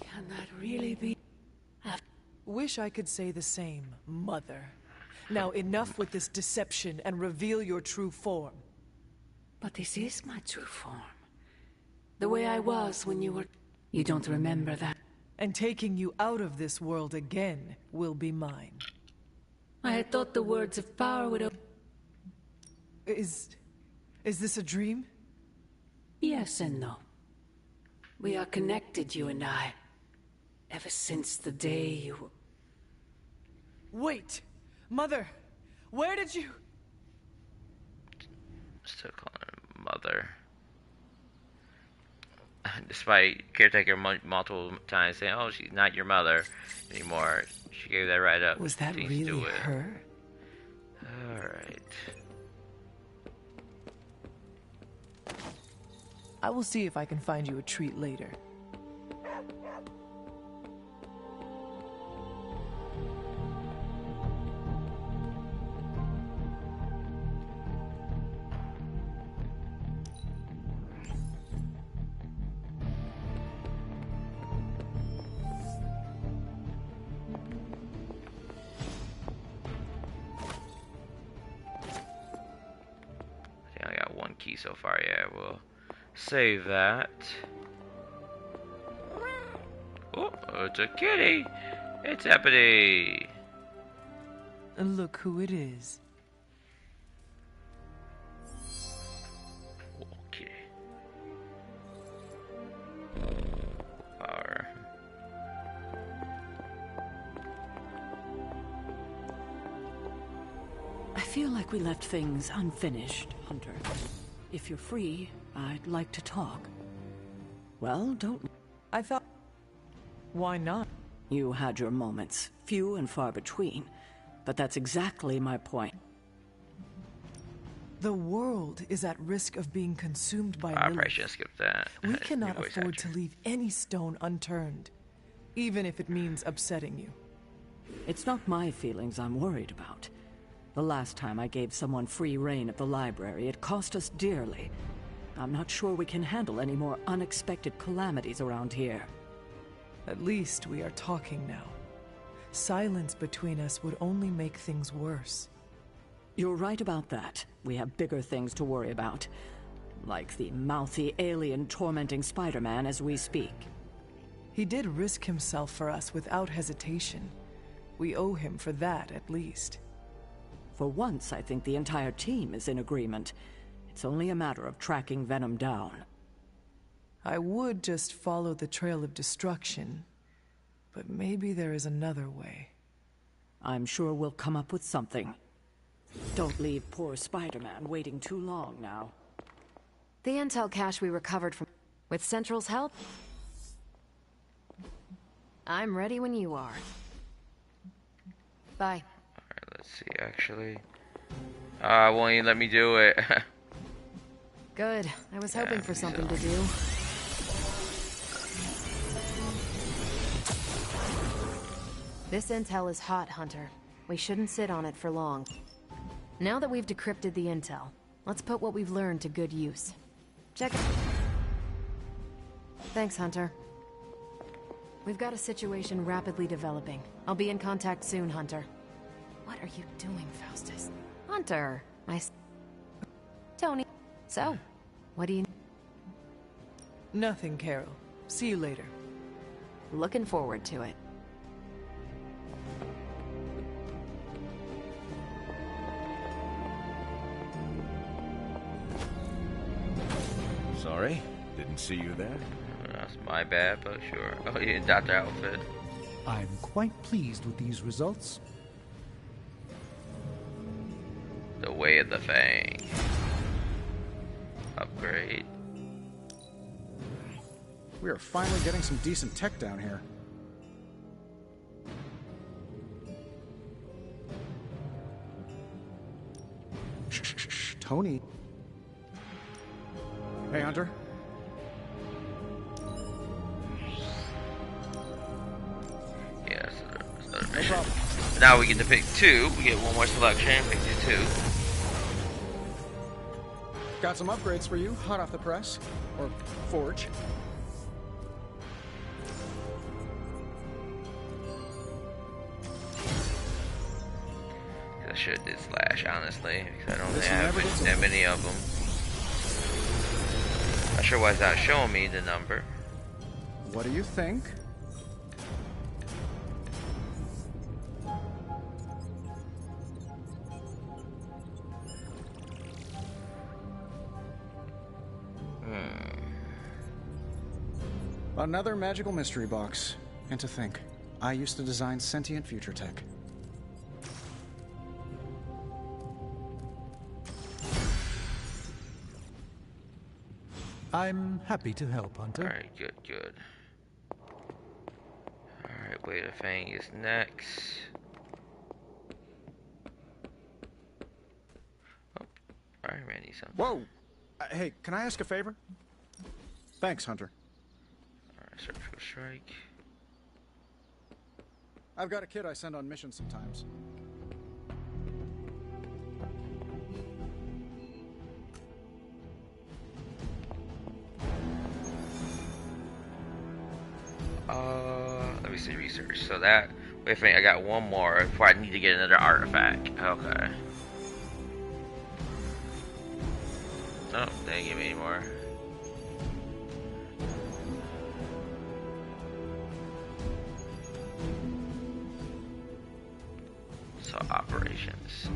Can that really be? Wish I could say the same, Mother. Now enough with this deception and reveal your true form. But this is my true form. The way I was when you were... You don't remember that? And taking you out of this world again will be mine. I had thought the words of power would... Is this a dream? Yes and no. We are connected, you and I. Ever since the day you... Wait! Mother! Where did you... Still calling her Mother. Despite Caretaker multiple times saying, oh, she's not your mother anymore. She gave that right up. Was that really her? Alright. I will see if I can find you a treat later. So far, yeah, we'll save that. Oh, it's a kitty! It's Ebony! And look who it is. Okay. Power. I feel like we left things unfinished, Hunter. If you're free, I'd like to talk. Well, don't... I thought... Why not? You had your moments, few and far between. But that's exactly my point. The world is at risk of being consumed by I probably should skip that. We cannot afford to leave any stone unturned. Even if it means upsetting you. It's not my feelings I'm worried about. The last time I gave someone free rein at the library, it cost us dearly. I'm not sure we can handle any more unexpected calamities around here. At least we are talking now. Silence between us would only make things worse. You're right about that. We have bigger things to worry about. Like the mouthy alien tormenting Spider-Man as we speak. He did risk himself for us without hesitation. We owe him for that, at least. For once, I think the entire team is in agreement. It's only a matter of tracking Venom down. I would just follow the trail of destruction, but maybe there is another way. I'm sure we'll come up with something. Don't leave poor Spider-Man waiting too long now. The intel cache we recovered from... With Central's help? I'm ready when you are. Bye. Let's see, actually. Won't even let me do it. Good. I was hoping for something to do. This intel is hot, Hunter. We shouldn't sit on it for long. Now that we've decrypted the intel, let's put what we've learned to good use. Check it. Thanks, Hunter. We've got a situation rapidly developing. I'll be in contact soon, Hunter. What are you doing, Faustus? Hunter, Tony. So, what do you... Nothing, Carol. See you later. Looking forward to it. Sorry, didn't see you there. That's my bad, but sure. Oh, you in Dr. outfit. I'm quite pleased with these results. The way of the Fang. Upgrade. We are finally getting some decent tech down here. Shh, Tony. Hey, Hunter. Yeah, so no problem. Now we get to pick 2. We get one more selection. Pick 2. Got some upgrades for you, hot off the press. Or forge. I should do slash, honestly, because I don't have that many of them. Not sure why it's not showing me the number. What do you think? Another magical mystery box. And to think, I used to design sentient future tech. I'm happy to help, Hunter. Alright, good. Alright, Way of the Fang is next. Oh, Iron Man needs something. Whoa! Hey, can I ask a favor? Thanks, Hunter. Alright, Surgical Strike. I've got a kid I send on missions sometimes. Let me see research. So that, wait a minute, I got one more before I need to get another artifact. Okay. Oh, they didn't give me any more. So operations.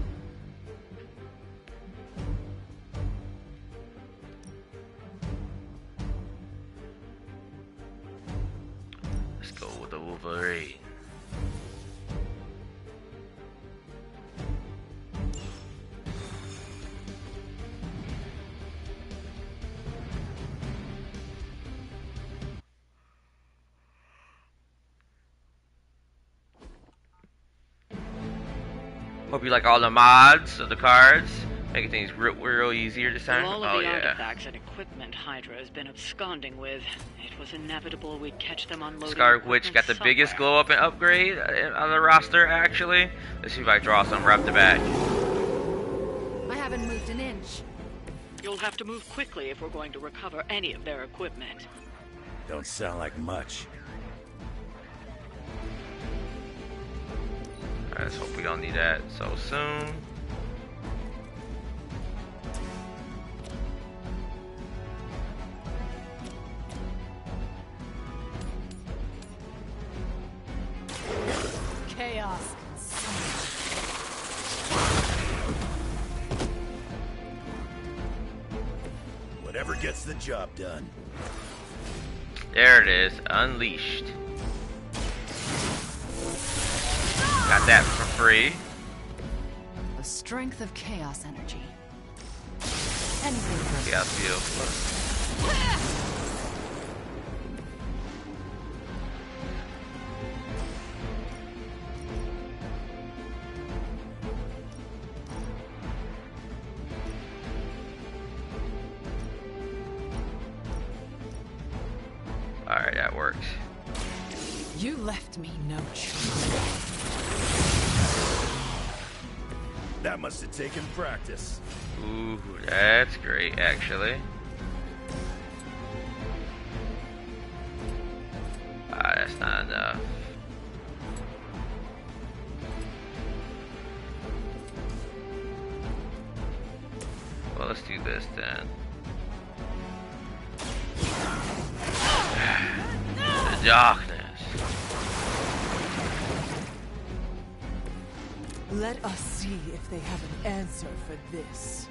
Let's go with the Wolverine. Hope you like all the mods of the cards. Making things real easier this time. All of the artifacts and equipment Hydra has been absconding with. It was inevitable we'd catch them unloading. Scarlet Witch got the biggest glow up and upgrade on the roster, actually. Let's see if I can draw some right up the back. I haven't moved an inch. You'll have to move quickly if we're going to recover any of their equipment. Don't sound like much. Alright, let's hope we don't need that so soon. Chaos. Whatever gets the job done. There it is, unleashed. Got that for free. The strength of chaos energy. Anything for Chaos Field. Alright, that works. You left me no choice. That must have taken practice. Ooh, that's great, actually. That's not enough. Well, let's do this then. The darkness. Let us see if they have an answer for this.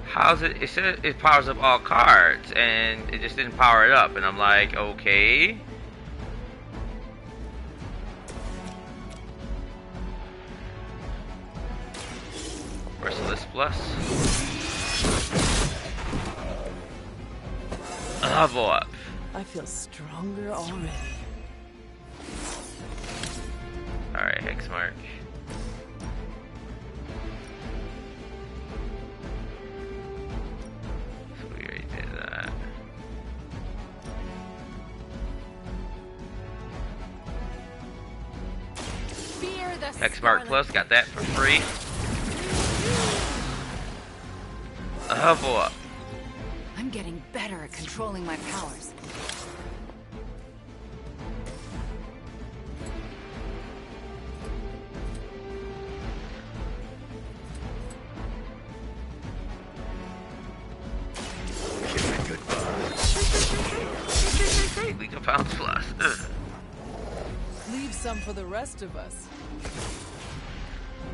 How's it? It said it powers up all cards, and it just didn't power it up. And I'm like, okay. Merciless Plus. Level up. I feel stronger already. Alright, Hexmark. So we already did that. Hexmark Plus, got that for free. Level up. I'm getting better at controlling my powers. League of Pounds Plus. Leave some for the rest of us.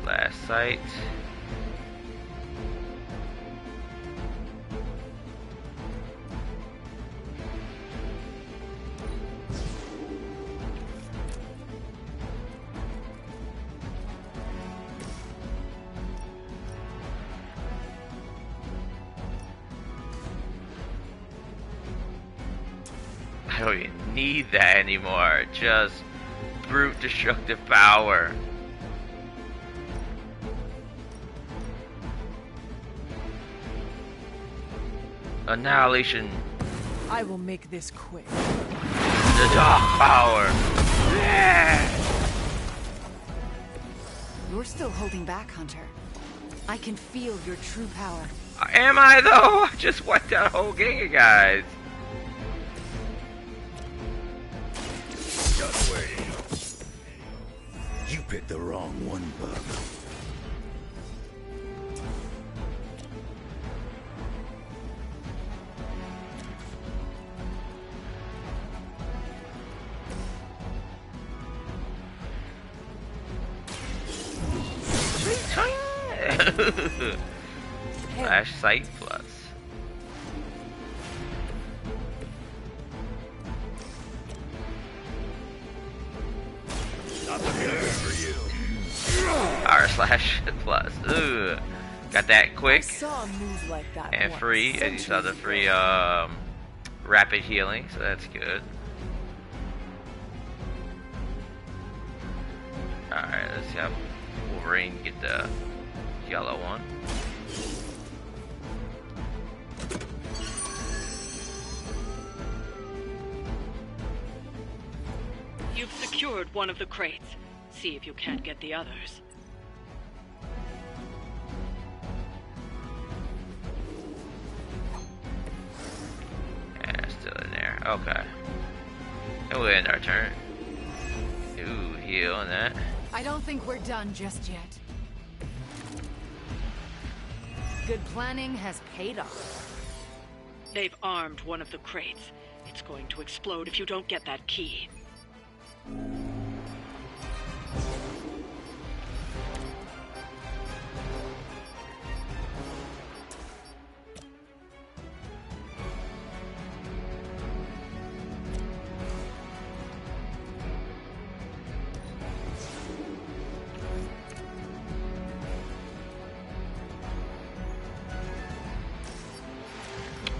Last sight. I don't even need that anymore. Just brute destructive power. Annihilation. I will make this quick. The dark power. Yeah. You're still holding back, Hunter. I can feel your true power. Am I though? I just wiped out a whole gang of guys. Just wait. You picked the wrong one, bub. Flash Sight Plus. Not the good for you. Power Slash Plus. Ugh. Got that quick. I saw a move like that and once, free. And you saw the free rapid healing, so that's good. Alright, let's have Wolverine get the yellow one. You've secured one of the crates. See if you can't get the others. Yeah, still in there. Okay. And we'll end our turn. Ooh, heal on that. I don't think we're done just yet. Good planning has paid off. They've armed one of the crates. It's going to explode if you don't get that key.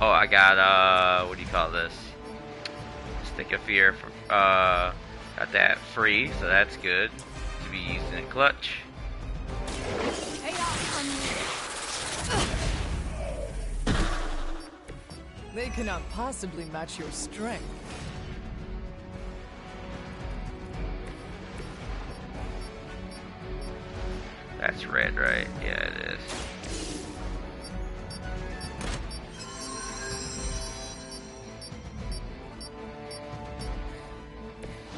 Oh, I got, what do you call this? Stick of Fear. Got that free, so that's good. To be used in a clutch. They cannot possibly match your strength. That's red, right? Yeah, it is.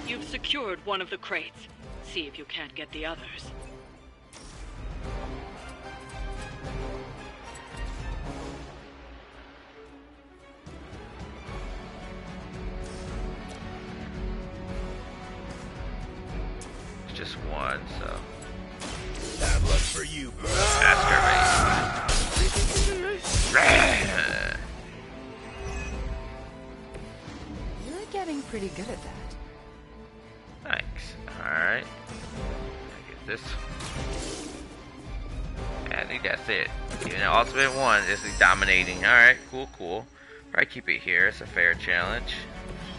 You've secured one of the crates. See if you can't get the others. It's just one, so. Bad luck for you, bro. You're getting pretty good at that. Thanks. Alright. I get this. Yeah, I think that's it. Even ultimate one, this is dominating. Alright, cool, cool. Probably keep it here. It's a fair challenge.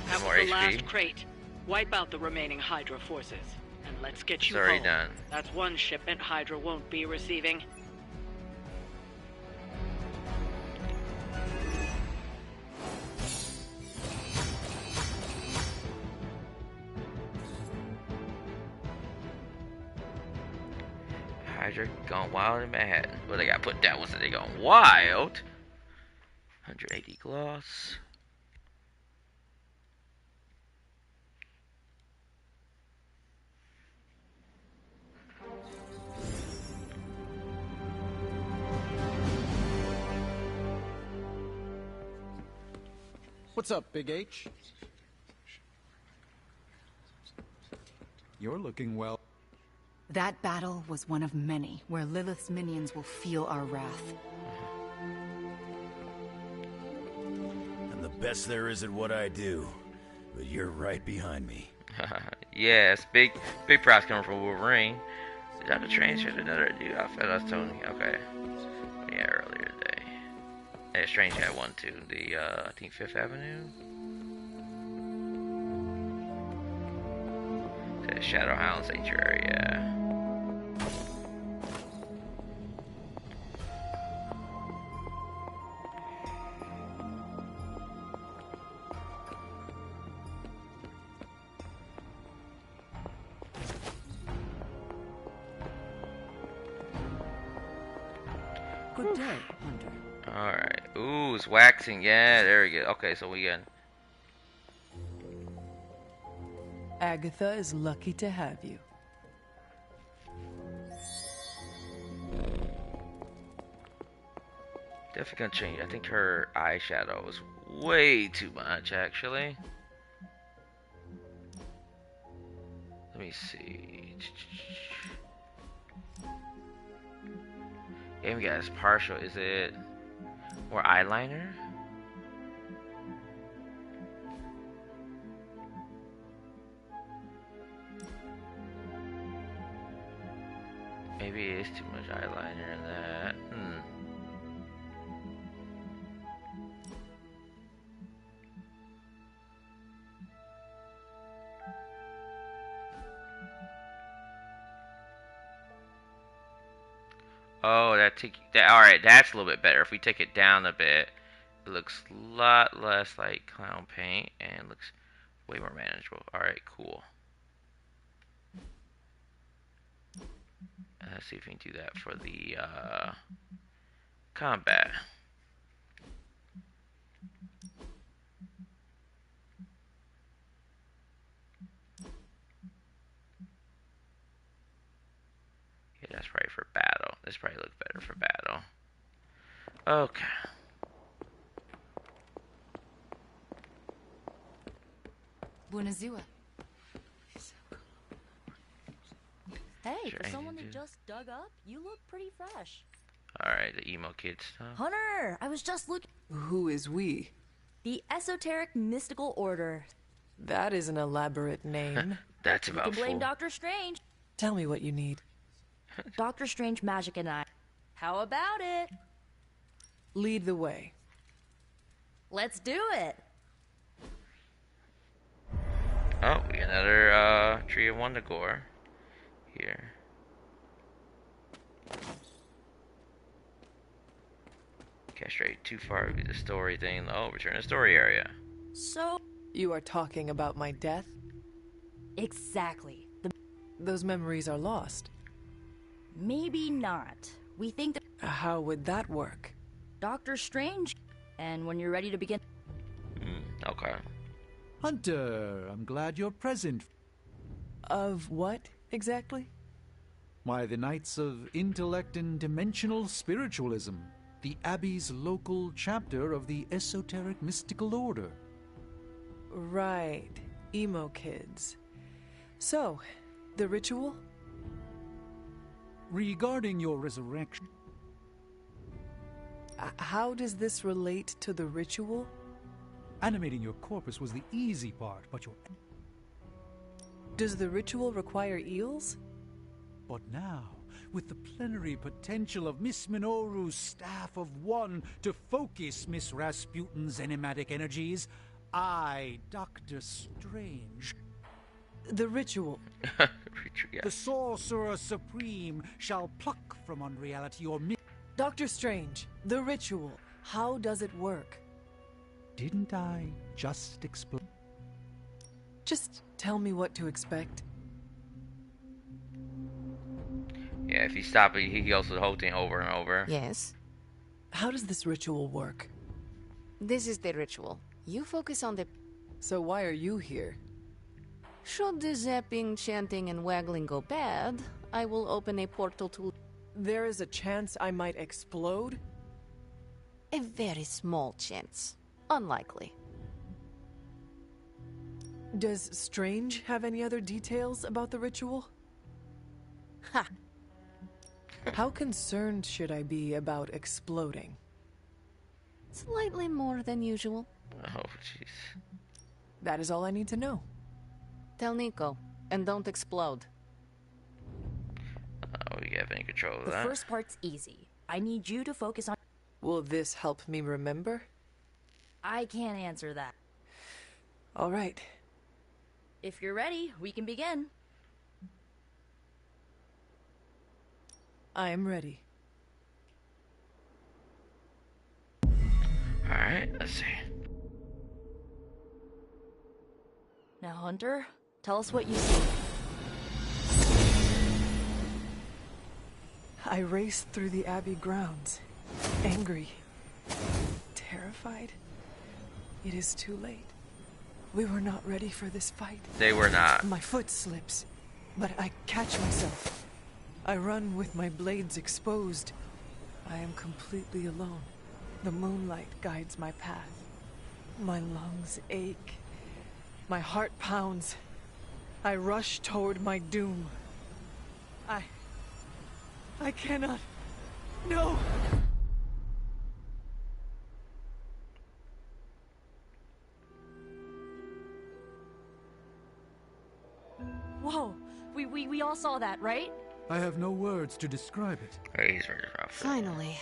That More was the HP. last crate. Wipe out the remaining Hydra forces. And let's get you It's already home. done. That's one shipment Hydra won't be receiving. Hydra gone wild in Manhattan. Well, they got put down once they gone wild. 180 gloss. What's up, Big H? You're looking well. That battle was one of many, where Lilith's minions will feel our wrath. I'm the best there is at what I do, but you're right behind me. Yes, big prize coming from Wolverine. Dr. Strange had another new outfit. That's Tony. Okay. Yeah, earlier today. Yeah, Strange had one too. The I think 5th Avenue. The Shadowhound Sanctuary. Yeah. Good day, Hunter. Alright. Ooh, it's waxing. Yeah, there we go. Okay, so we got. Agatha is lucky to have you. Definitely gonna change. I think her eyeshadow was way too much, actually. Let me see. Game guys, partial. Is it more eyeliner? Maybe it is too much eyeliner in that. Oh, alright, that's a little bit better. If we take it down a bit, it looks a lot less like clown paint and looks way more manageable. Alright, cool. Let's see if we can do that for the combat. Yeah, that's probably for battle. This probably looks better for battle. Okay. Buonazua. Hey, Sure, for I someone can that do- just dug up, you look pretty fresh. Alright, the emo kid stuff. Hunter, I was just looking. Who is we? The Esoteric Mystical Order. That is an elaborate name. That's You about can blame full. Doctor Strange. Tell me what you need. Doctor Strange magic and I. How about it? Lead the way. Let's do it. Oh, we got another Tree of Wondagore here. Castrate too far would be the story thing. Oh, return to story area. So. You are talking about my death? Exactly. Those memories are lost. Maybe not. We think that... How would that work? Doctor Strange. And when you're ready to begin... Okay. Hunter, I'm glad you're present. Of what, exactly? Why, the Knights of Intellect and Dimensional Spiritualism. The Abbey's local chapter of the Esoteric Mystical Order. Right. Emo kids. So, the ritual? Regarding your resurrection... How does this relate to the ritual? Animating your corpus was the easy part, but your... Does the ritual require eels? But now, with the plenary potential of Miss Minoru's Staff of One to focus Miss Rasputin's enigmatic energies, I, Doctor Strange... The ritual. The Sorcerer Supreme shall pluck from unreality your... Doctor Strange, the ritual. How does it work? Didn't I just explain? Just tell me what to expect. Yeah, if you stop it, he goes through the whole thing over and over. Yes. How does this ritual work? This is the ritual. You focus on the... So why are you here? Should the zapping, chanting, and waggling go bad, I will open a portal to... There is a chance I might explode? A very small chance. Unlikely. Does Strange have any other details about the ritual? Ha! How concerned should I be about exploding? Slightly more than usual. Oh, jeez. That is all I need to know. Tell Nico, and don't explode. Oh, you have any control of The that? first part's easy. I need you to focus on... Will this help me remember? I can't answer that. All right. If you're ready, we can begin. I am ready. Alright, let's see. Now, Hunter, tell us what you see. I raced through the Abbey grounds, angry, terrified. It is too late. We were not ready for this fight. They were not. My foot slips, but I catch myself. I run with my blades exposed. I am completely alone. The moonlight guides my path. My lungs ache. My heart pounds. I rush toward my doom. I cannot. No! Whoa! We all saw that, right? I have no words to describe it. Hey, he's really rough. Finally.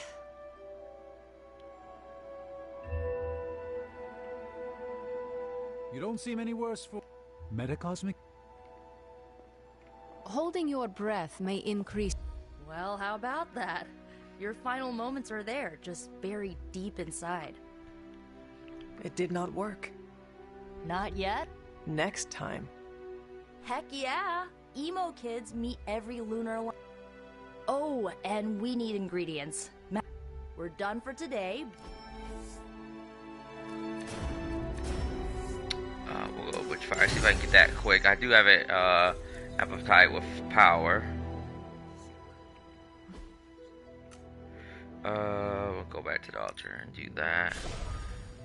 You don't seem any worse for... Metacosmic? Holding your breath may increase... Well, how about that? Your final moments are there, just buried deep inside. It did not work. Not yet? Next time. Heck yeah! Emo kids meet every lunar... Oh, and we need ingredients. We're done for today. We'll go Witch Fire. See if I can get that quick. I do have it, Appetite with power. We'll go back to the altar and do that.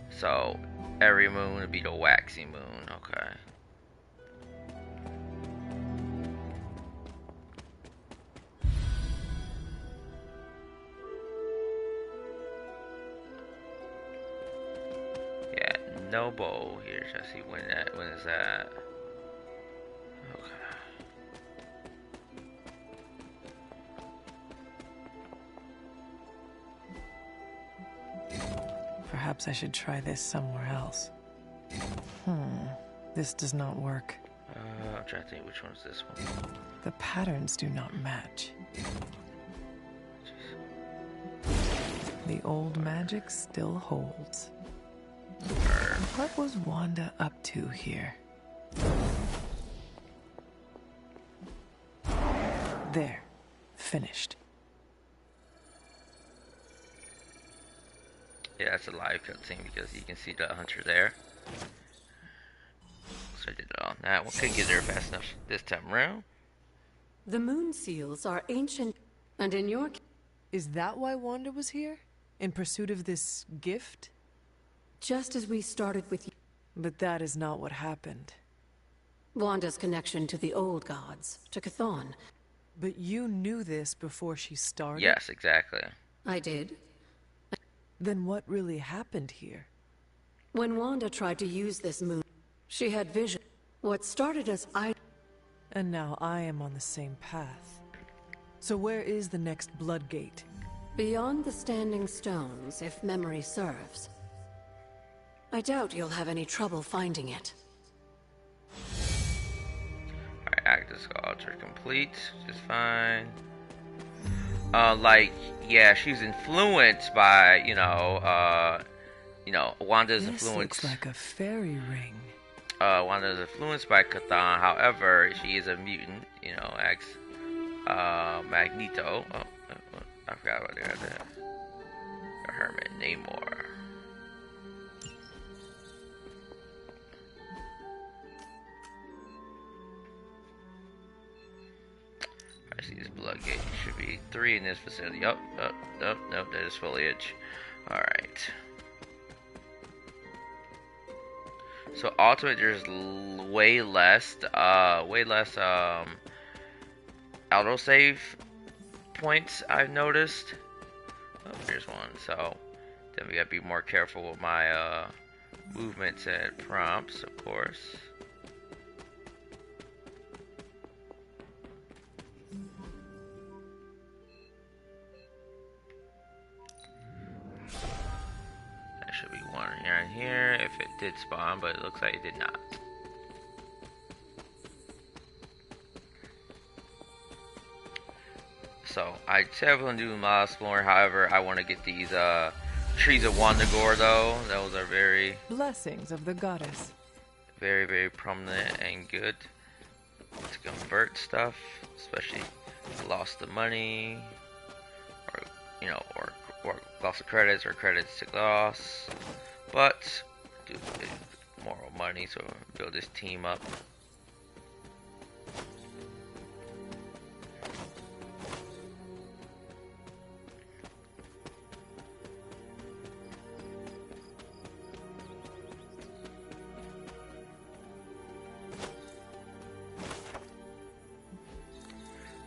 So, every moon would be the waxy moon. Okay. Yeah, no bow here. Let's see when is that? Okay. Perhaps I should try this somewhere else. This does not work. I'm trying to think which one's this one. The patterns do not match. The old magic still holds. What was Wanda up to here? There. finished. Yeah, it's a live cutscene because you can see the hunter there. So I did it on that one. Couldn't get there fast enough this time around. The moon seals are ancient, and in your... Is that why Wanda was here? In pursuit of this gift? Just as we started with you. But that is not what happened. Wanda's connection to the old gods, to Chthon. But you knew this before she started? Yes, exactly. I did. Then what really happened here? When Wanda tried to use this moon, she had vision. What started as And now I am on the same path. So where is the next Blood Gate? Beyond the Standing Stones, if memory serves. I doubt you'll have any trouble finding it. Alright, active culture complete, which is fine. Yeah, she's influenced by, Wanda's This influence. looks like a fairy ring. Wanda's influenced by Chthon, however, she is a mutant, ex Magneto. I forgot about the Hermit Namor. I see this Blood Gate. Should be 3 in this facility. Nope, that is foliage. Alright. So ultimate, there's way less autosave points I've noticed. Oh, here's one. So then we gotta be more careful with my movements and prompts, of course. Should be one here and here if it did spawn, but it looks like it did not. So I said I was going to do a lot of exploring, however, I want to get these trees of Wandagore though. Those are very... Blessings of the goddess. Very, very prominent and good to convert stuff, especially if you lost the money, or loss of credits or credits to loss, but do more money, so build this team up.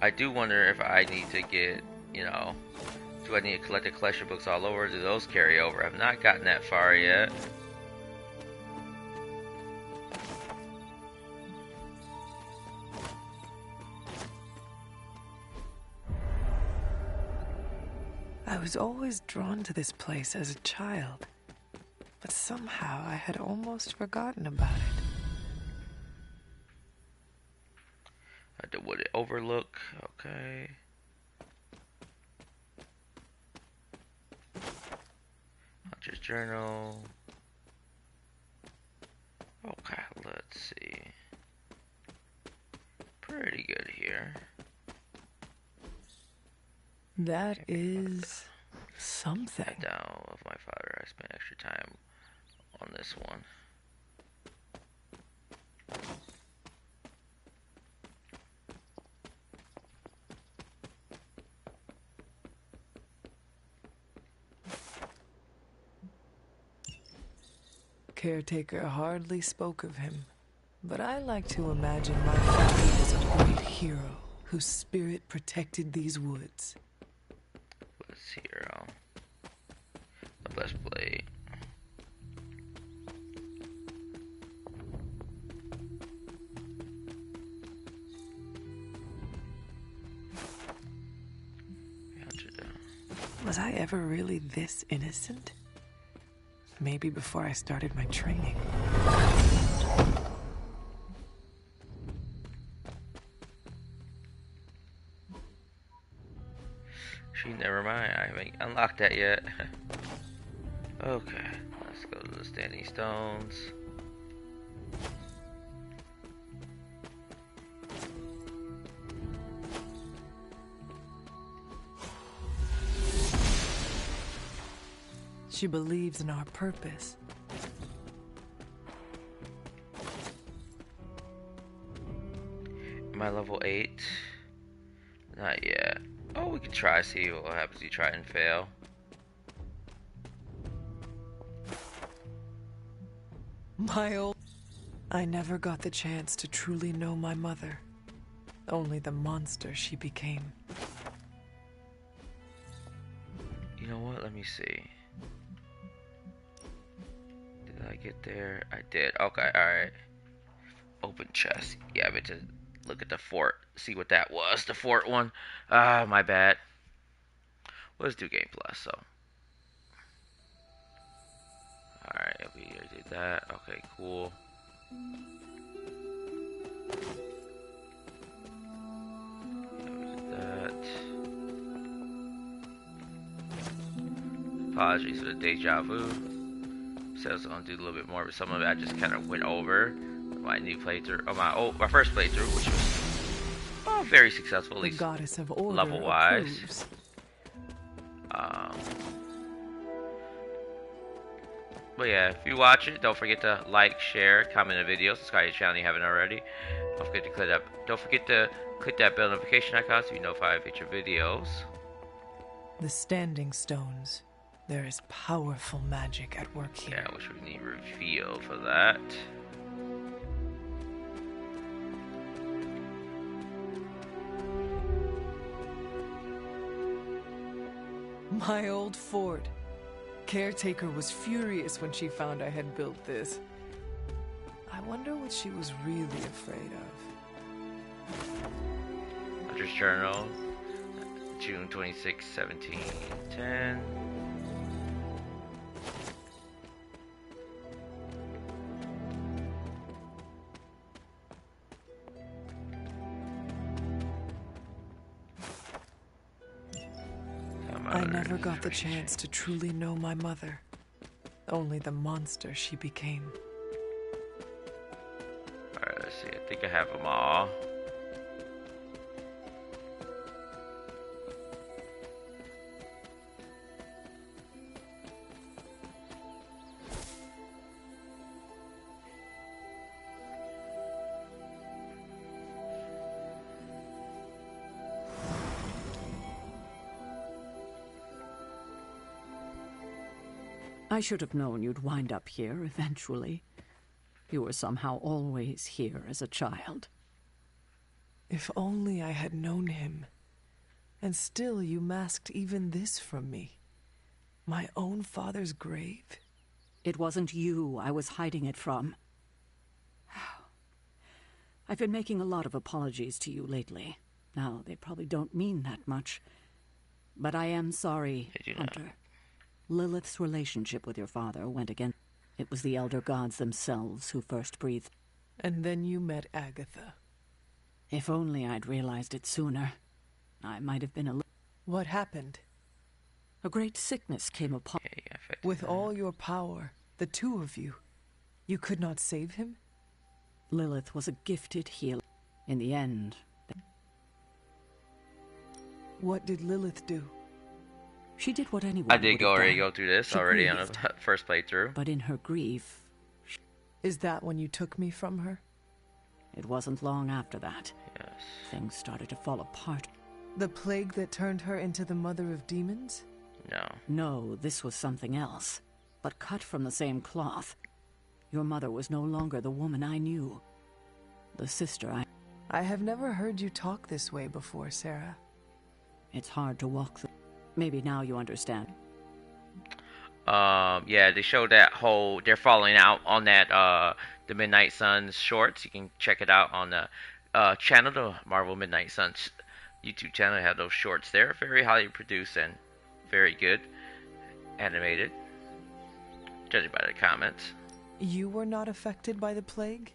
I do wonder if I need to get, do I need to collect the collection books all over? Do those carry over? I've not gotten that far yet. I was always drawn to this place as a child, but somehow I had almost forgotten about it. The Wooded Overlook, okay. Hunter's Journal. Okay, let's see. Pretty good here. That is something. Down with my father, I spent extra time on this one. Caretaker hardly spoke of him, but I like to imagine my father was a great hero whose spirit protected these woods. Let's hero. The best blade. Was I ever really this innocent? Maybe before I started my training. Never mind, I haven't unlocked that yet. Okay, let's go to the Standing Stones. She believes in our purpose. Am I level 8? Not yet. Oh, we can try, see what happens if you try and fail. I never got the chance to truly know my mother. Only the monster she became. You know what? Let me see. Did I get there? I did. Okay, alright. Open chest. Yeah, I meant to look at the fort. See what that was. The fort one. Ah, my bad. Let's do Game Plus, so. Alright, we did that. Okay, cool. Apologies for the deja vu. Said I was gonna do a little bit more, but some of it I just kind of went over. My new playthrough, my first playthrough, which was very successful, at least level wise. But yeah, if you watch it, don't forget to like, share, comment on the video, subscribe to the channel if you haven't already. Don't forget to click that bell notification icon so you know if I feature videos. The Standing Stones. There is powerful magic at work here. Yeah, which we need reveal for that. My old fort. Caretaker was furious when she found I had built this. I wonder what she was really afraid of. Hunter's Journal, June 26, 1710. I never got the chance to truly know my mother. Only the monster she became. Alright, let's see. I think I have them all. I should have known you'd wind up here eventually. You were somehow always here as a child. If only I had known him. And still you masked even this from me. My own father's grave. It wasn't you I was hiding it from. I've been making a lot of apologies to you lately. Now, they probably don't mean that much. But I am sorry, Hunter. Lilith's relationship with your father went against... It was the Elder Gods themselves who first breathed. And then you met Agatha. If only I'd realized it sooner. I might have been a... What happened? A great sickness came upon... With all your power, the two of you, you could not save him? Lilith was a gifted healer. In the end... What did Lilith do? She did what anyone I did already go through this already on the first playthrough. But in her grief... Is that when you took me from her? It wasn't long after that. Yes. Things started to fall apart. The plague that turned her into the mother of demons? No. No, this was something else. But cut from the same cloth. Your mother was no longer the woman I knew. The sister I have never heard you talk this way before, Sarah. It's hard to walk through. Maybe now you understand. Yeah, they showed that whole... They're falling out on that, the Midnight Suns shorts. You can check it out on the channel, the Marvel Midnight Suns YouTube channel. They have those shorts there. Very highly produced and very good. Animated. Judging by the comments. You were not affected by the plague?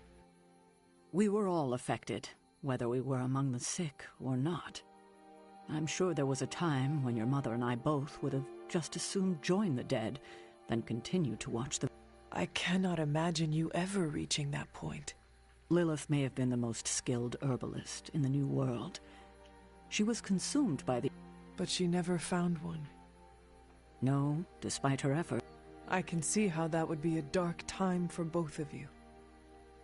We were all affected, whether we were among the sick or not. I'm sure there was a time when your mother and I both would have just as soon joined the dead than continue to watch them. I cannot imagine you ever reaching that point. Lilith may have been the most skilled herbalist in the New World. She was consumed by the... But she never found one. No, despite her effort. I can see how that would be a dark time for both of you.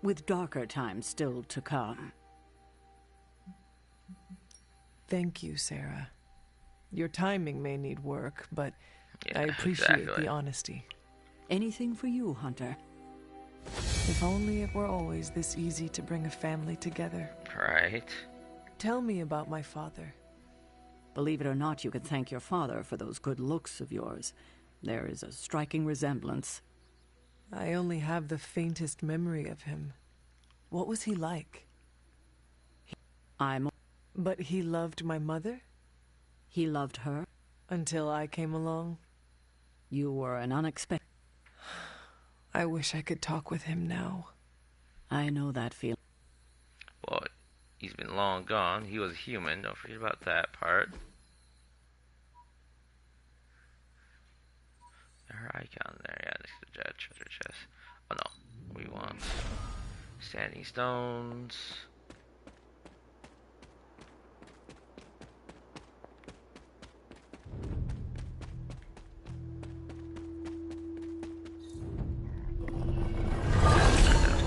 With darker times still to come. Thank you, Sarah. Your timing may need work, but yeah, I appreciate exactly. the honesty. Anything for you, Hunter. If only it were always this easy to bring a family together. Right. Tell me about my father. Believe it or not, you can thank your father for those good looks of yours. There is a striking resemblance. I only have the faintest memory of him. What was he like? But he loved my mother? He loved her? Until I came along. You were an unexpected... I wish I could talk with him now. I know that feeling. Well, he's been long gone. He was human. Don't forget about that part. Her icon there, yeah, next to that treasure chest. Oh no, we want standing stones.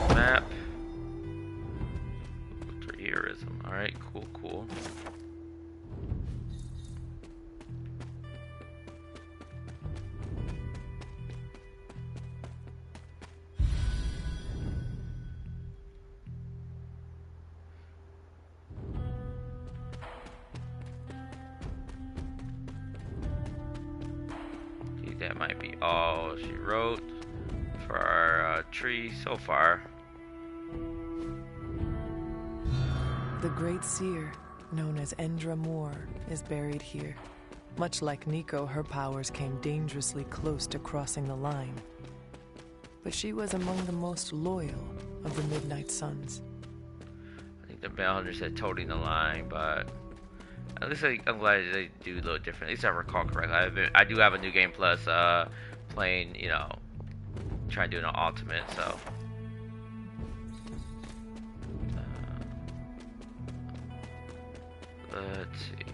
Map. Heroism. Alright, cool. That might be all she wrote for our tree so far. The Great Seer, known as Endra Moore, is buried here. Much like Nico, her powers came dangerously close to crossing the line. But she was among the most loyal of the Midnight Suns. I think the Bellhunter said toting the line, but at least I'm glad they do a little different. At least I recall correctly. I do have a New Game Plus playing, you know, trying to do an ultimate, so. Let's see.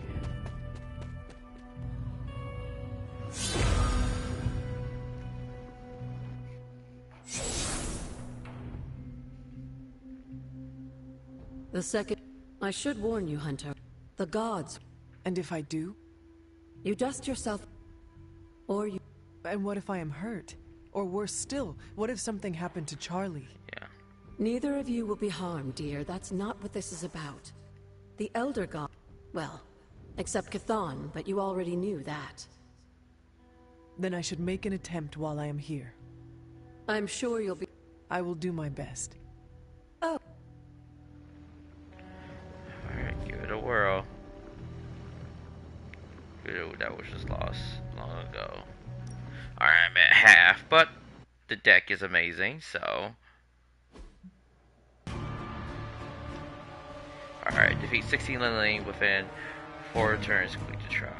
The second... I should warn you, Hunter. The gods... And if I do? You dust yourself... Or you... And what if I am hurt? Or worse still, what if something happened to Charlie? Yeah. Neither of you will be harmed, dear. That's not what this is about. The Elder God... Well, except Chthon, but you already knew that. Then I should make an attempt while I am here. I'm sure you'll be... I will do my best. Oh. Alright, give it a whirl. That was just lost long ago. Alright, I'm at half, but the deck is amazing, so... Alright, defeat 16 Lineling within 4 turns, complete the trial.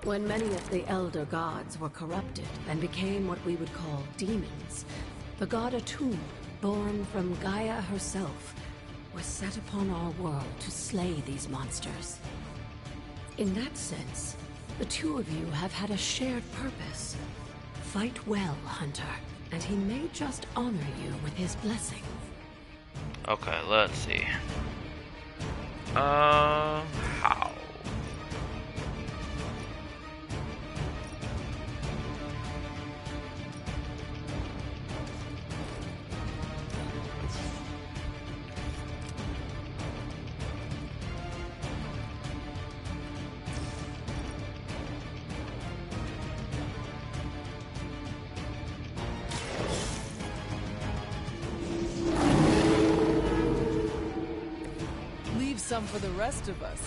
When many of the Elder Gods were corrupted and became what we would call demons, the god Atum, born from Gaia herself, was set upon our world to slay these monsters. In that sense, the two of you have had a shared purpose. Fight well, Hunter, and he may just honor you with his blessing. Okay, let's see. How? Some for the rest of us.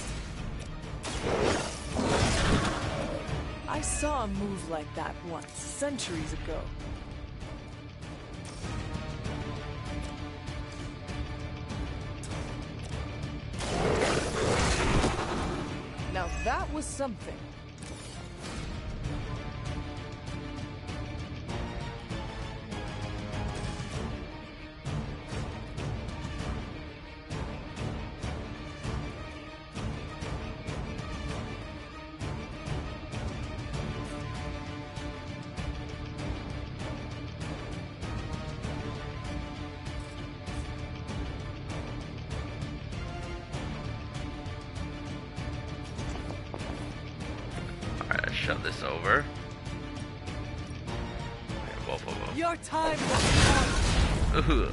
I saw a move like that once, centuries ago. Now that was something. shove this over. Both of them. Your time Ooh.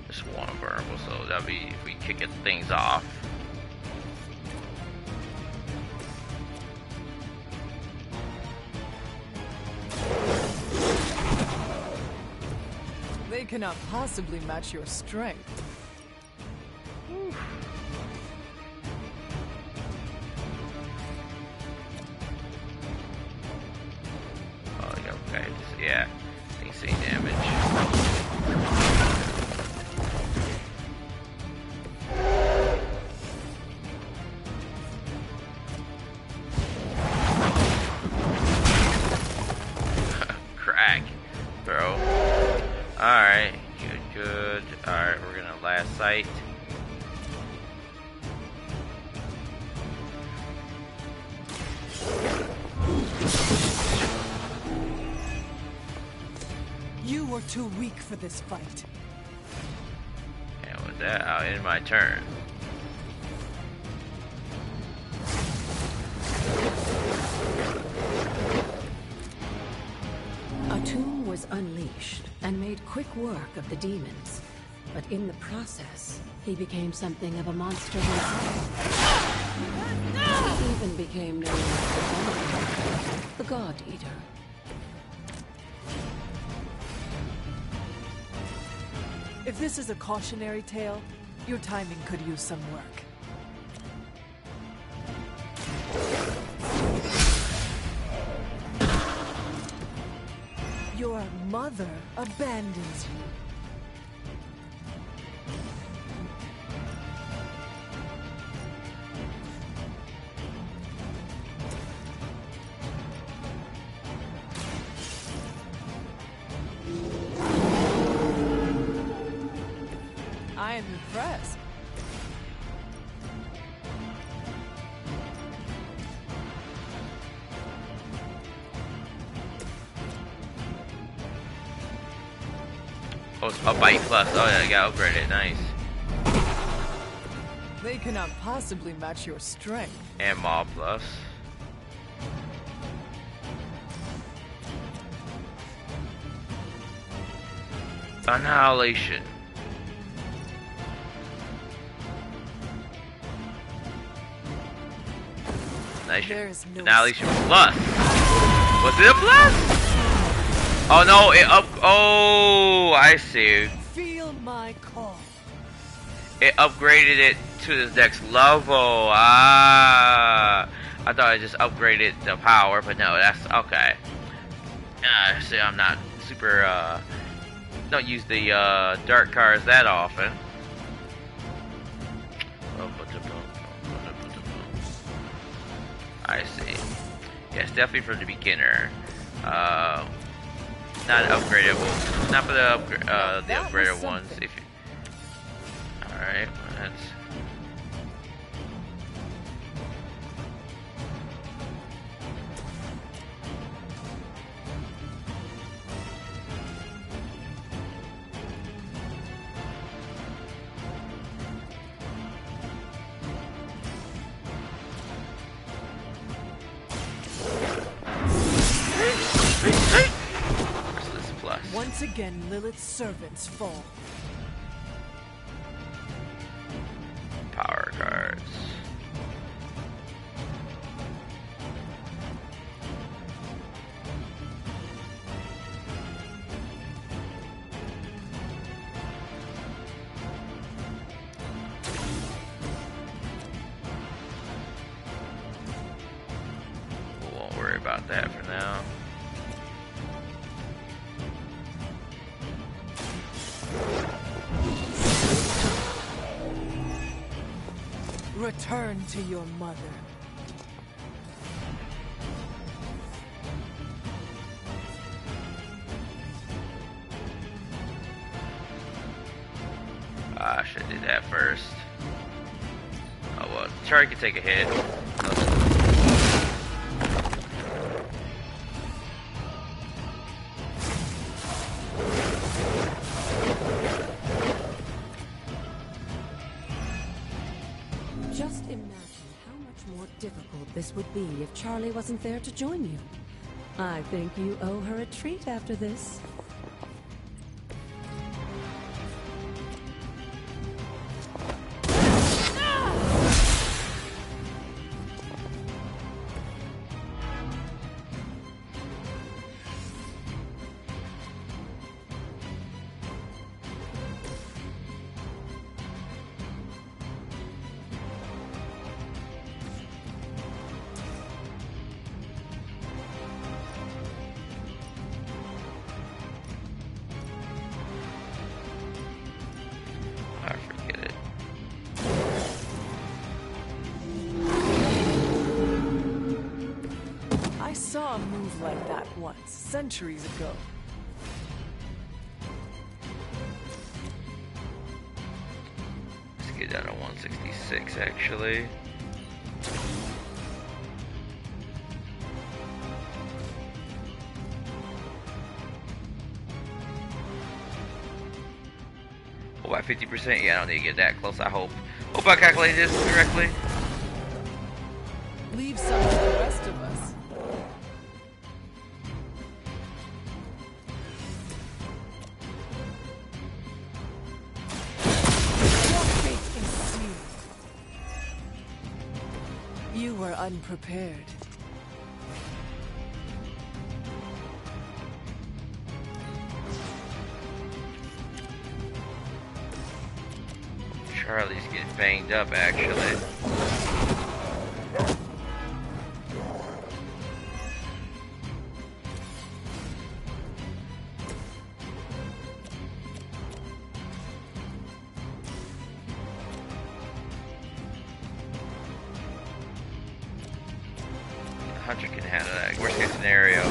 Just one vulnerable, so that'll be if we kick things off. They cannot possibly match your strength. Oh, okay. Yeah. AC damage. Crack, bro. Alright, good. Alright, we're gonna last sight. You were too weak for this fight. And with that, I'll end my turn. A tomb was unleashed and made quick work of the demons. But in the process, he became something of a monster himself. He even became known as the God Eater. If this is a cautionary tale, your timing could use some work. Your mother abandons you. I am impressed. Oh, it's a bite plus. Oh yeah, I got upgraded. Nice. They cannot possibly match your strength. And Maw plus. Annihilation. Annihilation plus. Was it a plus? Oh no! It up. Oh, I see. Feel my call. It upgraded it to the next level. Ah, I thought I just upgraded the power, but no, that's okay. See, I'm not super. Don't use the dark cards that often. I see. Yes, definitely for the beginner. Not upgradable. Not for the upgraded ones. If you... Alright, that's... Once again, Lilith's servants fall. Power cards. We won't worry about that for now. Return to your mother. I should do that first. Oh well, Charlie can take a hit. Just imagine how much more difficult this would be if Charlie wasn't there to join you. I think you owe her a treat after this. I saw a move like that once, centuries ago. Let's get down to 166 actually. Oh, by 50%? Yeah, I don't need to get that close, I hope. Hope I calculated this correctly. Leave some for the rest of us. You were unprepared. Charlie's getting banged up, actually. Hunter can handle that. Worst case scenario,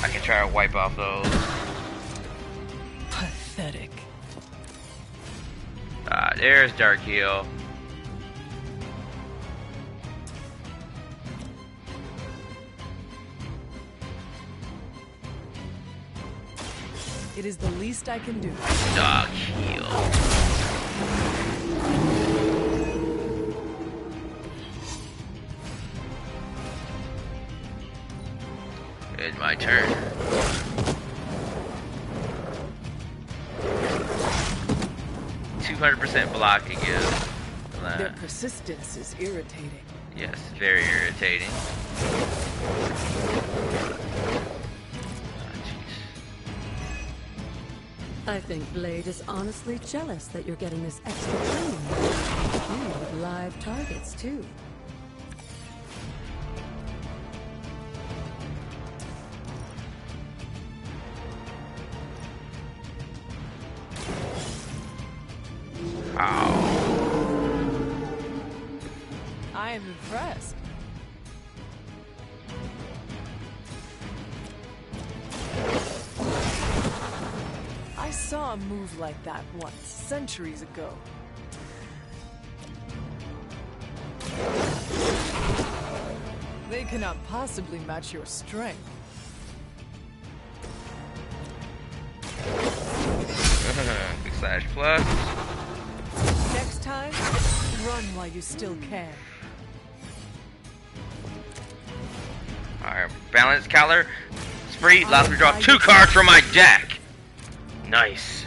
I can try to wipe off those. Pathetic. Ah, there's Dark Heel. It is the least I can do. Dark Heel. It's my turn. .200% blocking is. Their persistence is irritating. Yes, very irritating. I think Blade is honestly jealous that you're getting this extra training. With live targets, too. I am impressed. I saw a move like that once, centuries ago. They cannot possibly match your strength. Big slash plus. Next time, run while you still can. Alright, balance color. Spree, allows me to draw 2 cards from my deck. Nice.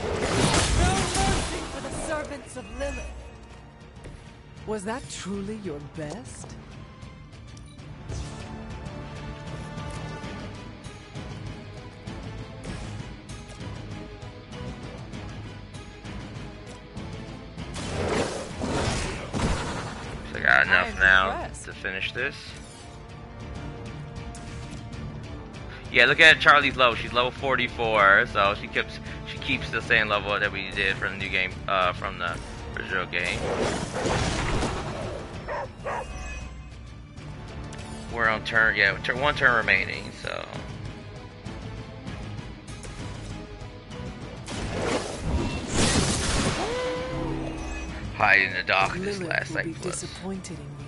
No mercy for the servants of Lilith. Was that truly your best? So I got enough now to finish this. Yeah, look at Charlie's low. She's level 44, so she keeps the same level that we did from the new game, from the original game. We're on turn, yeah, one turn remaining, so. hide in the darkness Lilith last will night be was. disappointed in you.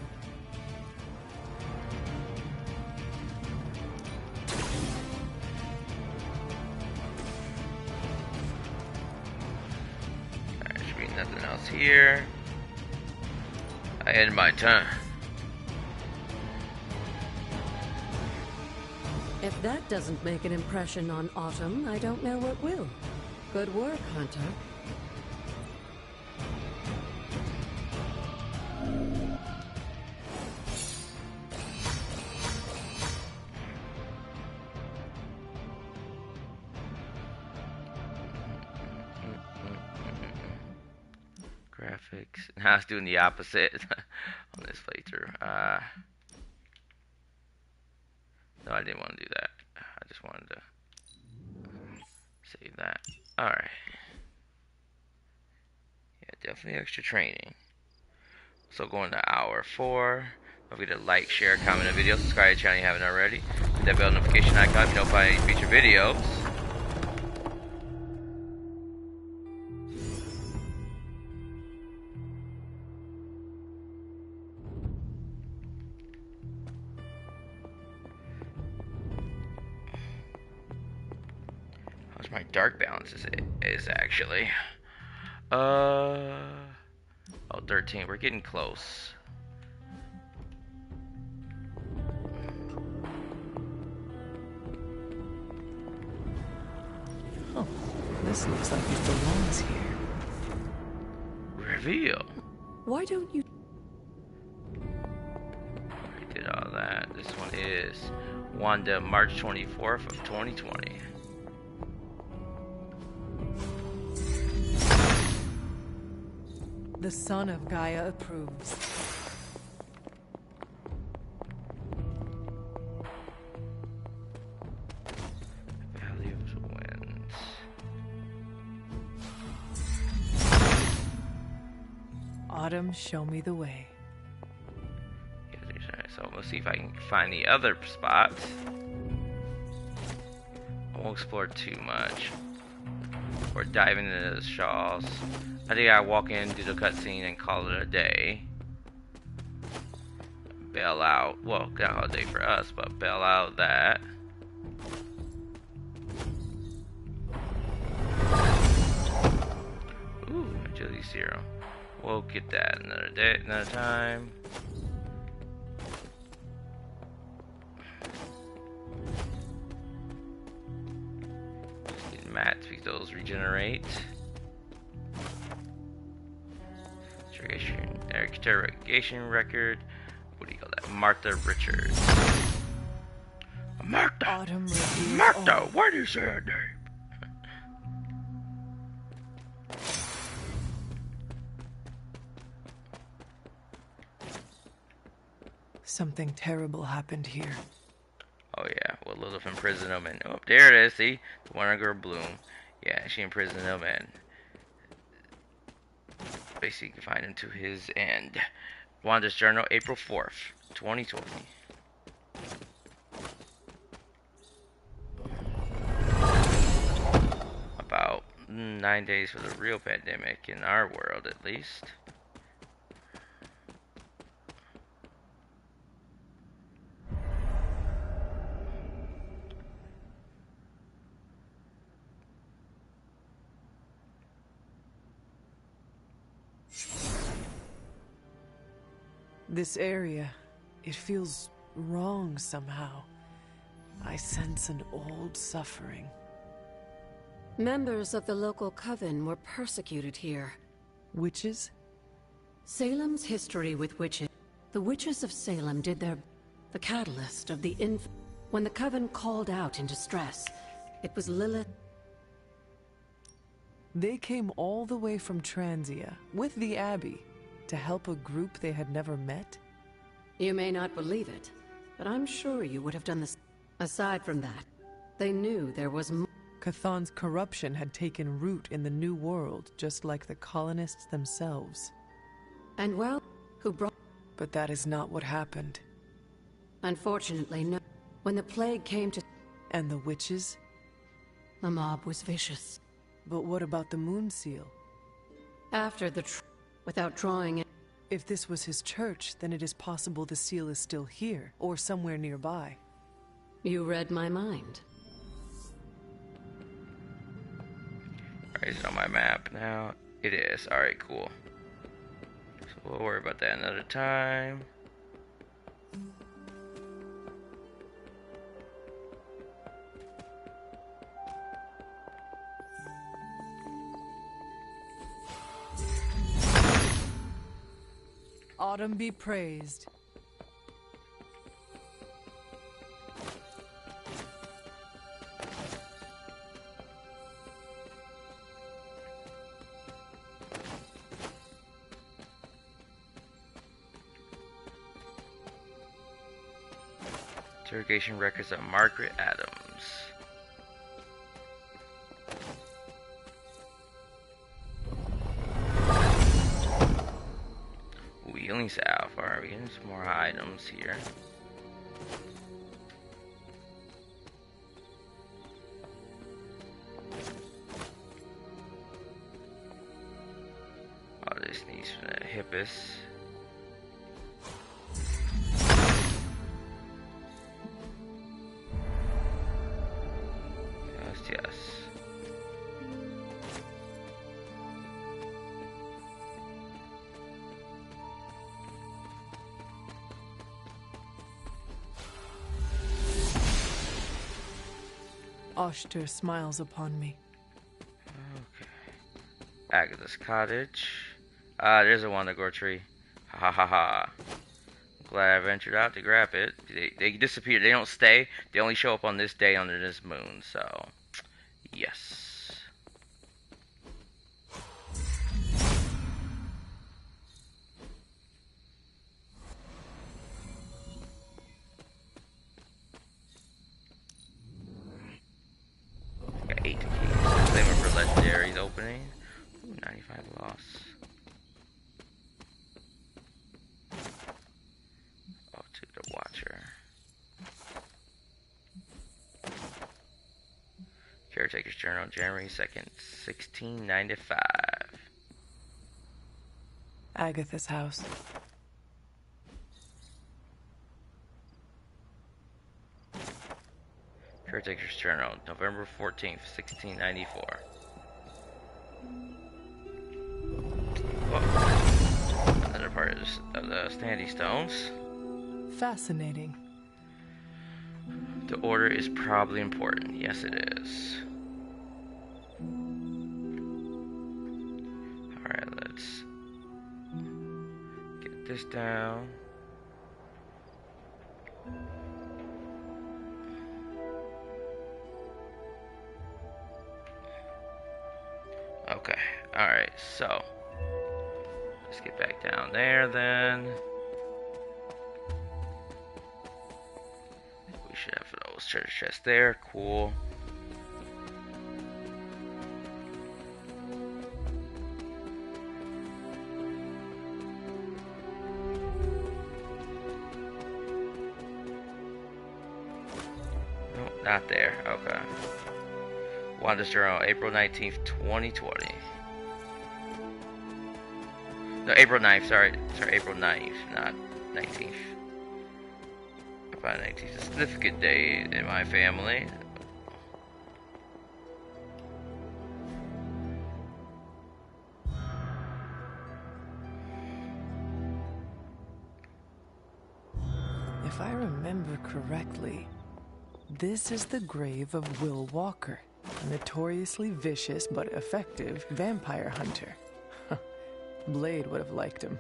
Alright, should be nothing else here. I end my turn. If that doesn't make an impression on Autumn, I don't know what will. Good work, Hunter. Graphics. Now I was doing the opposite on this playthrough. No, I didn't want to do that. I just wanted to save that. Alright. Yeah, definitely extra training. So going to hour 4. Don't forget to like, share, comment on the video, subscribe to the channel if you haven't already. Hit that bell notification icon to be notified of any future videos. My dark balance is actually 13. We're getting close. Oh, this looks like it belongs here. Reveal. Why don't you? We did all that. This one is Wanda, March 24th of 2020. The son of Gaia approves. Valley of the Winds. Autumn, show me the way. So let's see if I can find the other spots. I won't explore too much. Or dive into the shawls. I think I walk in, do the cutscene, and call it a day. Bail out. Well, not a day for us, but bail out that. Ooh, agility serum. We'll get that another day, another time. Mats, because those regenerate. Interrogation record. What do you call that? Martha Richards. Martha! Martha, what is her name? Something terrible happened here. Oh yeah, well Lilith imprisoned him and oh there it is, see? The Wonder Girl Bloom. Yeah, she imprisoned him and basically confined him to his end. Wanda's Journal, April 4th, 2020. About 9 days for the real pandemic in our world, at least. This area, it feels wrong somehow. I sense an old suffering. Members of the local coven were persecuted here. Witches? Salem's history with witches. The witches of Salem did their... The catalyst of the When the coven called out in distress, it was Lilith... They came all the way from Transia, with the Abbey, to help a group they had never met? You may not believe it, but I'm sure you would have done this. Aside from that, they knew there was more. Chthon's corruption had taken root in the New World, just like the colonists themselves. And well, who brought... But that is not what happened. Unfortunately, no. When the plague came to... And the witches? The mob was vicious. But what about the Moon Seal? After the... without drawing it. If this was his church, then it is possible the seal is still here, or somewhere nearby. You read my mind. Alright, is it on my map now? It is. Alright, cool. So we'll worry about that another time. Autumn be praised. Interrogation records of Margaret Adams. Healing salve. Alright, we're getting some more items here. Oh, this needs for that hippus. Yes. Oshter smiles upon me. Okay. Agatha's cottage. There's a Wundagore tree. Ha ha ha. Glad I ventured out to grab it. They disappear. They don't stay. They only show up on this day under this moon. So, yes. Got 8 keys. Claiming for legendaries opening. Ooh, 95 loss. Oh, to the Watcher. Caretaker's Journal, January 2nd, 1695. Agatha's house. Caretaker's Journal, November 14th, 1694. Oh. Another part of the Standing Stones. Fascinating. The order is probably important. Yes, it is. Alright, let's get this down. Okay, alright, so let's get back down there then. We should have those treasure chests there, cool. Nope, not there, okay. Wanda's Journal, April 19th, 2020. No, April 9th, sorry, April 9th, not 19th. About 19th, a significant day in my family. If I remember correctly, this is the grave of Will Walker, a notoriously vicious but effective vampire hunter. Blade would have liked him.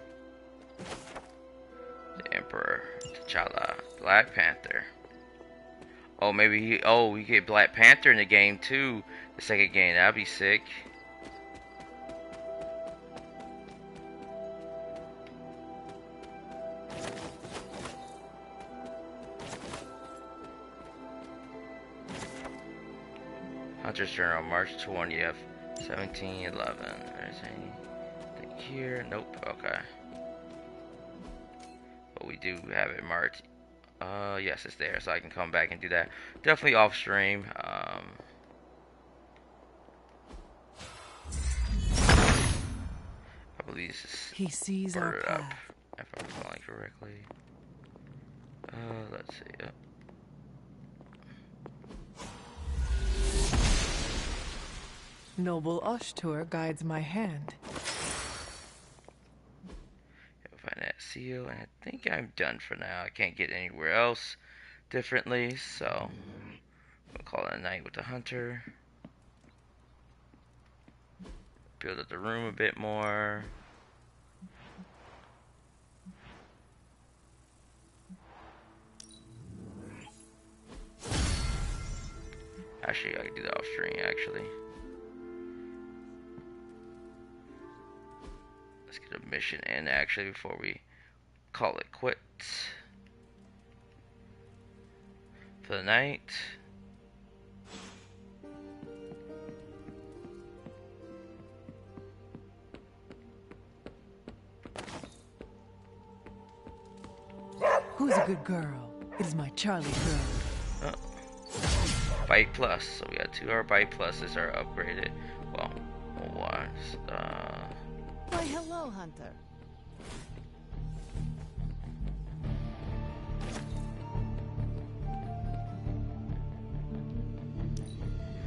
The Emperor, T'Challa, Black Panther. Oh, maybe we get Black Panther in the game too. The second game, that'd be sick. Hunter's Journal, March 20th, 1711. There's anything here? Nope. Okay. But we do have it marked. Yes, it's there, so I can come back and do that. Definitely off stream. I believe this is He sees our path. If I'm calling correctly. Let's see. Noble Ashtur guides my hand. Find that seal, and I think I'm done for now. I can't get anywhere else differently, so we'll call it a night with the hunter. Build up the room a bit more. Actually, I can do that off screen, actually. Let's get a mission in, actually, before we call it quits for the night. Who's a good girl? It is my Charlie girl. Bite Plus. So we got 2 our Bite Pluses are upgraded. Well, one. Why, hello, Hunter.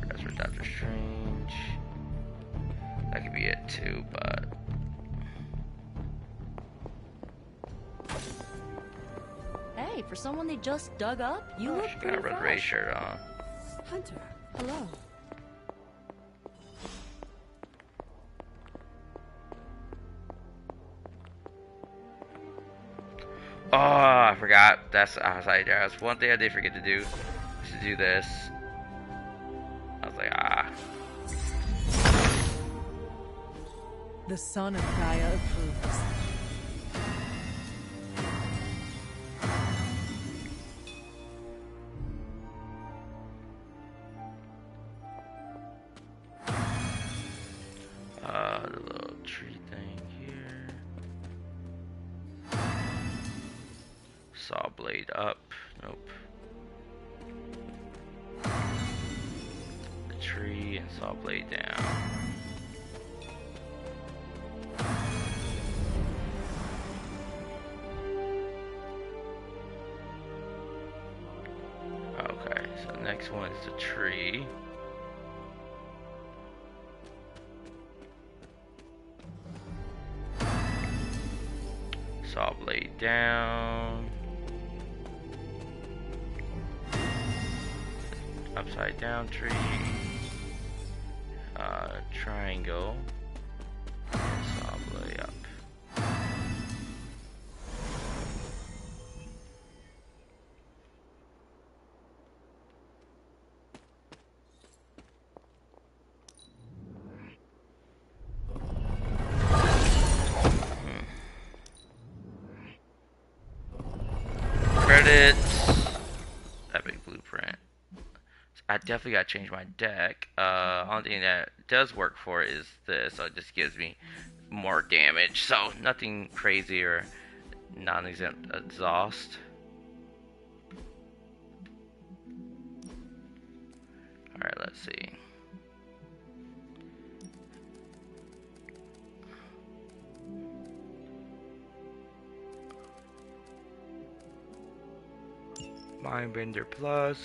That's for Doctor Strange. That could be it too, but. Hey, for someone they just dug up, you look pretty got a red ray shirt on. Hunter, hello. Oh, I forgot. That's one thing I did forget to do. Is to do this. I was like, The son of Gaia approves. The little tree thing here. Saw blade up. Nope. The tree and saw blade down. Okay, so the next one is the tree. Saw blade down. Upside down tree. Triangle. Saw blade up. Credits. Epic blueprint. I definitely gotta change my deck. Only thing that does work for it is this, so it just gives me more damage. So nothing crazy or non-exempt exhaust. Alright, let's see. Mindbender Plus.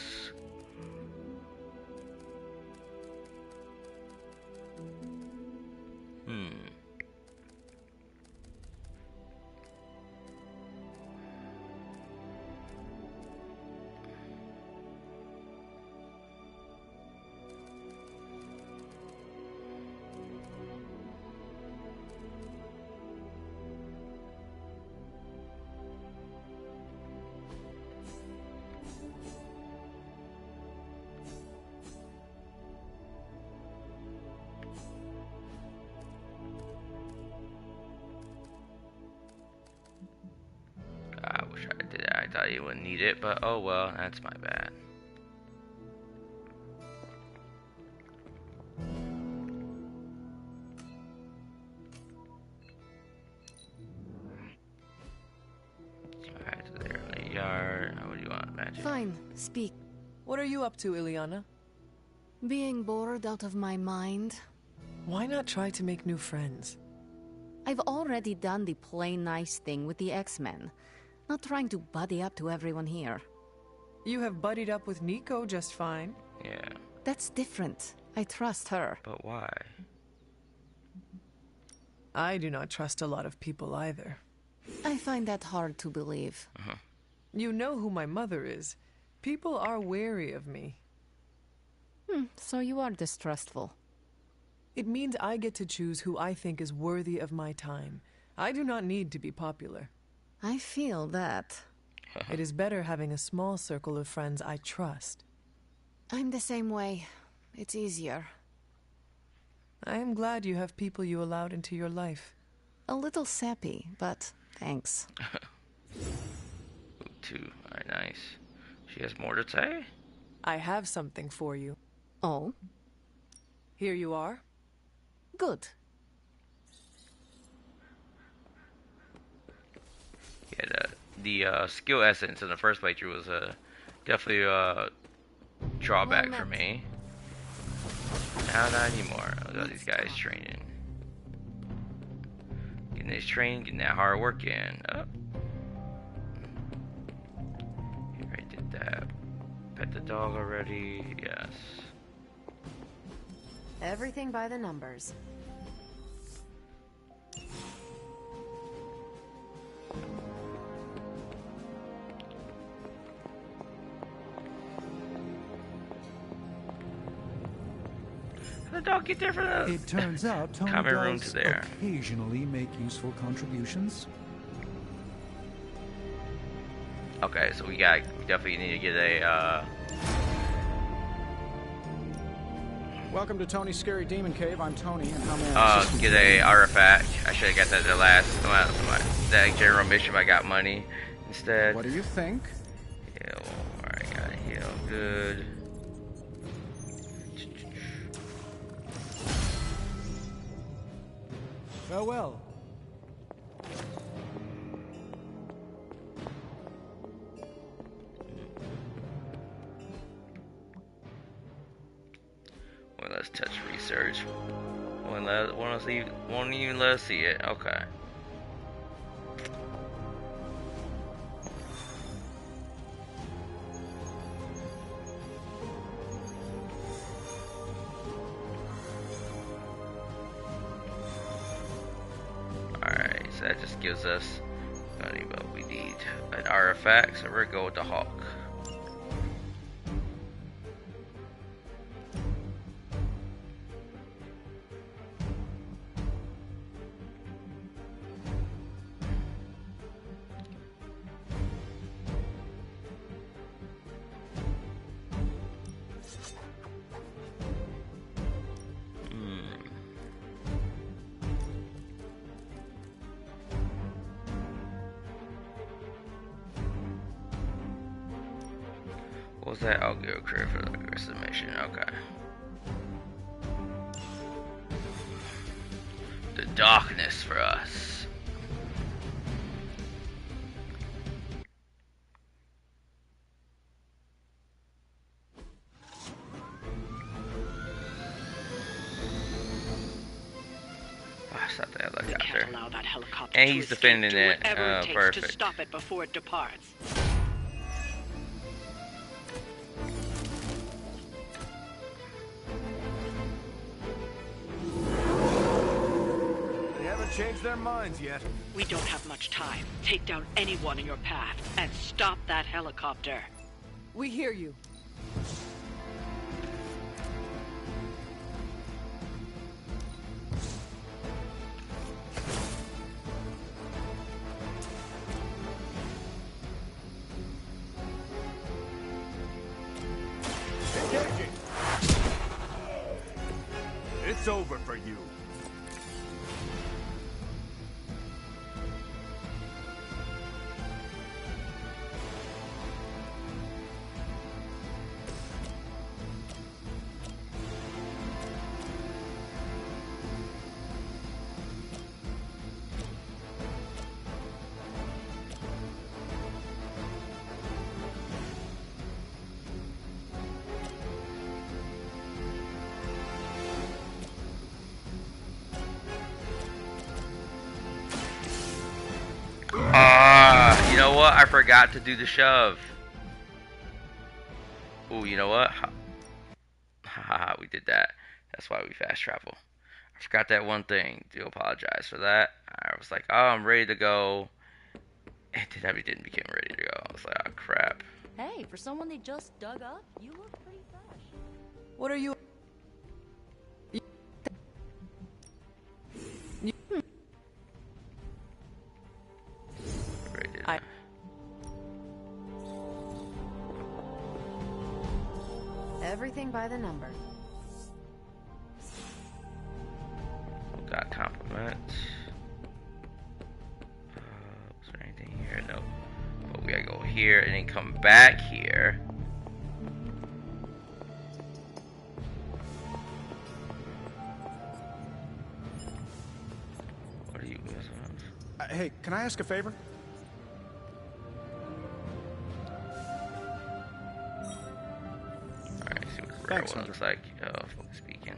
I wish I did that. I thought you wouldn't need it, but oh well, that's my bad. Alright, so there in the yard. What do you want, Magic? Fine, speak. What are you up to, Illyana? Being bored out of my mind. Why not try to make new friends? I've already done the plain nice thing with the X-Men. Not trying to buddy up to everyone here. You have buddied up with Nico just fine. Yeah. That's different. I trust her. But why? I do not trust a lot of people either. I find that hard to believe. You know who my mother is. People are wary of me. So you are distrustful. It means I get to choose who I think is worthy of my time. I do not need to be popular. I feel that. It is better having a small circle of friends I trust. I'm the same way. It's easier. I am glad you have people you allowed into your life. A little sappy, but thanks. Too. Alright, nice. She has more to say? I have something for you. Oh? Here you are. Good. Yeah, the skill essence in the first playthrough was definitely a drawback for me. Now not anymore. Look at these guys training. Getting this training, getting that hard work in. Oh. Here, I did that. Pet the dog already. Yes. Everything by the numbers. The dog get there from the It turns out Tony common room does to there. occasionally make useful contributions. Okay, so we definitely need to get a Welcome to Tony's Scary Demon Cave. I'm Tony, and how may I assist you? get a artifact. I should have got that the last that general mission. I got money instead. What do you think? Heal. Alright, got to heal. Good. Farewell. Well, let's touch research. Won't even let us see it. Okay. Alright, so that just gives us money, but we need an artifact, so we're gonna go with the Hawk. What was that? I'll go credit for the rest of the mission. Okay. The darkness for us. Stop that helicopter. We can't allow that helicopter And to he's escape. defending Do it. whatever it takes Perfect. to stop it before it departs. They haven't changed their minds yet. We don't have much time. Take down anyone in your path and stop that helicopter. We hear you. Engaging. It's over for you. what? I forgot to do the shove. Ooh, you know what? Haha, we did that. That's why we fast travel. I forgot that one thing. Do apologize for that. I was like, oh, I'm ready to go. And then I didn't become ready to go. I was like, oh, crap. Hey, for someone they just dug up, you look pretty fresh. What are you... Everything by the number. Got compliments. Was there anything here? No. But we gotta go here and then come back here. What are you messing with? Hey, can I ask a favor? Thanks, one looks like, speaking.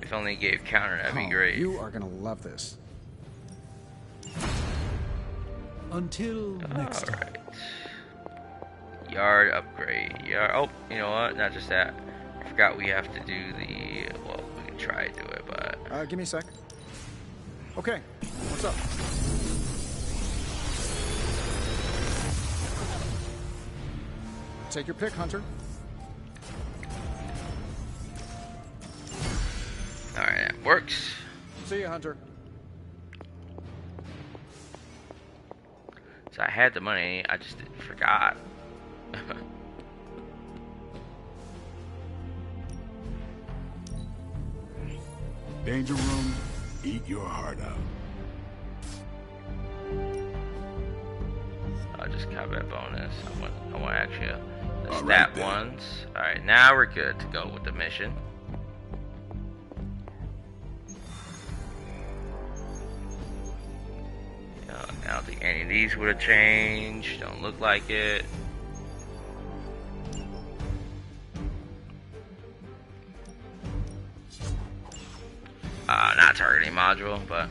If only gave counter, that'd be great. You are gonna love this. Until next time. Yard upgrade. Yard. Oh, you know what? Not just that. I forgot we have to do the. Well, we can try to do it, but. Give me a sec. Okay. What's up? Take your pick, Hunter. Alright, that works. See you, Hunter. So I had the money, I just forgot. Danger room, eat your heart out. I'll just combat bonus. I want actually the stat ones. Alright, now we're good to go with the mission. I don't think any of these would have changed. Don't look like it. Not targeting module, but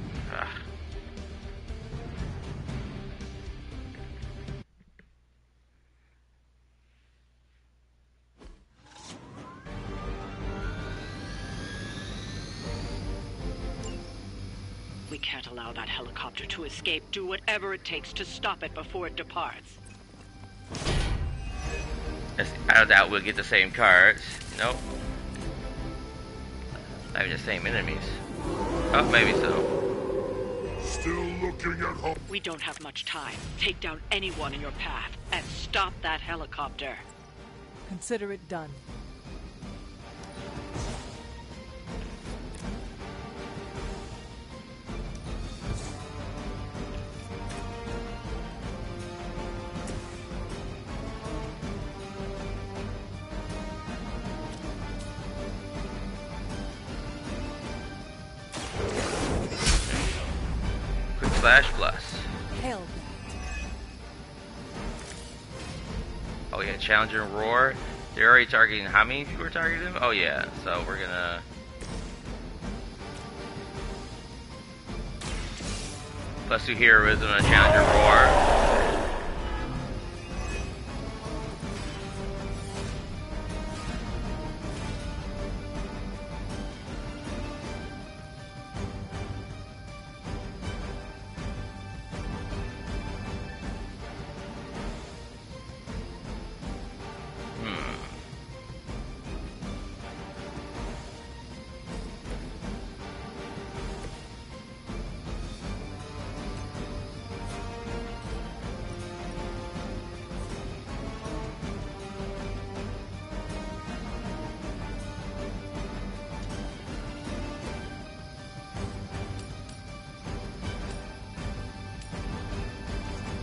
We can't allow that helicopter to escape. Do whatever it takes to stop it before it departs. I doubt we'll get the same cards. Nope. Maybe the same enemies. Oh, maybe so. Still looking at home. We don't have much time. Take down anyone in your path and stop that helicopter. Consider it done. Slash plus. Hell. Oh yeah, Challenger and Roar. They're already targeting. How many people are targeting them? Oh yeah, so we're gonna. Plus 2 heroism and Challenger Roar.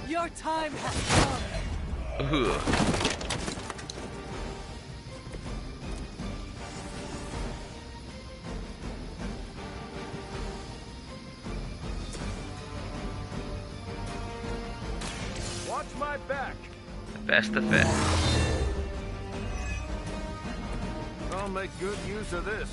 Your time has come. Ooh. Watch my back. The best effect. I'll make good use of this.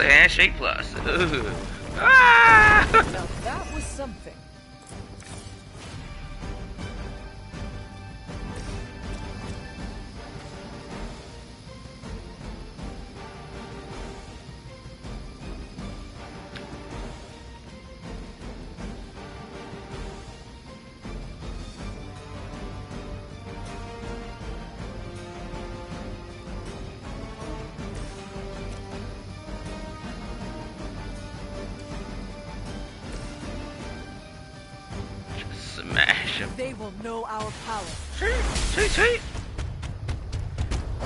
handshake plus. Ugh. Ah! Now that was something. Smash him. They will know our power. Sweet.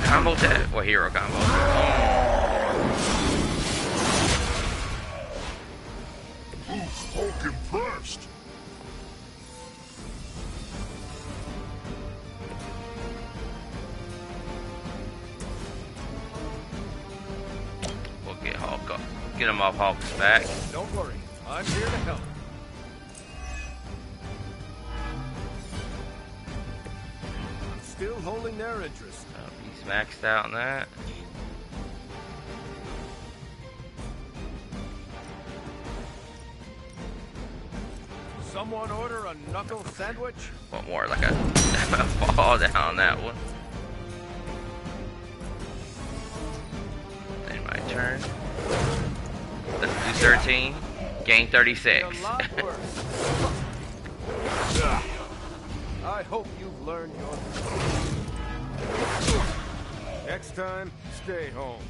Combo tap. Or hero combo. Who's Hulk impressed? We'll get Hulk off. Get him off Hulk's back. Don't worry. I'm here to help. Still holding their interest. Oh, he's maxed out on that. Someone order a knuckle sandwich? One more, like a fall down on that one. Then my turn. Let's do 13. Gain 36. I hope you've learned your... Next time, stay home.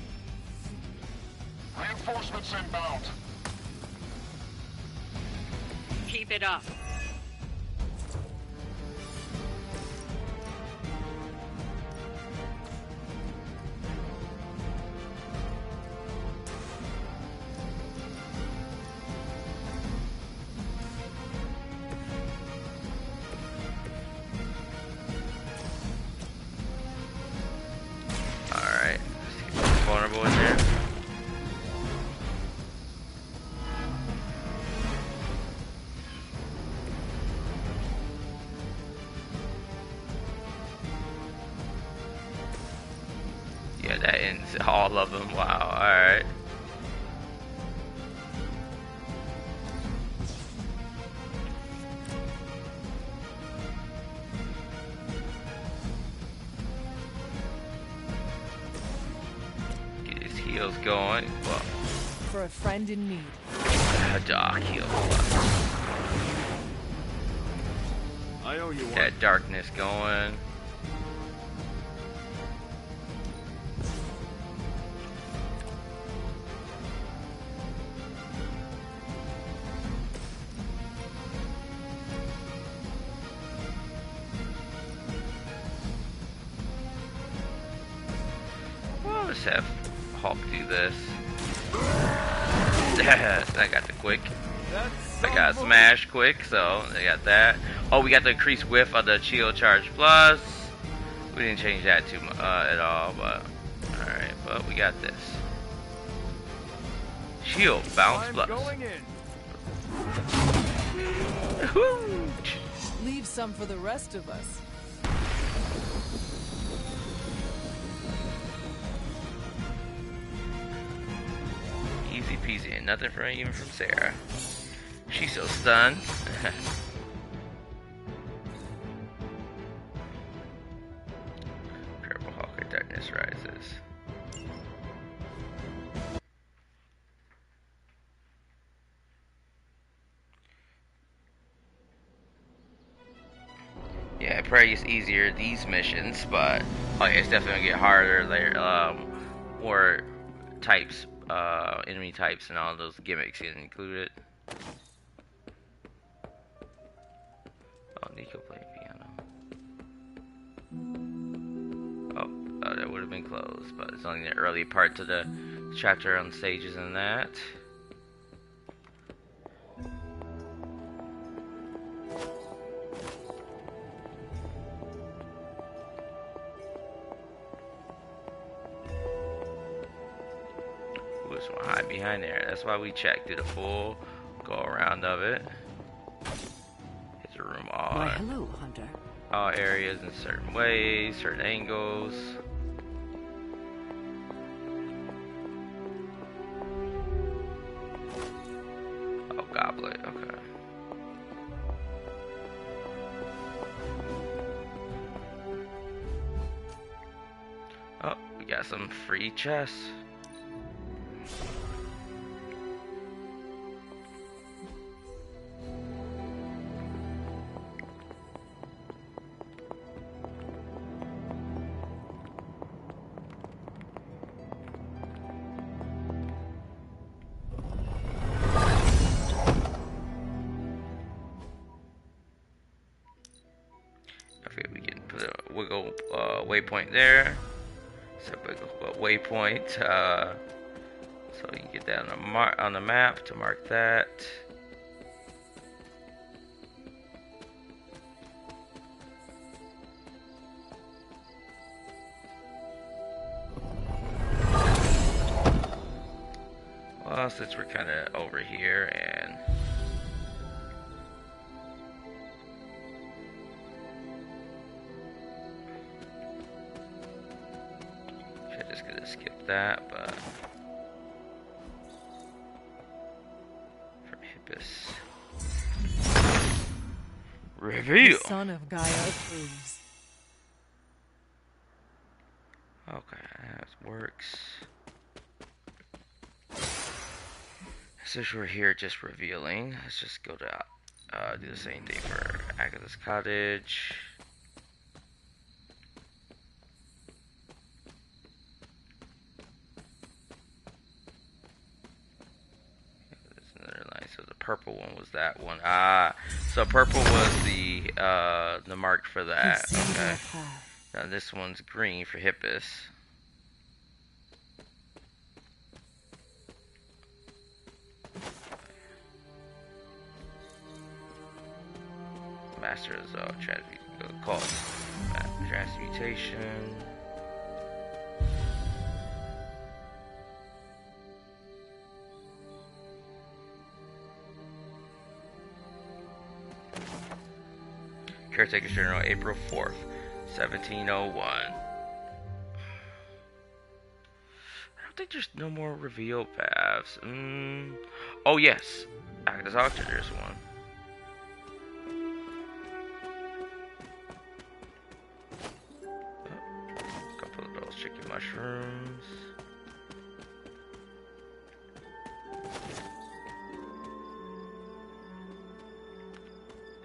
Reinforcements inbound. Keep it up. Alright. Let's get vulnerable in there. Yeah, that ends all of them. Wow, alright. Get his heals going. Well, For a friend in need. Doc heal. I owe you one. That darkness going. Well, let's have Hulk do this. I got the quick. I got smash quick, so I got that. Oh, we got the increased whiff of the shield charge plus. We didn't change that too much at all, but alright. But we got this. Shield bounce plus. Leave some for the rest of us. Easy peasy, and nothing from even from Sarah. She's so stunned. Purple Hulk or Darkness Rises. Yeah, it probably gets easier these missions, but oh yeah, it's definitely gonna get harder later. More types, enemy types, and all those gimmicks included. Oh, Nico playing piano. Oh, that would have been closed, but it's only the early parts of the chapter on stages and that. Ooh, there's one hide behind there. That's why we checked. Did a full go around of it. Hit the room all. Why, hello, Hunter. All areas in certain ways, certain angles. goblet. Okay. Oh, we got some free chests. Okay, we can put a wiggle waypoint there. So waypoint, so you can get that on the map to mark that. Well, since we're kind of over here and just gonna skip that, but for Hippus. Reveal! The son of Gaia approves. Okay, that works. Since we're here just revealing, let's just go to do the same thing for Agatha's Cottage. So the purple one was that one. Ah, so purple was the mark for that. Okay. Now this one's green for Hippus. Master is transmutation. Caretaker's General, April 4th, 1701. I don't think there's no more reveal paths. Oh, yes. Agatha's Auction, there's one. A couple of those chicken mushrooms.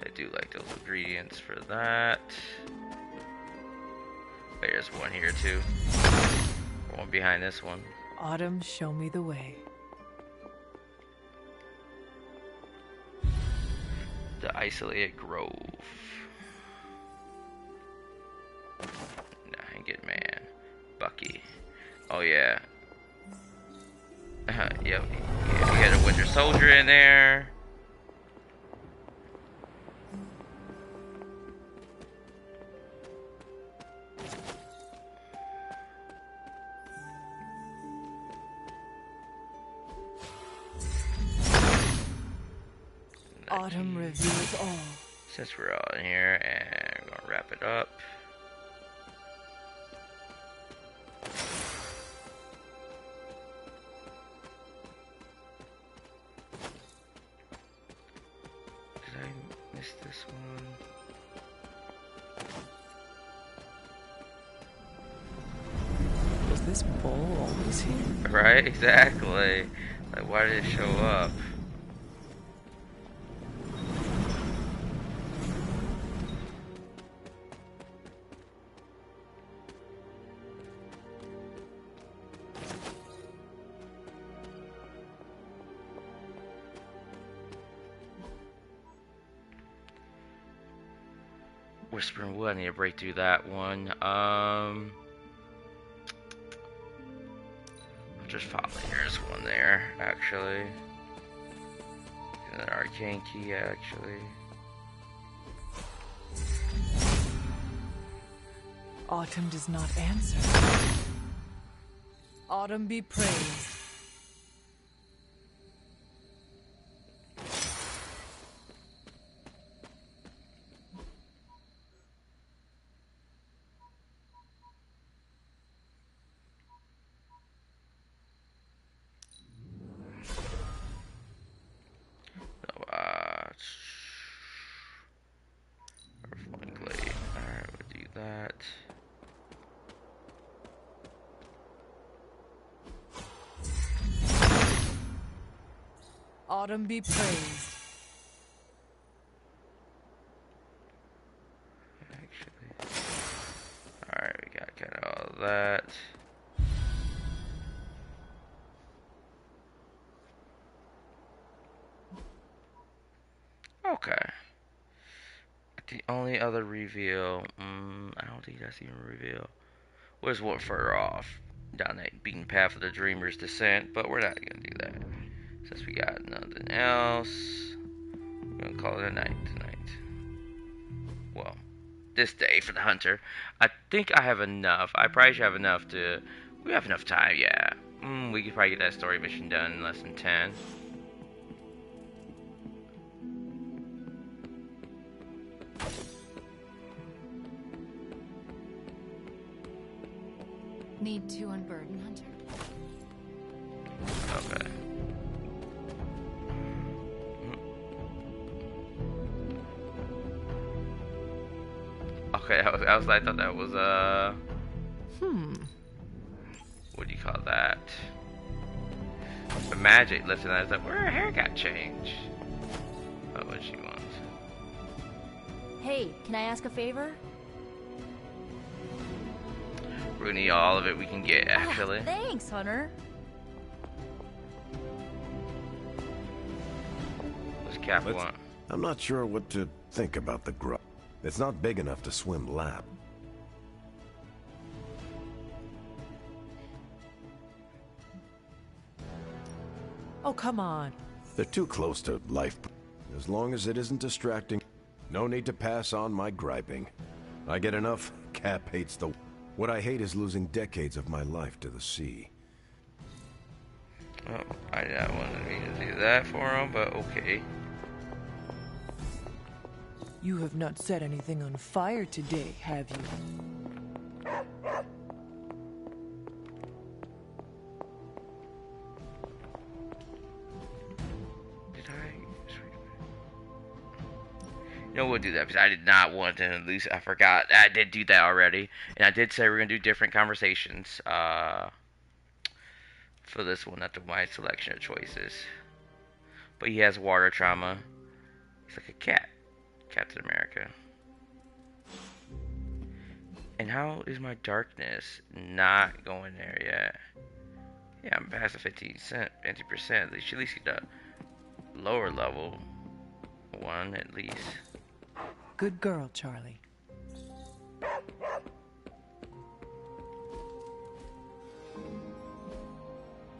I do like those ingredients for that. There's one here too. One behind this one. Autumn, show me the way. The isolated grove. Hanged Man. Bucky. Oh yeah. Yep. You got a Winter Soldier in there. Autumn reveals all. Since we're all in here, and we're gonna wrap it up. Did I miss this one? Was this bowl always here? Right, exactly. Like, why did it show up? Whispering Wood, I need to break through that one. I'll just follow. Here's one there, actually. And an arcane key, actually. Autumn does not answer. Autumn be praised. Autumn be praised. Alright, we got kind of all that. Okay. The only other reveal, I don't think that's even a reveal. Was one further off, down that beaten path of the Dreamer's Descent, but we're not gonna do that. Since we got nothing else, we're gonna call it a night tonight. Well, this day for the Hunter. I think I have enough. I probably should have enough to... We have enough time, yeah. We could probably get that story mission done in less than 10. Need to unburden, Hunter? Okay. Okay, I thought that was, what do you call that? The magic. Listen, I was like, where her hair got changed? Oh, what she wants. Hey, can I ask a favor? We're gonna need all of it we can get, actually. Thanks, Hunter. What's Cap want? I'm not sure what to think about the grub. It's not big enough to swim lap. Oh, come on. They're too close to life. As long as it isn't distracting, no need to pass on my griping. I get enough. Cap hates the... What I hate is losing decades of my life to the sea. Oh, I wanted me to do that for him, but okay. You have not set anything on fire today, have you? No, we'll do that because I did not want to lose. I forgot. I did do that already. And I did say we're going to do different conversations for this one, not my selection of choices. But he has water trauma. He's like a cat. Captain America. And how is my darkness not going there yet? Yeah, I'm past the 50%. At least get a lower level one at least. Good girl, Charlie.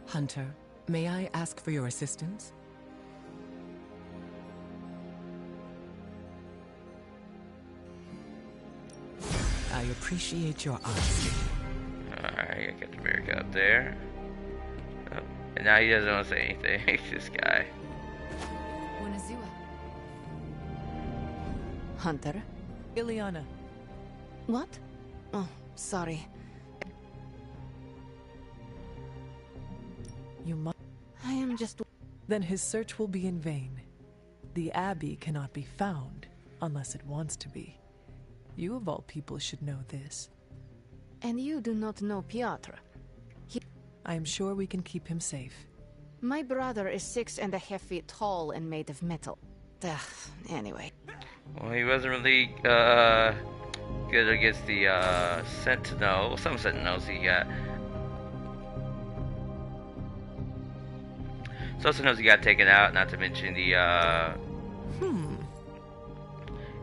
Hunter, may I ask for your assistance? I appreciate your honesty. Alright, I got the America up there. Oh, and now he doesn't want to say anything. This guy. Hunter? Ileana. What? Oh, sorry. You must... I am just... Then his search will be in vain. The Abbey cannot be found unless it wants to be. You of all people should know this. And you do not know Piotr. I am sure we can keep him safe. My brother is 6.5 feet tall and made of metal. Anyway. Well, he wasn't really good against the Sentinel. Some Sentinels he got. Some Sentinels he got taken out. Not to mention the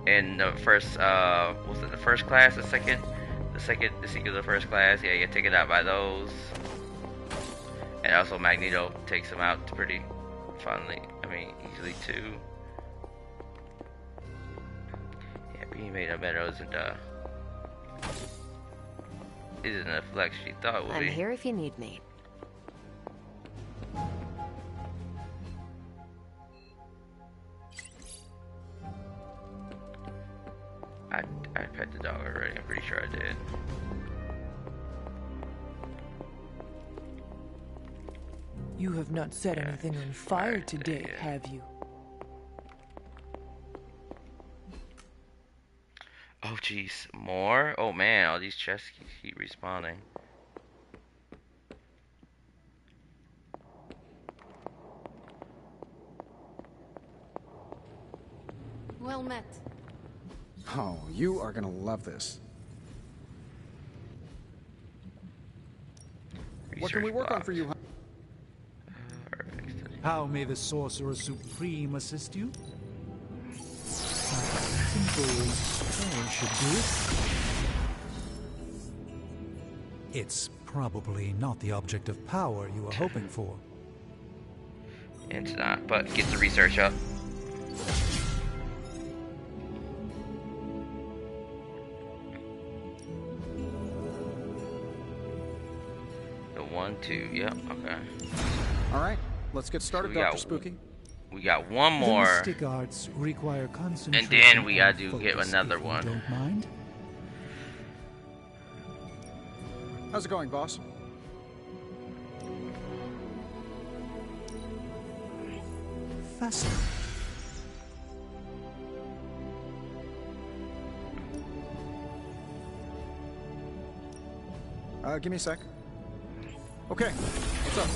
in the first was it the first class, the second, the sequel of the first class. Yeah, you get taken out by those. And also Magneto takes him out pretty fondly. I mean, easily too. Being made of metal isn't a flex she thought it would be. I'm here if you need me. I pet the dog already. I'm pretty sure I did. You have not set anything on fire today, have you? Oh jeez, more? Oh man, all these chests keep respawning. Well met. Oh, you are gonna love this. What can we work on for you, How may the Sorcerer Supreme assist you? Simple spell should do it. It's probably not the object of power you were hoping for. It's not, but get the research up. The 1, 2, yep, okay. Alright, let's get started, Dr. Spooky. We got one more. The mystic arts require concentration. And then we gotta get another one. Don't mind. How's it going, boss? Fascinating. Give me a sec. Okay, what's up?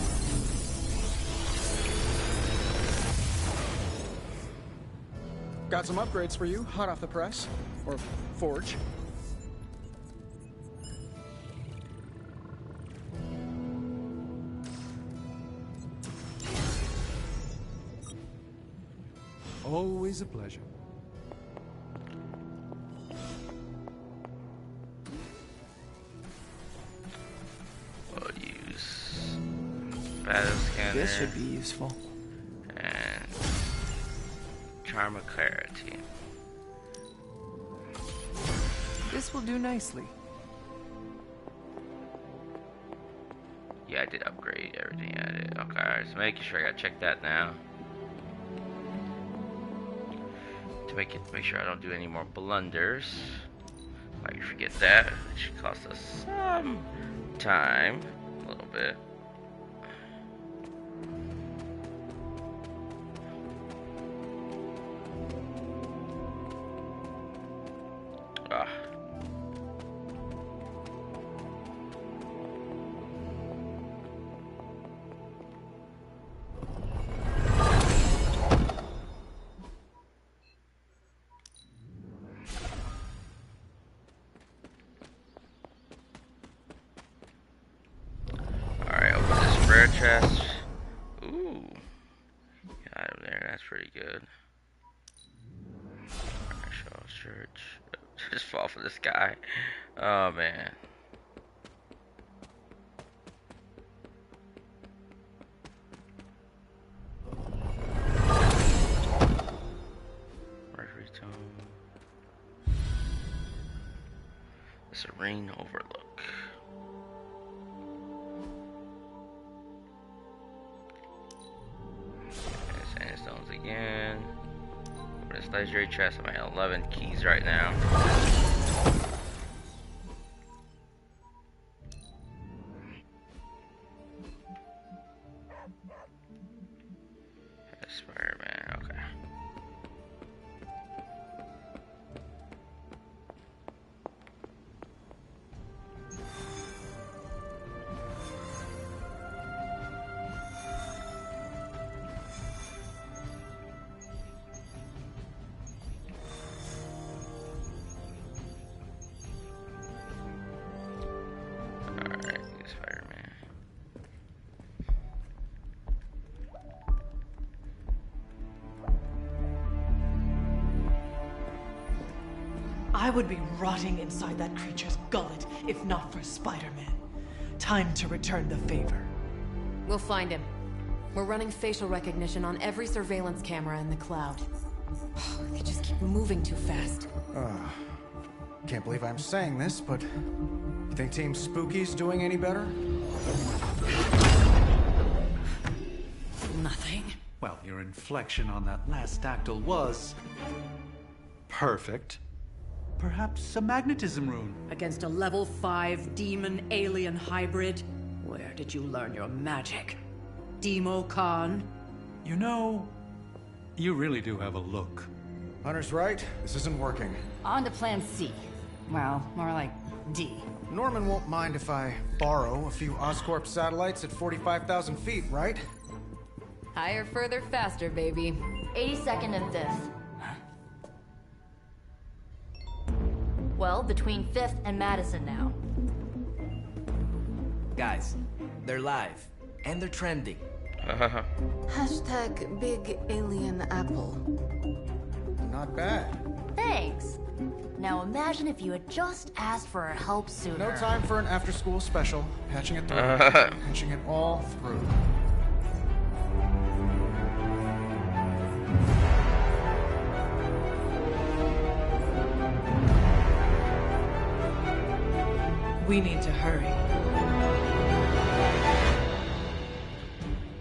Got some upgrades for you, hot off the press. Or forge. Always a pleasure. We'll use battle scanner. This should be useful. And charm of clarity. This will do nicely. Yeah, I did upgrade everything I did. Okay, so making sure I gotta check that now. To make sure I don't do any more blunders. Like forget that. It should cost us some time. A little bit. Ah. Chest. Ooh. Yeah, out of there, that's pretty good. Marshall Church. Just fall for this guy. Oh man. Mercury Tome. The Serene Overlook. Sandstones again. This legendary chest. I'm at 11 keys right now. Spider-Man, okay. I would be rotting inside that creature's gullet if not for Spider-Man. Time to return the favor. We'll find him. We're running facial recognition on every surveillance camera in the cloud. They just keep moving too fast. Can't believe I'm saying this, but you think Team Spooky's doing any better? Nothing. Well, your inflection on that last dactyl was perfect. Perhaps a magnetism rune. Against a level 5 demon-alien hybrid? Where did you learn your magic? Demo Khan? You know, you really do have a look. Hunter's right. This isn't working. On to plan C. Well, more like D. Norman won't mind if I borrow a few Oscorp satellites at 45,000 feet, right? Higher, further, faster, baby. 82nd and 5th. Well, between 5th and Madison now. Guys, they're live. And they're trending. Hashtag Big Alien Apple. Not bad. Thanks. Now imagine if you had just asked for our help sooner. No time for an after-school special. Patching it through. Patching it all through. We need to hurry.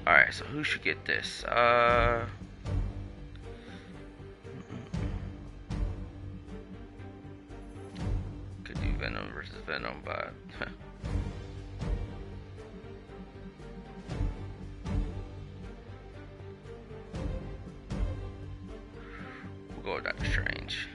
Alright, so who should get this? Could do Venom versus Venom, but we'll go with Doctor Strange.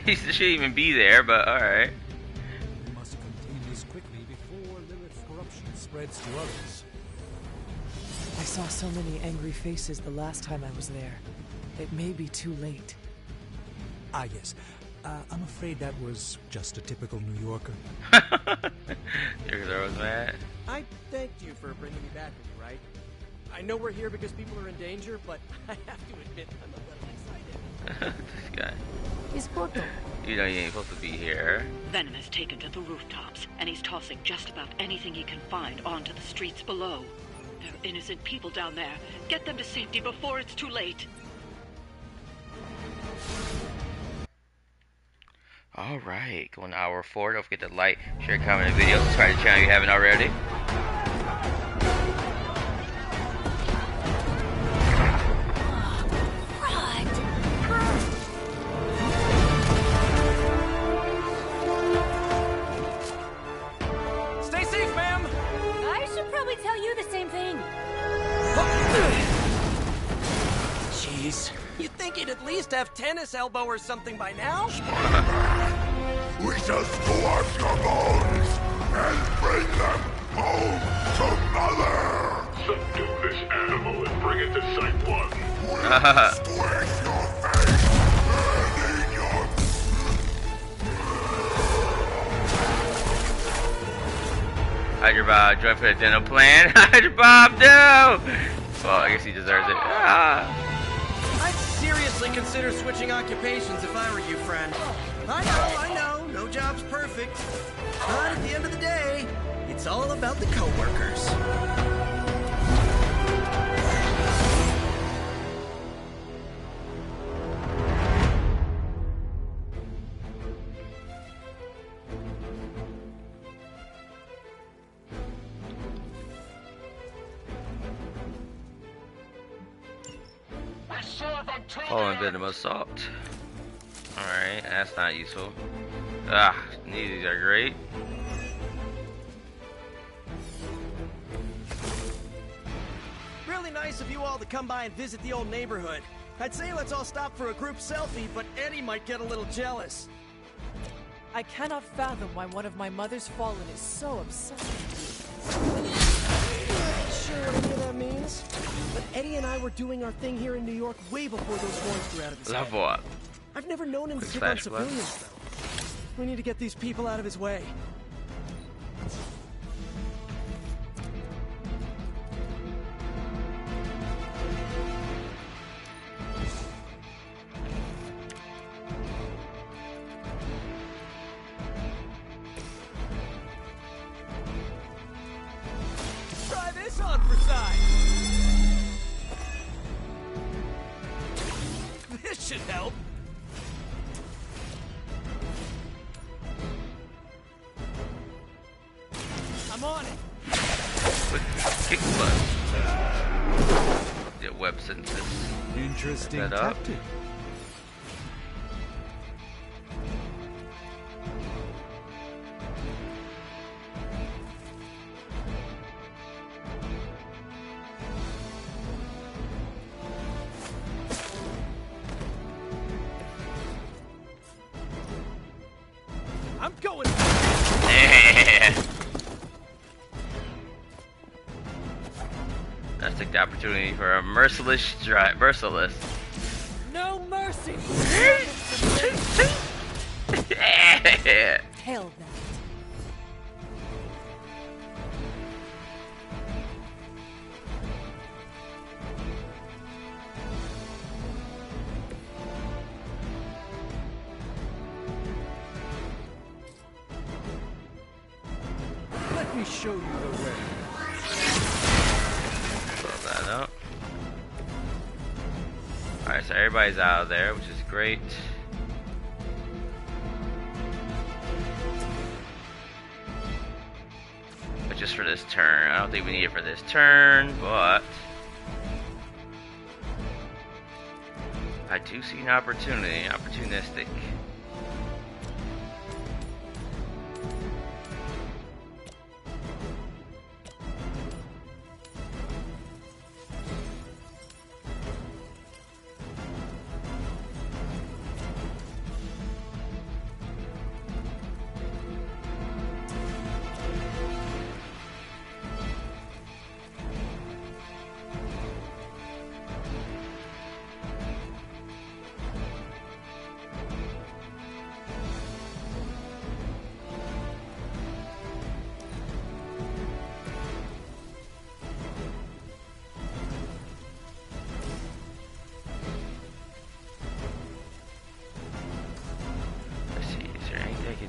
He shouldn't even be there, but alright. We must contain this quickly before Lilith's corruption spreads to others. I saw so many angry faces the last time I was there. It may be too late. Ah, yes. I'm afraid that was just a typical New Yorker. There was that. I thanked you for bringing me back with you, right? I know we're here because people are in danger, but I have to admit I'm a little excited. This guy. He's booked him. You know you ain't supposed to be here. Venom is taken to the rooftops, and he's tossing just about anything he can find onto the streets below. There are innocent people down there. Get them to safety before it's too late. Alright, going to hour 4. Don't forget to like, share, comment, and video. Subscribe to the channel if you haven't already. Stay safe, ma'am! I should probably tell you the same thing. Jeez, you'd think he'd at least have tennis elbow or something by now? We shall scorch your bones and bring them home to Mother! Subdue this animal and bring it to Site 1. We'll squish your face and eat your... Hydra Bob, join for the dental plan. Hydra Bob, no! Well, I guess he deserves it. I'd seriously consider switching occupations if I were you, friend. I know, no job's perfect. But at the end of the day, it's all about the coworkers. Fallen Venom Assault. Alright, that's not useful. Ah, these are great. Really nice of you all to come by and visit the old neighborhood. I'd say let's all stop for a group selfie, but Eddie might get a little jealous. I cannot fathom why one of my mother's fallen is so obsessed with Not sure what any of that means, but Eddie and I were doing our thing here in New York way before those horns grew out of his head. Level up. I've never known him to pick on civilians, though. We need to get these people out of his way. Try this on for size. This should help. I'm on it. Kick butt. Yeah, web synthesis. Interesting Set that up. tactic. I'm going. the opportunity for a merciless strike. Merciless. No mercy! Hell that. Let me show you the way. Close that up. Alright, so everybody's out of there, which is great. But just for this turn. I don't think we need it for this turn, but I do see an opportunity. Opportunistic.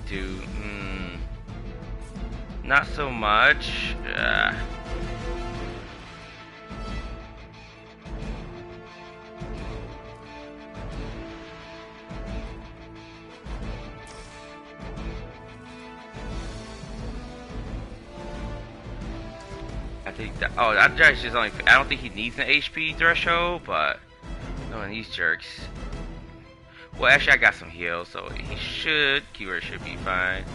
Do not so much. I think that. Oh, that guy's just only. I don't think he needs an HP threshold, but knowing these jerks. Well, actually, I got some heals, so he should. Keyword should be fine.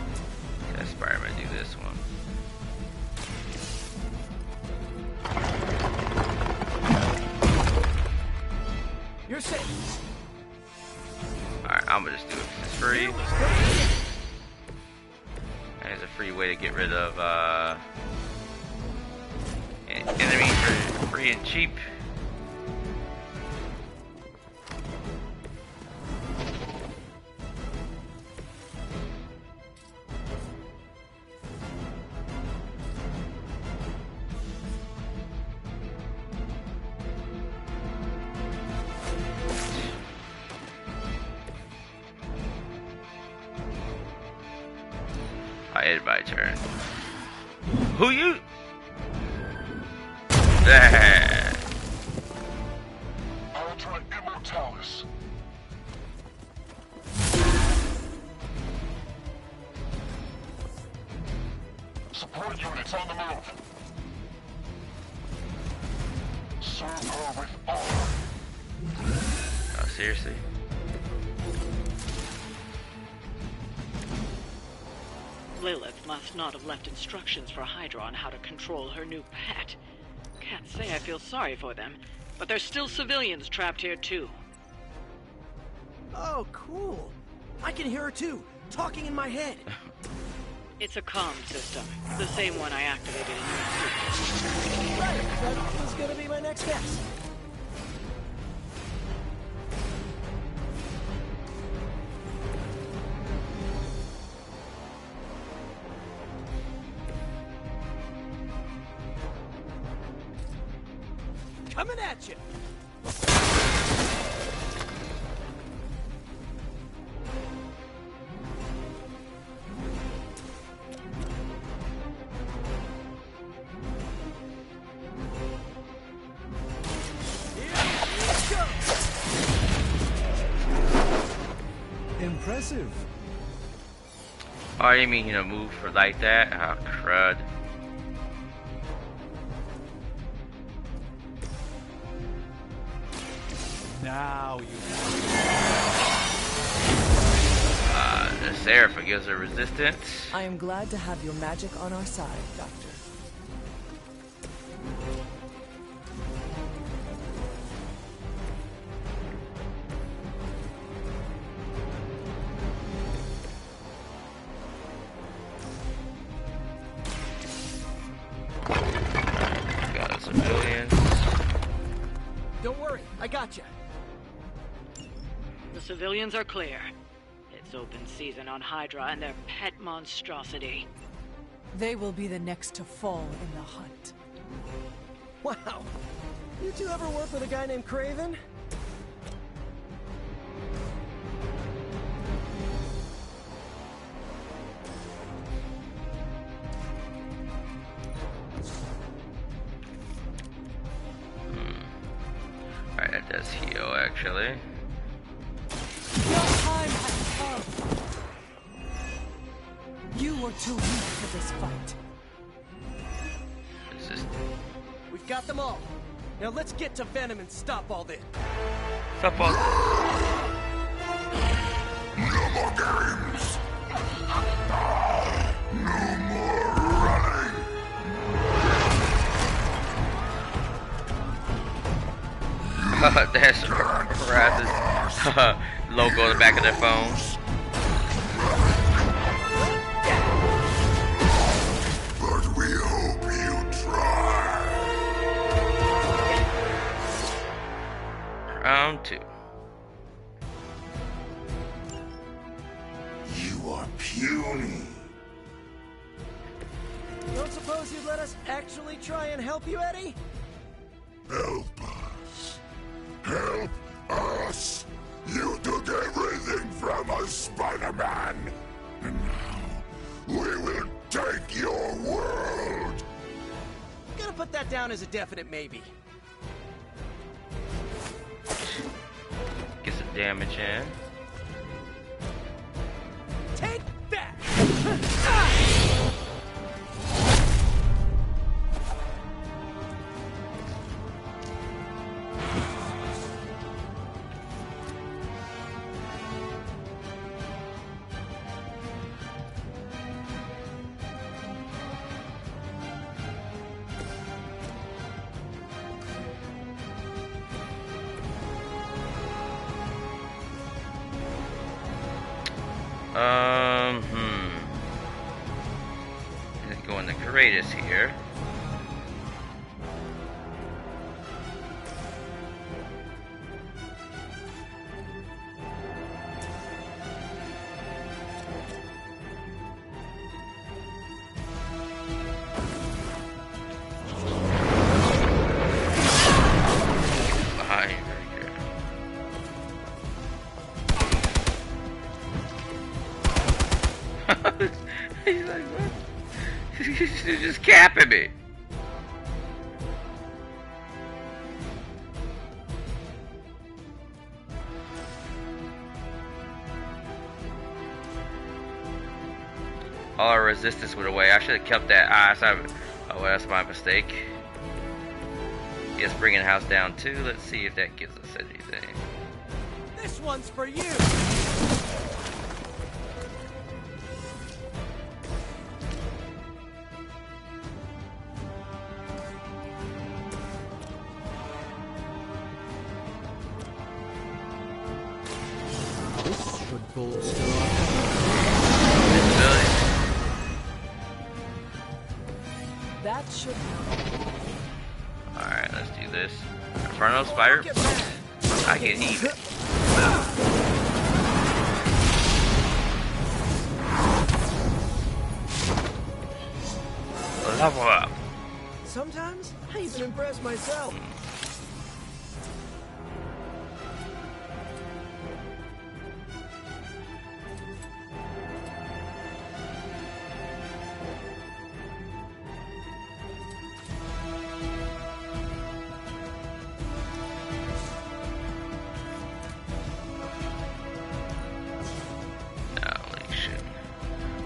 Let Spider-Man do this one. You're safe. Alright, I'm gonna just do it because it's free. And it's a free way to get rid of enemies for free and cheap. I ended my turn. Who you? There. Ultra Immortalis. Support units on the move. Serve her with honor. Oh, seriously? Lilith must not have left instructions for Hydra on how to control her new pet. Can't say I feel sorry for them, but there's still civilians trapped here too. Oh, cool. I can hear her too, talking in my head. It's a comm system, the same one I activated in your suit. Right, that was gonna be my next guess. Coming at you. Impressive. Oh, you mean, move for like that? Oh, crud. Now you. The Seraph gives her resistance. I am glad to have your magic on our side, Doctor. Got civilians. gotcha. The civilians are clear. It's open season on Hydra and their pet monstrosity. They will be the next to fall in the hunt. Wow. You two ever work with a guy named Kraven? Alright, that does heal, actually. Your time has come. You were too weak for this fight. We've got them all. Now let's get to Venom and stop all this. Stop all. No more games. No more running. That's Rath's logo on the back of their phone. But we hope you try. Round 2. You are puny. Don't suppose you'd let us actually try and help you, Eddie? Help us. Help us. You took everything from us, Spider-Man. And now we will take your world. Gonna put that down as a definite maybe. Get some damage in. Take that! Let's go in the greatest here. He's like, what? He's just capping me. All our resistance went away. I should have kept that. Oh, that's my mistake. Yes, bringing the house down too. Let's see if that gives us anything. This one's for you. That should Alright, let's do this. Inferno Spider. I can eat it. Level up. Sometimes I even impress myself.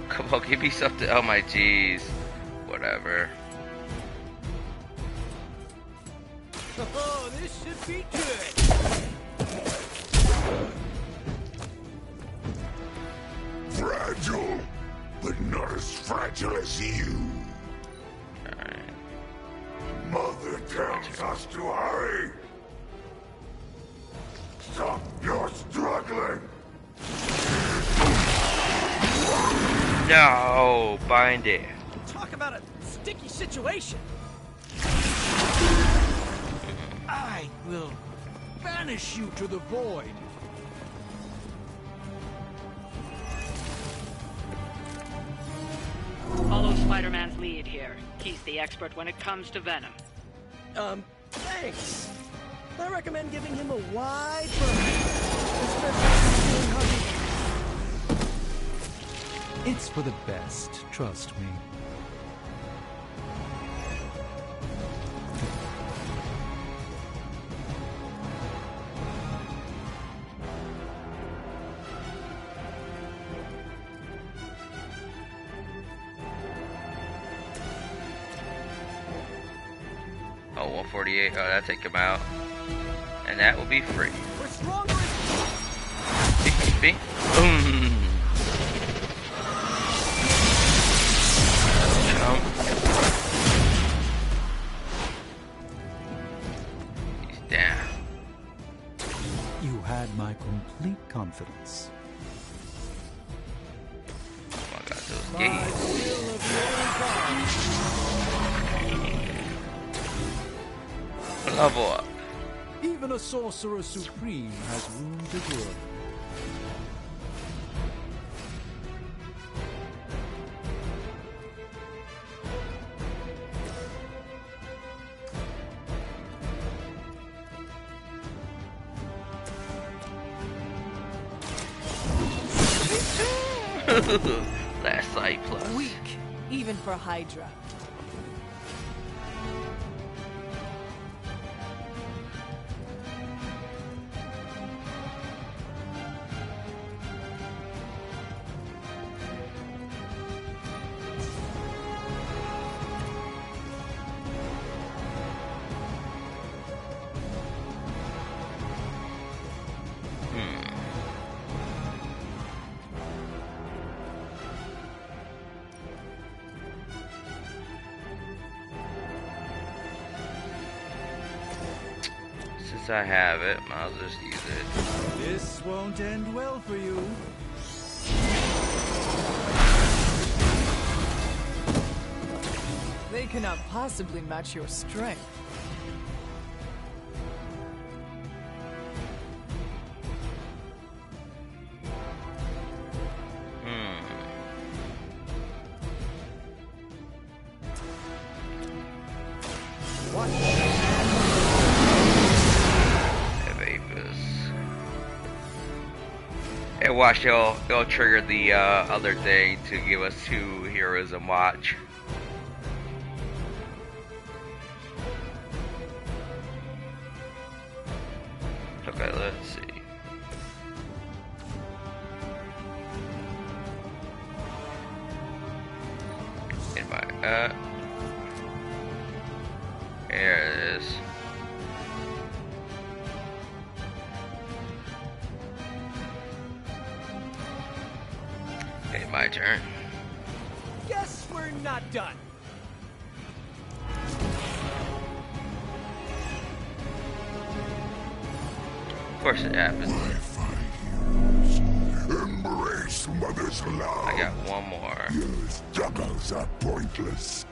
Come on, give me something. Oh my jeez. Whatever. Oh, this should be good. Fragile, but not as fragile as you. Alright. Mother tells us to hurry. Stop your struggling. No, bind it. Talk about a sticky situation. I will banish you to the void. Follow Spider-Man's lead here. He's the expert when it comes to Venom. Thanks. I recommend giving him a wide berth. Especially It's for the best, trust me. Oh, 148. Oh, that'll take him out. And that will be free. We're stronger. Bing. Boom. Jump. He's down. You had my complete confidence. Oh, I got those gates. Level up. Even a sorcerer supreme has room to grow. Last sight plus. Weak, even for Hydra. Since I have it, might as well just use it. This won't end well for you. They cannot possibly match your strength. And watch, it'll trigger the other thing to give us 2 heroism watch. Okay, let's see. Invite, here it is. Okay, my turn. Guess we're not done. Of course it happens. Embrace Mother's love. I got one more. Your struggles are pointless,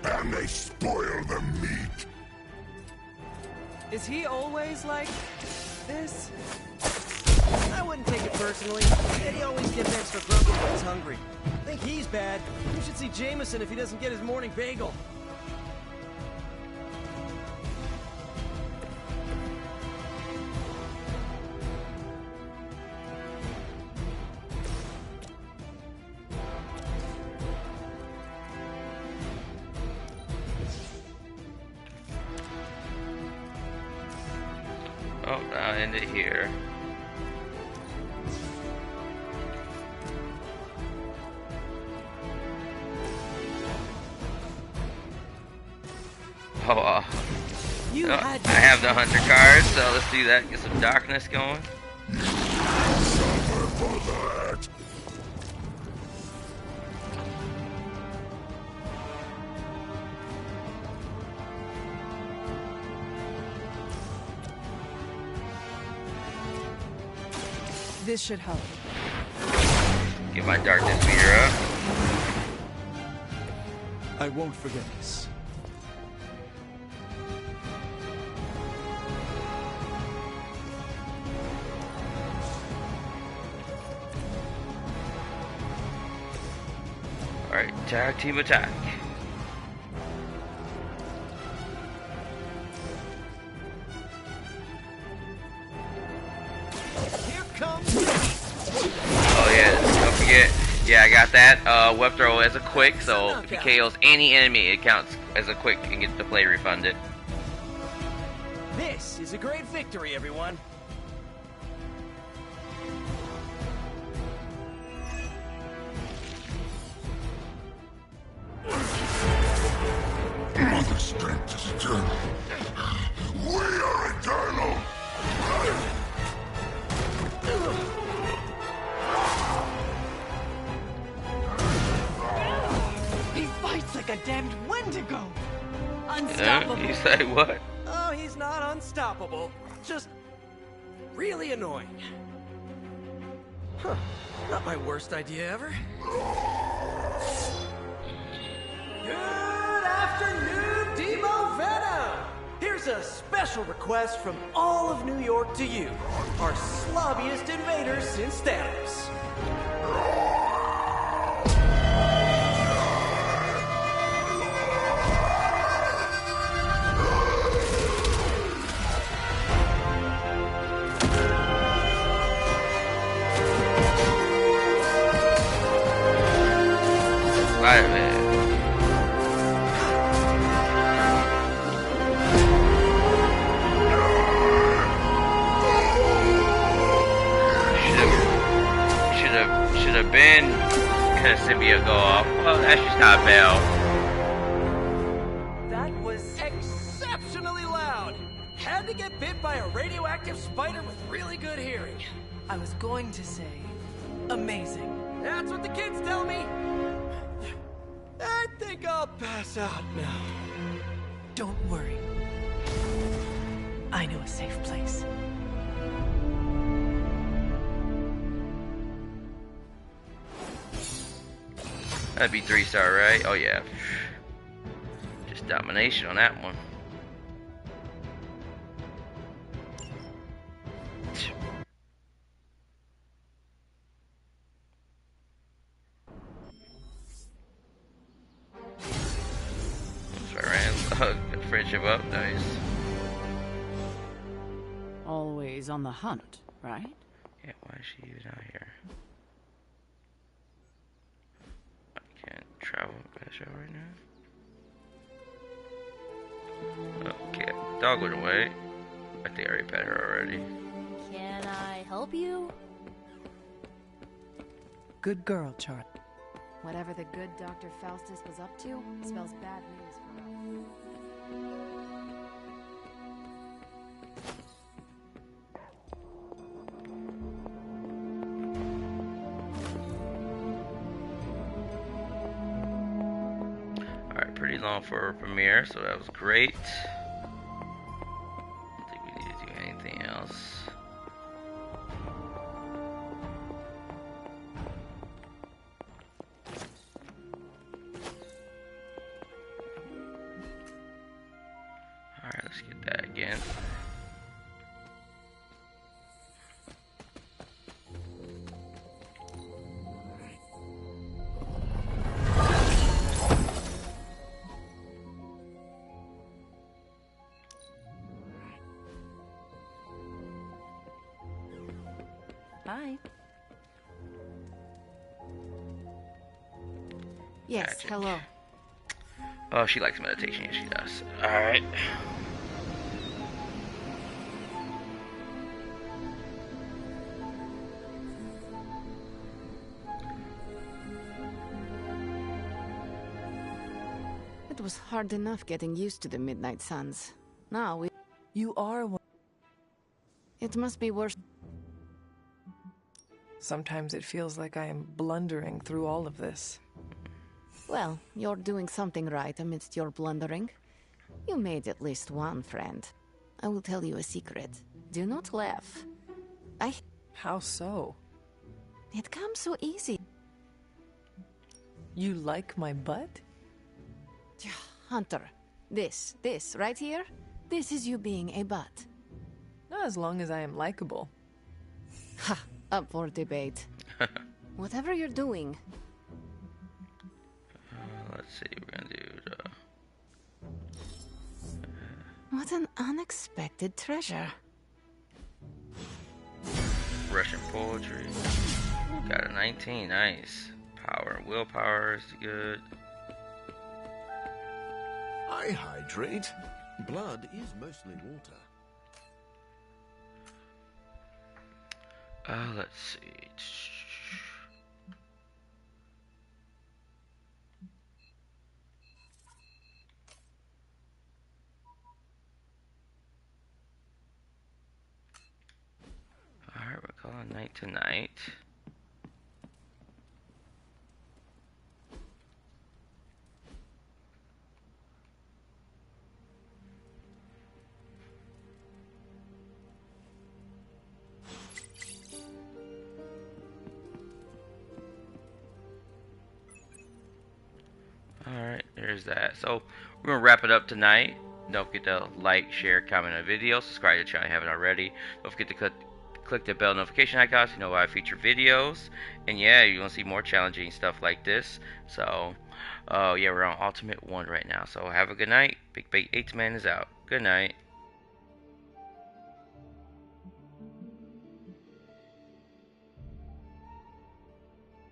and they spoil the meat. Is he always like this? I wouldn't take it personally. He always gets extra grumpy when he's hungry. Think he's bad. You should see Jameson if he doesn't get his morning bagel. Oh, I'll end it here. Oh, I have the hunter card, so let's do that. Get some darkness going. Suffer for that. This should help. Get my darkness meter up. I won't forget this. Alright, tag team attack. Here comes. Oh yeah, don't forget. Yeah, I got that. Web throw as a quick, so if he KOs any enemy, it counts as a quick and gets the play refunded. This is a great victory, everyone. Mother strength is eternal. We are eternal. He fights like a damned Wendigo. Unstoppable. You say what? Oh, he's not unstoppable. Just really annoying. Huh. Not my worst idea ever. Good afternoon, Demo Venom! Here's a special request from all of New York to you, our slobbiest invaders since Thanos. Spider-Man. Should have been kind of symbiote go off. Well, that's just not Bell. That was exceptionally loud. Had to get bit by a radioactive spider with really good hearing. I was going to say, amazing. That's what the kids tell me. I think I'll pass out now. Don't worry. I know a safe place. That'd be 3-star, right? Oh yeah. Just domination on that one. Friendship up, nice. Always on the hunt, right? Yeah, why is she even out here? I can't travel past her right now. Okay, dog went away. I think I already pet her already. Can I help you? Good girl, Charlie. Whatever the good Dr. Faustus was up to spells bad news for us. Alright, pretty long for a premiere, so that was great. I don't think we need to do anything else. Alright, let's get that again. Hi. Yes, Magic. hello. Oh, she likes meditation. Yes, she does. Alright. It was hard enough getting used to the Midnight Suns. Now we... You are one. It must be worse. Sometimes it feels like I am blundering through all of this. Well, you're doing something right amidst your blundering. You made at least one friend. I will tell you a secret. Do not laugh. How so? It comes so easy. You like my butt? Hunter, this right here, this is you being a butt. Not as long as I am likable. Ha, up for debate. Whatever you're doing. see. We're gonna do the. What an unexpected treasure. Russian poetry. Got a 19. Nice. Power and willpower is good. I hydrate. Blood is mostly water. Let's see. Alright, we're calling night to night. Alright, there's that. So, we're going to wrap it up tonight. Don't forget to like, share, comment on the video. Subscribe to the channel if you haven't already. Don't forget to click the bell notification icon so you know when I feature videos. And yeah, you're going to see more challenging stuff like this. So, yeah, we're on Ultimate 1 right now. So, have a good night. Big Bait 8 Man is out. Good night.